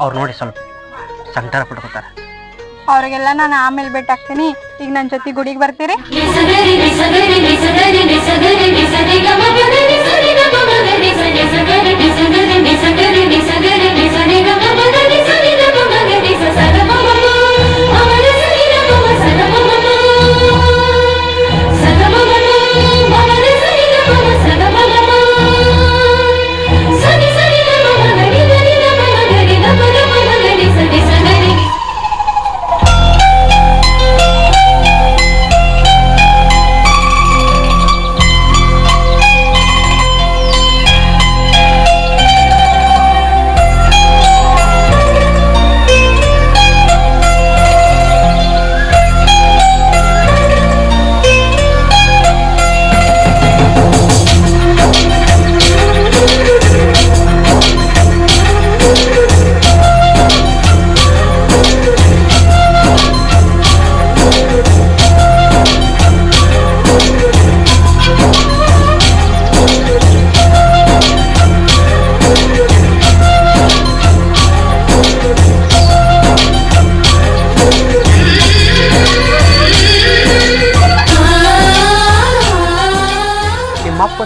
ಅವ್ರು ನೋಡಿ ಸ್ವಲ್ಪ ಸಂಕಟ ಪಡ್ಕೋತಾರೆ. ಅವ್ರಿಗೆಲ್ಲ ನಾನು ಆಮೇಲೆ ಭೇಟಿ ಆಗ್ತೀನಿ. ಈಗ ನನ್ನ ಜೊತೆ ಗುಡಿಗೆ ಬರ್ತೀರಿ?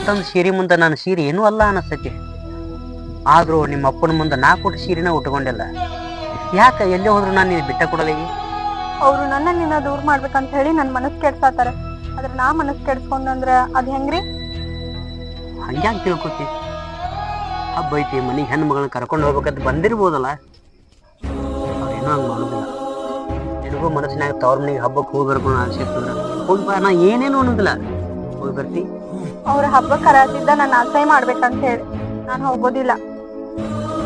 ತಂದು ಸೀರೆ ಮುಂದೆ ನಾನು ಸೀರೆ ಏನೂ ಅಲ್ಲ ಅನಿಸ್ತೈತಿ. ಆದ್ರೂ ನಿಮ್ಮ ಅಪ್ಪನ ಮುಂದೆ ನಾ ಕೊಟ್ಟು ಸೀರೆನ ಉಟ್ಕೊಂಡಿಲ್ಲ. ಯಾಕೆ ಎಲ್ಲೇ ಹೋದ್ರು ನಾನು ನೀನು ಬಿಟ್ಟ ಕೊಡಲ್ಲ. ಅವ್ರು ನನ್ನ ನಿನ್ನ ದೂರ ಮಾಡ್ಬೇಕಂತ ಹೇಳಿ ನನ್ನ ಮನಸ್ಸು ಕೆಡ್ಸಾತಾರ. ಆದ್ರೆ ನಾ ಮನಸ್ಸು ಕೆಡ್ಸ್ಕೊಂಡ್ರ ಅದ್ ಹೆಂಗ್ರಿ? ಹಂಗ್ಯಾಂಗ ತಿಳ್ಕೊತಿ? ಹಬ್ಬ ಐತಿ, ಮನೆಗೆ ಹೆಣ್ಣು ಮಗಳನ್ನ ಕರ್ಕೊಂಡು ಹೋಗ್ಬೇಕಂತ ಬಂದಿರ್ಬೋದಲ್ಲ. ಅವ್ರೇನೋ ಹಂಗೆ ಮಾಡೋದಿಲ್ಲ. ನಿನಗೂ ಮನಸ್ಸಿನಾಗ ತವ್ರ ಮನೆಗೆ ಹಬ್ಬಕ್ಕೆ ಹೋಗಿ ಬರ್ಕೊಂಡು ಆಸೆ ಇರ್ತಂದ್ರೆ ಹೋಗಿ ಬಾ. ನಾ ಏನೇನು ಅನ್ನೋದಿಲ್ಲ, ಹೋಗಿ ಬರ್ತಿ. ಅವ್ರ ಹಬ್ಬಕ್ಕೆ ಕರಾತಿದ್ದ ನನ್ನ ಅಸಹ್ಯ ಮಾಡ್ಬೇಕಂತ ಹೇಳಿ ನಾನು ಹೋಗೋದಿಲ್ಲ.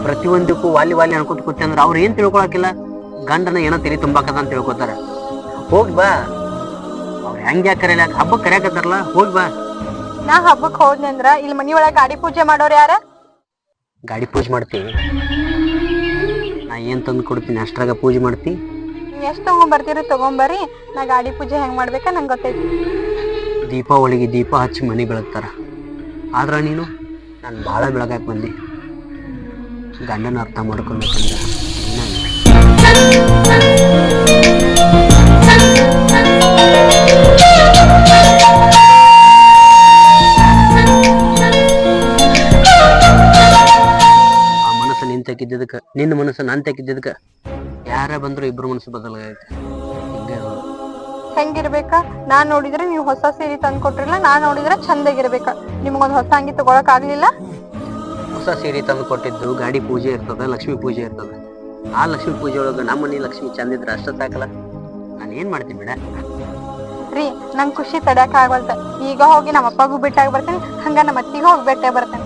ಪ್ರತಿಯೊಂದಕ್ಕೂ ವಾಲಿ ವಾಲಿ ಅನ್ಕೊತ ಕೂತಿ ಅಂದ್ರೆ ಅವ್ರು ಏನ್ ತಿಳ್ಕೊಳಕಿಲ್ಲ. ಗಂಡನ ಏನೋ ತಿಳಿ ತುಂಬಾಕದ ಅಂತ ತಿಳ್ಕೊತಾರ. ಹೋಗಿ ಬಾ. ಅವ್ರು ಹೆಂಗ್ ಯಾಕೆ ಕರೆಯಲ್ಲ, ಹಬ್ಬಕ್ಕೆ ಕರೆಯಾಕತ್ತಾರಲ್ಲ, ಹೋಗಿ ಬಾ. ನಾ ಹಬ್ಬಕ್ಕೆ ಹೋದ್ನಿ ಅಂದ್ರ ಇಲ್ಲಿ ಮನಿ ಒಳಗ ಗಾಡಿ ಪೂಜೆ ಮಾಡೋರು ಯಾರ? ಗಾಡಿ ಪೂಜೆ ಮಾಡ್ತೀವಿ. ನಾ ಏನ್ ತಂದು ಕೊಡ್ತೀನಿ ಅಷ್ಟ್ರಾಗ ಪೂಜೆ ಮಾಡ್ತಿ. ನೀವ್ ಎಷ್ಟ್ ತಗೊಂಬರ್ತೀರಿ ತಗೊಂಬರ್ರಿ. ನಾ ಗಾಡಿ ಪೂಜೆ ಹೆಂಗ್ ಮಾಡ್ಬೇಕ ನಂಗೆ ಗೊತ್ತೈತಿ. ದೀಪಾವಳಿಗೆ ದೀಪ ಹಚ್ಚಿ ಮನೆ ಬೆಳಗ್ತಾರ. ಆದ್ರ ನೀನು ನಾನು ಭಾಳ ಬೆಳಗಾಕ್ ಬಂದಿ. ಗಂಡನ ಅರ್ಥ ಮಾಡ್ಕೊಬೇಕಂದ್ರೆ ಆ ಮನಸ್ಸು ನಿನ್ ತೆಗಿದ್ದಕ್ಕ, ನಿನ್ನ ಮನಸ್ಸು ನಾನು ತೆಗಿದ್ದಕ್ಕ ಯಾರ ಬಂದ್ರು ಇಬ್ರು ಮನಸ್ಸು ಬದಲಾಗೈತೆ. ಹಿಂಗೆ ಹೆಂಗಿರ್ಬೇಕ? ನಾನ್ ನೋಡಿದ್ರೆ ನೀವು ಹೊಸ ಸೀರೆ ತಂದ್ ಕೊಟ್ರಿಲ್ಲ, ನಾನ್ ನೋಡಿದ್ರೆ ಚಂದಾಗಿರ್ಬೇಕ. ನಿಮ್ಗೊಂದ್ ಹೊಸ ಅಂಗಿ ತಗೊಳಕ್ ಆಗ್ಲಿಲ್ಲ? ಹೊಸ ಸೀರೆ ತಂದು ಕೊಟ್ಟಿದ್ದು ಗಾಡಿ ಪೂಜೆ ಇರ್ತದ, ಲಕ್ಷ್ಮೀ ಪೂಜೆ ಇರ್ತದ. ಆ ಲಕ್ಷ್ಮೀ ಪೂಜೆ ಒಳಗ ನಮ್ಮ ಮನೆ ಲಕ್ಷ್ಮಿ ಚಂದ ಇದ್ರೆ ಅಷ್ಟ ಸಾಕಲ್ಲ. ನಾನು ಏನ್ ಮಾಡ್ತೀನಿ ಬಿಡ ರೀ. ನಂಗ್ ಖುಷಿ ತಡ್ಯಾಕ ಆಗವಲ್ತ. ಈಗ ಹೋಗಿ ನಮ್ಮ ಅಪ್ಪಗೂ ಬಿಟ್ಟಾಗ ಬರ್ತೇನೆ, ಹಂಗ ನಮ್ಮ ಅತ್ತಿಗೂ ಹೋಗಿ ಬೆಟ್ಟೆ ಬರ್ತೇನೆ.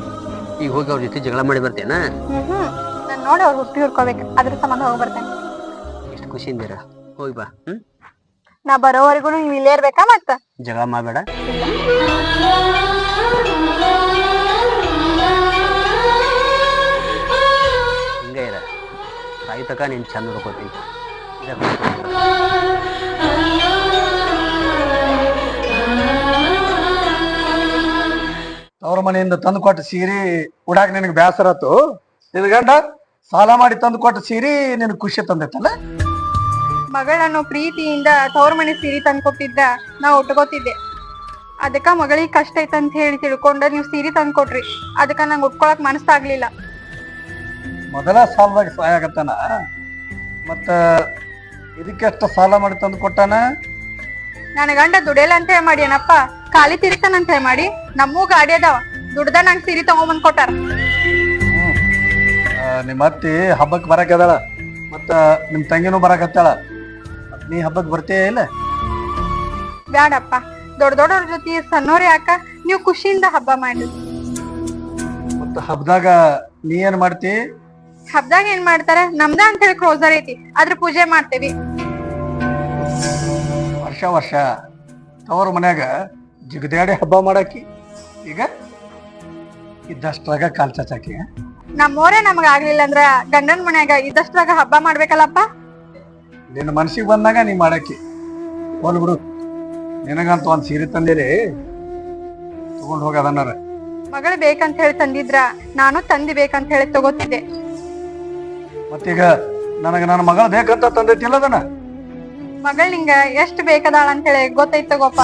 ಈಗ ಹೋಗಿ ಅವ್ರ ಜೊತೆ ಜಗಳ ಮಾಡಿ ಬರ್ತೇನ? ನಾನ್ ನೋಡಿ ಅವ್ರ ಹುಟ್ಟಿ ಹುರ್ಕೋಬೇಕು, ಅದ್ರ ಸಂಬಂಧ ಹೋಗಿ ಬರ್ತೇನೆ. ಎಷ್ಟು ಖುಷಿಯಿಂದಿರ, ಹೋಗಿ ಬಾ. ನಾ ಬರೋವರೆಗೂ ನೀವ್ ಇಲ್ಲೇ ಇರ್ಬೇಕಾ? ಮತ್ತ ಜಗಳ ಮಾಡಬೇಡ. ಹಿಂಗ ಇರ, ತಾಯಿ ತಕ ನೀನ್ ಚಂದ ನೋಡ್ಕೋತೀನಿ. ಅವ್ರ ಮನೆಯಿಂದ ತಂದು ಕೊಟ್ಟ ಸೀರೆ ಉಡಾಕ ನಿನಗೆ ಬೇಸರ ಆತು. ನಿನ್ ಗಂಡ ಸಾಲ ಮಾಡಿ ತಂದು ಕೊಟ್ಟ ಸೀರೆ ನಿನಗೆ ಖುಷಿ ತಂದೈತಲ್ಲ. ಮಗಳನ್ನು ಪ್ರೀತಿಯಿಂದ ತವ್ರ ಮನೆ ಸೀರೆ ತಂದ್ಕೊಟ್ಟಿದ್ದ ನಾ ಉಟ್ಕೋತಿದ್ದೆ. ಅದಕ್ಕ ಮಗಳಿಗೆ ಕಷ್ಟ ಐತಂತ ಹೇಳಿ ತಿಳ್ಕೊಂಡ ನೀವ್ ಸೀರೆ ತಂದ್ಕೊಟ್ರಿ. ಅದಕ್ಕ ನಂಗೆ ಉಟ್ಕೊಳಕ್ ಮನಸ್ಸಾಗ್ಲಿಲ್ಲ. ಮೊದಲ ಸಾಲದಾಗ ಸಹಾಯ ಆಗತ್ತಾನ, ಮತ್ತ ಇದಕ್ಕೆಷ್ಟ ಸಾಲ ಮಾಡಿ ತಂದು ಕೊಟ್ಟಾನ. ನನ್ನ ಗಂಡ ದುಡಿಯಲ್ಲ ಅಂತ ಹೇಳಿ ಮಾಡಿ ಏನಪ್ಪ, ಖಾಲಿ ತಿರ್ತಾನಂತ ಹೇಳಿ ಮಾಡಿ. ನಮ್ಮೂ ಗಾಡಿ ಅದಾವ, ದುಡ್ದ ನಂಗೆ ಸೀರೆ ತಗೊಂಬಂದ್ ಕೊಟ್ಟಾರ. ನಿಮ್ಮ ಅತ್ತಿ ಹಬ್ಬಕ್ಕೆ ಬರಕದಾಳ, ಮತ್ತ ನಿಮ್ ತಂಗಿನೂ ಬರಕತ್ತಾಳ. ನೀ ಹಬ್ಬಕ್ಕೆ ಬರ್ತೀಯ ಇಲ್ಲ? ಬ್ಯಾಡಪ್ಪ, ದೊಡ್ಡ ದೊಡ್ಡವ್ರ ಜೊತೆ ಸಣ್ಣವ್ರ ಯಾಕ? ನೀವು ಖುಷಿಯಿಂದ ಹಬ್ಬ ಮಾಡಿ. ಮತ್ತ ಹಬ್ಬದಾಗ ನೀ ಏನ್ ಮಾಡ್ತಿ? ಹಬ್ಬದಾಗ ಏನ್ ಮಾಡ್ತಾರ? ನಮ್ದ ಅಂತ ಹೇಳಿ ಕ್ರೋಸರ್ ಐತಿ, ಅದ್ರ ಪೂಜೆ ಮಾಡ್ತೇವಿ. ವರ್ಷ ವರ್ಷ ತವ್ರ ಮನ್ಯಾಗ ಜಿಗದಾಡಿ ಹಬ್ಬ ಮಾಡಾಕಿ. ಈಗ ಇದ್ದಷ್ಟ್ರಾಗ ಕಾಲ್ ಚಾಚಾಕಿ ನಮ್ಮೋರೇ ನಮಗ ಆಗ್ಲಿಲ್ಲ ಅಂದ್ರ ಗಂಡನ್ ಮನ್ಯಾಗ ಇದ್ದಷ್ಟ್ರಾಗ ಹಬ್ಬ ಮಾಡ್ಬೇಕಲ್ಲಪ್ಪ. ನಿನ್ನ ಮನ್ಸಿಗೆ ಬಂದಾಗ ನೀ ಮಾಡಾಕಿ ಹೋಲ್ ಬಿಡು. ನಿನಗಂತ ಒಂದ್ ಸೀರೆ ತಂದಿರಿ, ತಗೊಂಡ್ ಹೋಗದನ್ನಾರ. ಮಗಳು ಬೇಕಂತ ಹೇಳಿ ತಂದಿದ್ರ ನಾನು ತಂದಿ ಬೇಕಂತ ಹೇಳಿ ತಗೋತಿದ್ದೆ. ಮತ್ತೀಗ ನನಗ ನನ್ನ ಮಗಳು ಬೇಕಂತ ತಂದೈತಿಲ್ಲ ಅದನ್ನ. ಮಗಳ್ ನಿಂಗ ಎಷ್ಟ್ ಬೇಕದಾಳ ಅಂತ ಹೇಳಿ ಗೊತ್ತೈತ್ ತಗೋಪ್ಪ.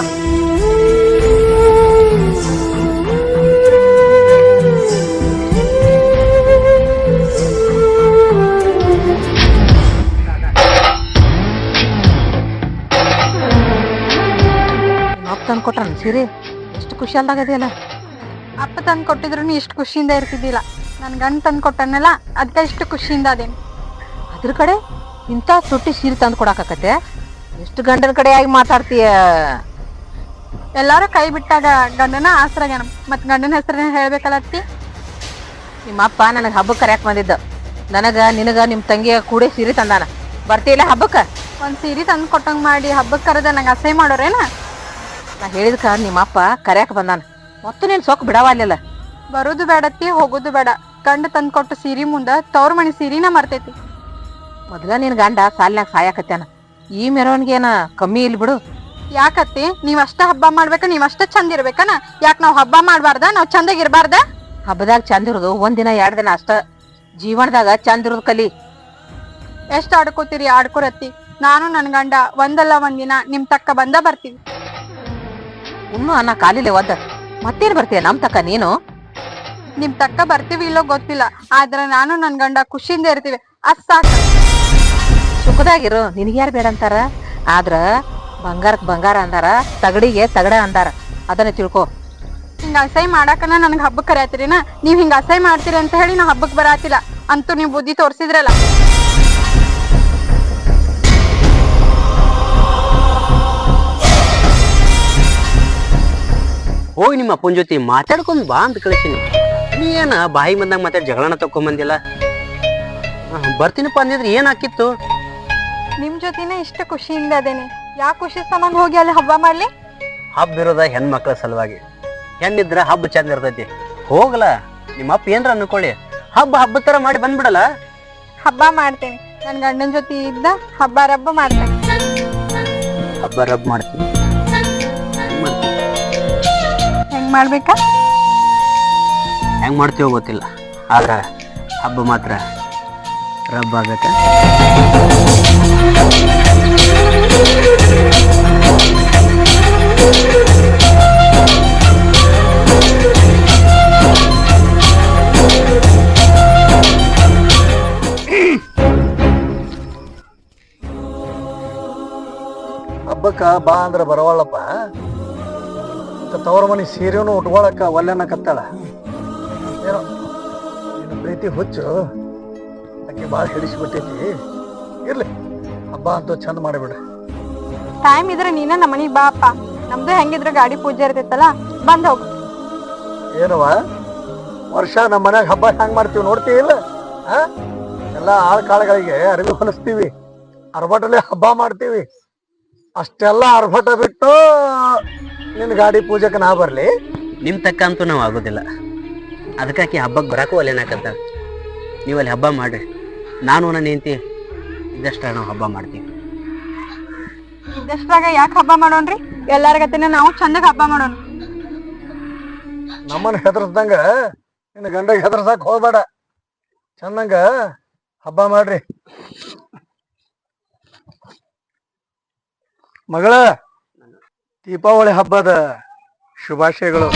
ಅಪ್ಪ ತಂದು ಕೊಟ್ರ ಸೀರೆ ಎಷ್ಟು ಖುಷಿ ಅಲ್ದಾಗದಿಯಲ್ಲ. ಅಪ್ಪ ತಂದ್ ಕೊಟ್ಟಿದ್ರು ಇಷ್ಟು ಖುಷಿಯಿಂದ ಇರ್ತಿದ್ದಿಲ್ಲ. ನನ್ ಗಂಡ ತಂದ್ ಕೊಟ್ಟನಲ್ಲ ಅದಕ್ಕೆ ಇಷ್ಟು ಖುಷಿಯಿಂದ ಅದೇನಿ. ಅದ್ರ ಕಡೆ ಇಂಥ ತುಟ್ಟಿ ಸೀರೆ ತಂದು ಕೊಡಾಕತ್ತೆ. ಎಷ್ಟು ಗಂಡನ ಕಡೆ ಆಗಿ ಮಾತಾಡ್ತೀಯ. ಎಲ್ಲಾರು ಕೈ ಬಿಟ್ಟಾಗ ಗಂಡನ ಆಸರಾಗ್ಯಾನ, ಮತ್ ಗಂಡನ ಹೆಸರನ್ನ ಹೇಳ್ಬೇಕಲ್ಲತ್ತಿ. ನಿಮ್ಮಪ್ಪ ನನಗೆ ಹಬ್ಬಕ್ಕೆ ಕರ್ಯಾಕ್ ಬಂದಿದ್ದ. ನನಗ ನಿನಗ ನಿಮ್ ತಂಗಿಯ ಕೂಡೆ ಸೀರೆ ತಂದಾನ. ಬರ್ತೀಯಲ್ಲ ಹಬ್ಬಕ್ಕ? ಒಂದ್ ಸೀರೆ ತಂದ್ ಕೊಟ್ಟಂಗ್ ಮಾಡಿ ಹಬ್ಬಕ್ ಕರೆದ ನಂಗೆ ಅಸಹ್ಯ ಮಾಡೋರೇನ? ನಾ ಹೇಳಿದ್ಕ ನಿಮ್ಮಪ್ಪ ಕರ್ಯಾಕ್ ಬಂದಾನ. ಮತ್ತು ನೀನ್ ಸೊಕ್ ಬಿಡವಲ್ಲ. ಬರುದು ಬೇಡತ್ತಿ, ಹೋಗುದು ಬೇಡ. ಗಂಡ ತಂದ್ ಕೊಟ್ಟ ಸೀರೆ ಮುಂದ ತವ್ರ ಮನಿ ಸೀರಿನ ಮರ್ತೈತಿ. ಮೊದ್ಲ ನಿನ್ ಗಂಡ ಸಾಲಿನಾಗ ಸಾಯಕತ್ಯಾನ. ಈ ಮೆರವಣಿಗೆನ ಕಮ್ಮಿ ಇಲ್ಲಿ ಬಿಡು. ಯಾಕತ್ತಿ? ನೀವ್ ಅಷ್ಟ ಹಬ್ಬ ಮಾಡ್ಬೇಕ, ನೀವ್ ಅಷ್ಟ ಚಂದ ಇರ್ಬೇಕನ? ಯಾಕ ನಾವ್ ಹಬ್ಬ ಮಾಡ್ಬಾರ್ದ? ನಾವ್ ಚಂದಾಗ ಇರ್ಬಾರ್ದ? ಹಬ್ಬದಾಗ ಚಂದ ಇರೋದು ಒಂದಿನ 2 ದಿನ ಅಷ್ಟ. ಜೀವನದಾಗ ಚಂದ ಇರೋದು ಕಲಿ. ಎಷ್ಟ್ ಆಡ್ಕೋತೀರಿ ಆಡ್ಕೊರತ್ತಿ. ನಾನು ನನ್ ಗಂಡ ಒಂದಲ್ಲ ಒಂದಿನ ನಿಮ್ ತಕ್ಕ ಬಂದ ಬರ್ತೀವಿ. ಇನ್ನು ಅನ್ನ ಕಾಲಿಲೆ ಒದ್ದ ಮತ್ತೇನ್ ಬರ್ತೀಯ ನಮ್ ತಕ್ಕ ನೀನು? ನಿಮ್ ತಕ್ಕ ಬರ್ತೀವಿ ಇಲ್ಲೋ ಗೊತ್ತಿಲ್ಲ, ಆದ್ರ ನಾನು ನನ್ ಗಂಡ ಖುಷಿಯಿಂದ ಇರ್ತೀವಿ. ಅದ್ ಸಾಕ. ಸುಖದಾಗಿರು, ನಿನಗ್ಯಾರು ಬೇಡ ಅಂತಾರ? ಆದ್ರ ಬಂಗಾರಕ್ ಬಂಗಾರ ಅಂದಾರ, ತಗಡಿಗೆ ತಗಡ ಅಂದಾರ. ಅದನ್ನ ತಿಳ್ಕೊ. ಹಿಂಗ ಅಸಹ್ಯ ಮಾಡಾಕನ ನನ್ಗ್ ಹಬ್ಬಕ್ ಕರೆಯತ್ತೀರಿನ? ನೀವ್ ಹಿಂಗ ಅಸಹ್ಯ ಮಾಡ್ತೀರಿ ಅಂತ ಹೇಳಿ ನಾ ಹಬ್ಬಕ್ ಬರಾತಿಲ್ಲ. ಅಂತೂ ನೀವ್ ಬುದ್ಧಿ ತೋರ್ಸಿದ್ರಲ್ಲ. ಹೋಗಿ ನಿಮ್ಮ ಅಪ್ಪನ ಜೊತೆ ಮಾತಾಡ್ಕೊಂಡ್ ಬಾ ಅಂತ ಕಳಿಸಿನಿ. ನೀ ಏನ ಬಾಯಿ ಬಂದಾಗ ಮಾತಾಡಿ ಜಗಳನ ತಕೊಂಬಂದಿಲ್ಲ. ಬರ್ತೀನಪ್ಪ ಅಂದಿದ್ರೆ ಏನ್ ಹಾಕಿತ್ತು? ನಿಮ್ ಜೊತೆನೆ ಇಷ್ಟ ಖುಷಿಯಿಂದ ಅದೇನಿ. ಯಾ ಖುಷಿ ಸಂಬಂಧ ಹೋಗಿ ಅಲ್ಲಿ ಹಬ್ಬ ಮಾಡ್ಲಿ? ಹಬ್ಬ ಇರೋದ ಹೆಣ್ಮಕ್ಳ ಸಲುವಾಗಿ. ಹೆಣ್ಣಿದ್ರ ಹಬ್ಬ ಚಂದ ಇರ್ತೈತಿ. ಹೋಗಲ್ಲ, ನಿಮ್ಮ ಅಪ್ಪ ಏನ್ರ ಅನ್ಕೊಳ್ಳಿ, ಹಬ್ಬ ತರ ಮಾಡಿ ಬಂದ್ಬಿಡಲ್ಲ. ಹಬ್ಬ ಮಾಡ್ತೇನೆ. ನನ್ ಗಂಡನ್ ಜೊತೆ ಇದ್ದ ಹಬ್ಬ ರಬ್ಬ ಮಾಡ್ತೇನೆ. ಹಬ್ಬ ರಬ್ ಮಾಡ್ತೀನಿ. ಹೆಂಗ್ ಮಾಡ್ಬೇಕಾ? ಹೆಂಗ್ ಮಾಡ್ತೀವೋ ಗೊತ್ತಿಲ್ಲ, ಆದ್ರ ಹಬ್ಬ ಮಾತ್ರ ರಬ್ ಆಗತ್ತ. ಹಬ್ಬಕ್ಕ ಬಾ ಅಂದ್ರ ಬರವಲ್ಲಪ್ಪ. ತವ್ರ ಮನಿ ಸೀರೆನು ಉಟ್ಕೊಳಕ್ಕ ಒಲ್ಲೆನ ಕತ್ತಾಳ. ಏನೋ ನಿನ್ನ ಪ್ರೀತಿ ಹುಚ್ಚು ಆಕೆ ಭಾಳ ಹಿಡಿಸಿಬಿಟ್ಟೈತಿ. ಇರ್ಲಿ, ಹಬ್ಬ ಅಂತೂ ಚಂದ ಮಾಡಿಬಿಡ್ರಿ. ಟೈಮ್ ಇದ್ರೆ ನೀನ ನಮ್ಮ ಮನಿಗ್ ಬಾ ಅಪ್ಪ. ನಮ್ದು ಹೆಂಗಿದ್ರು ಗಾಡಿ ಪೂಜೆ ಇರ್ತೈತಲ್ಲ, ಬಂದ್ ಹೋಗು. ಏನವ ವರ್ಷ ನಮ್ಮ ಮನ್ಯಾಗ ಹಬ್ಬ ಹೆಂಗ್ ಮಾಡ್ತೀವಿ ನೋಡ್ತೀವಿ ಇಲ್ಲ? ಎಲ್ಲ ಆಳ್ ಕಾಳುಗಳಿಗೆ ಅರಿವಿ ಹೊಲಿಸ್ತೀವಿ, ಅರ್ಭಟಲೆ ಹಬ್ಬ ಮಾಡ್ತೀವಿ. ಅಷ್ಟೆಲ್ಲ ಅರ್ಭಟ ಬಿಟ್ಟು ನಿನ್ ಗಾಡಿ ಪೂಜೆಗೆ ನಾ ಬರ್ಲಿ? ನಿಮ್ ತಕ್ಕ ಅಂತೂ ನಾವ್ ಆಗೋದಿಲ್ಲ. ಅದಕ್ಕಾಕಿ ಹಬ್ಬಕ್ಕೆ ಬರಾಕು ಅಲ್ಲೇನಾಕಂತ. ನೀವು ಅಲ್ಲಿ ಹಬ್ಬ ಮಾಡ್ರಿ, ನಾನು ನನ್ನ ಹೆಂಡತಿ ಇದಷ್ಟ ನಾವು ಹಬ್ಬ ಮಾಡ್ತೀವಿ. ಇದ್ದಷ್ಟ್ರಾಗ ಯಾಕೆ ಹಬ್ಬ ಮಾಡೋಣ್ರಿ? ಎಲ್ಲಾರ ಗತಿನ ನಾವು ಚಂದಾಗ ಹಬ್ಬ ಮಾಡೋಣ. ನಮ್ಮನ್ನ ಹೆದರ್ಸ್ದಂಗ ನಿನ್ನ ಗಂಡಗೆ ಹೆದರ್ಸಾಕ್ ಹೋಗ್ಬೇಡ. ಚಂದಂಗ ಹಬ್ಬ ಮಾಡ್ರಿ. ಮಗಳ, ದೀಪಾವಳಿ ಹಬ್ಬದ ಶುಭಾಶಯಗಳು.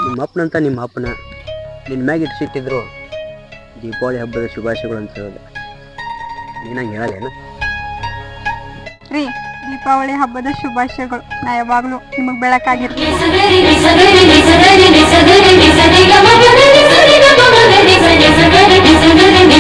ನಿಮ್ಮ ಅಪ್ಪನಂತ ನಿಮ್ಮ ಅಪ್ಪನ ನಿನ್ನ ಮ್ಯಾಗ ಇಟ್ಸಿಟ್ಟಿದ್ರು ದೀಪಾವಳಿ ಹಬ್ಬದ ಶುಭಾಶಯಗಳು ಅಂತ ಹೇಳೋದು. ನೀನಂಗೆ ಹೇಳಲೇನು? ರೀ, ದೀಪಾವಳಿ ಹಬ್ಬದ ಶುಭಾಶಯಗಳು. ನಾ ಯಾವಾಗ್ಲೂ ನಿಮಗ್ ಬೆಳಕಾಗಿರ್ತೀನಿ. ನಿ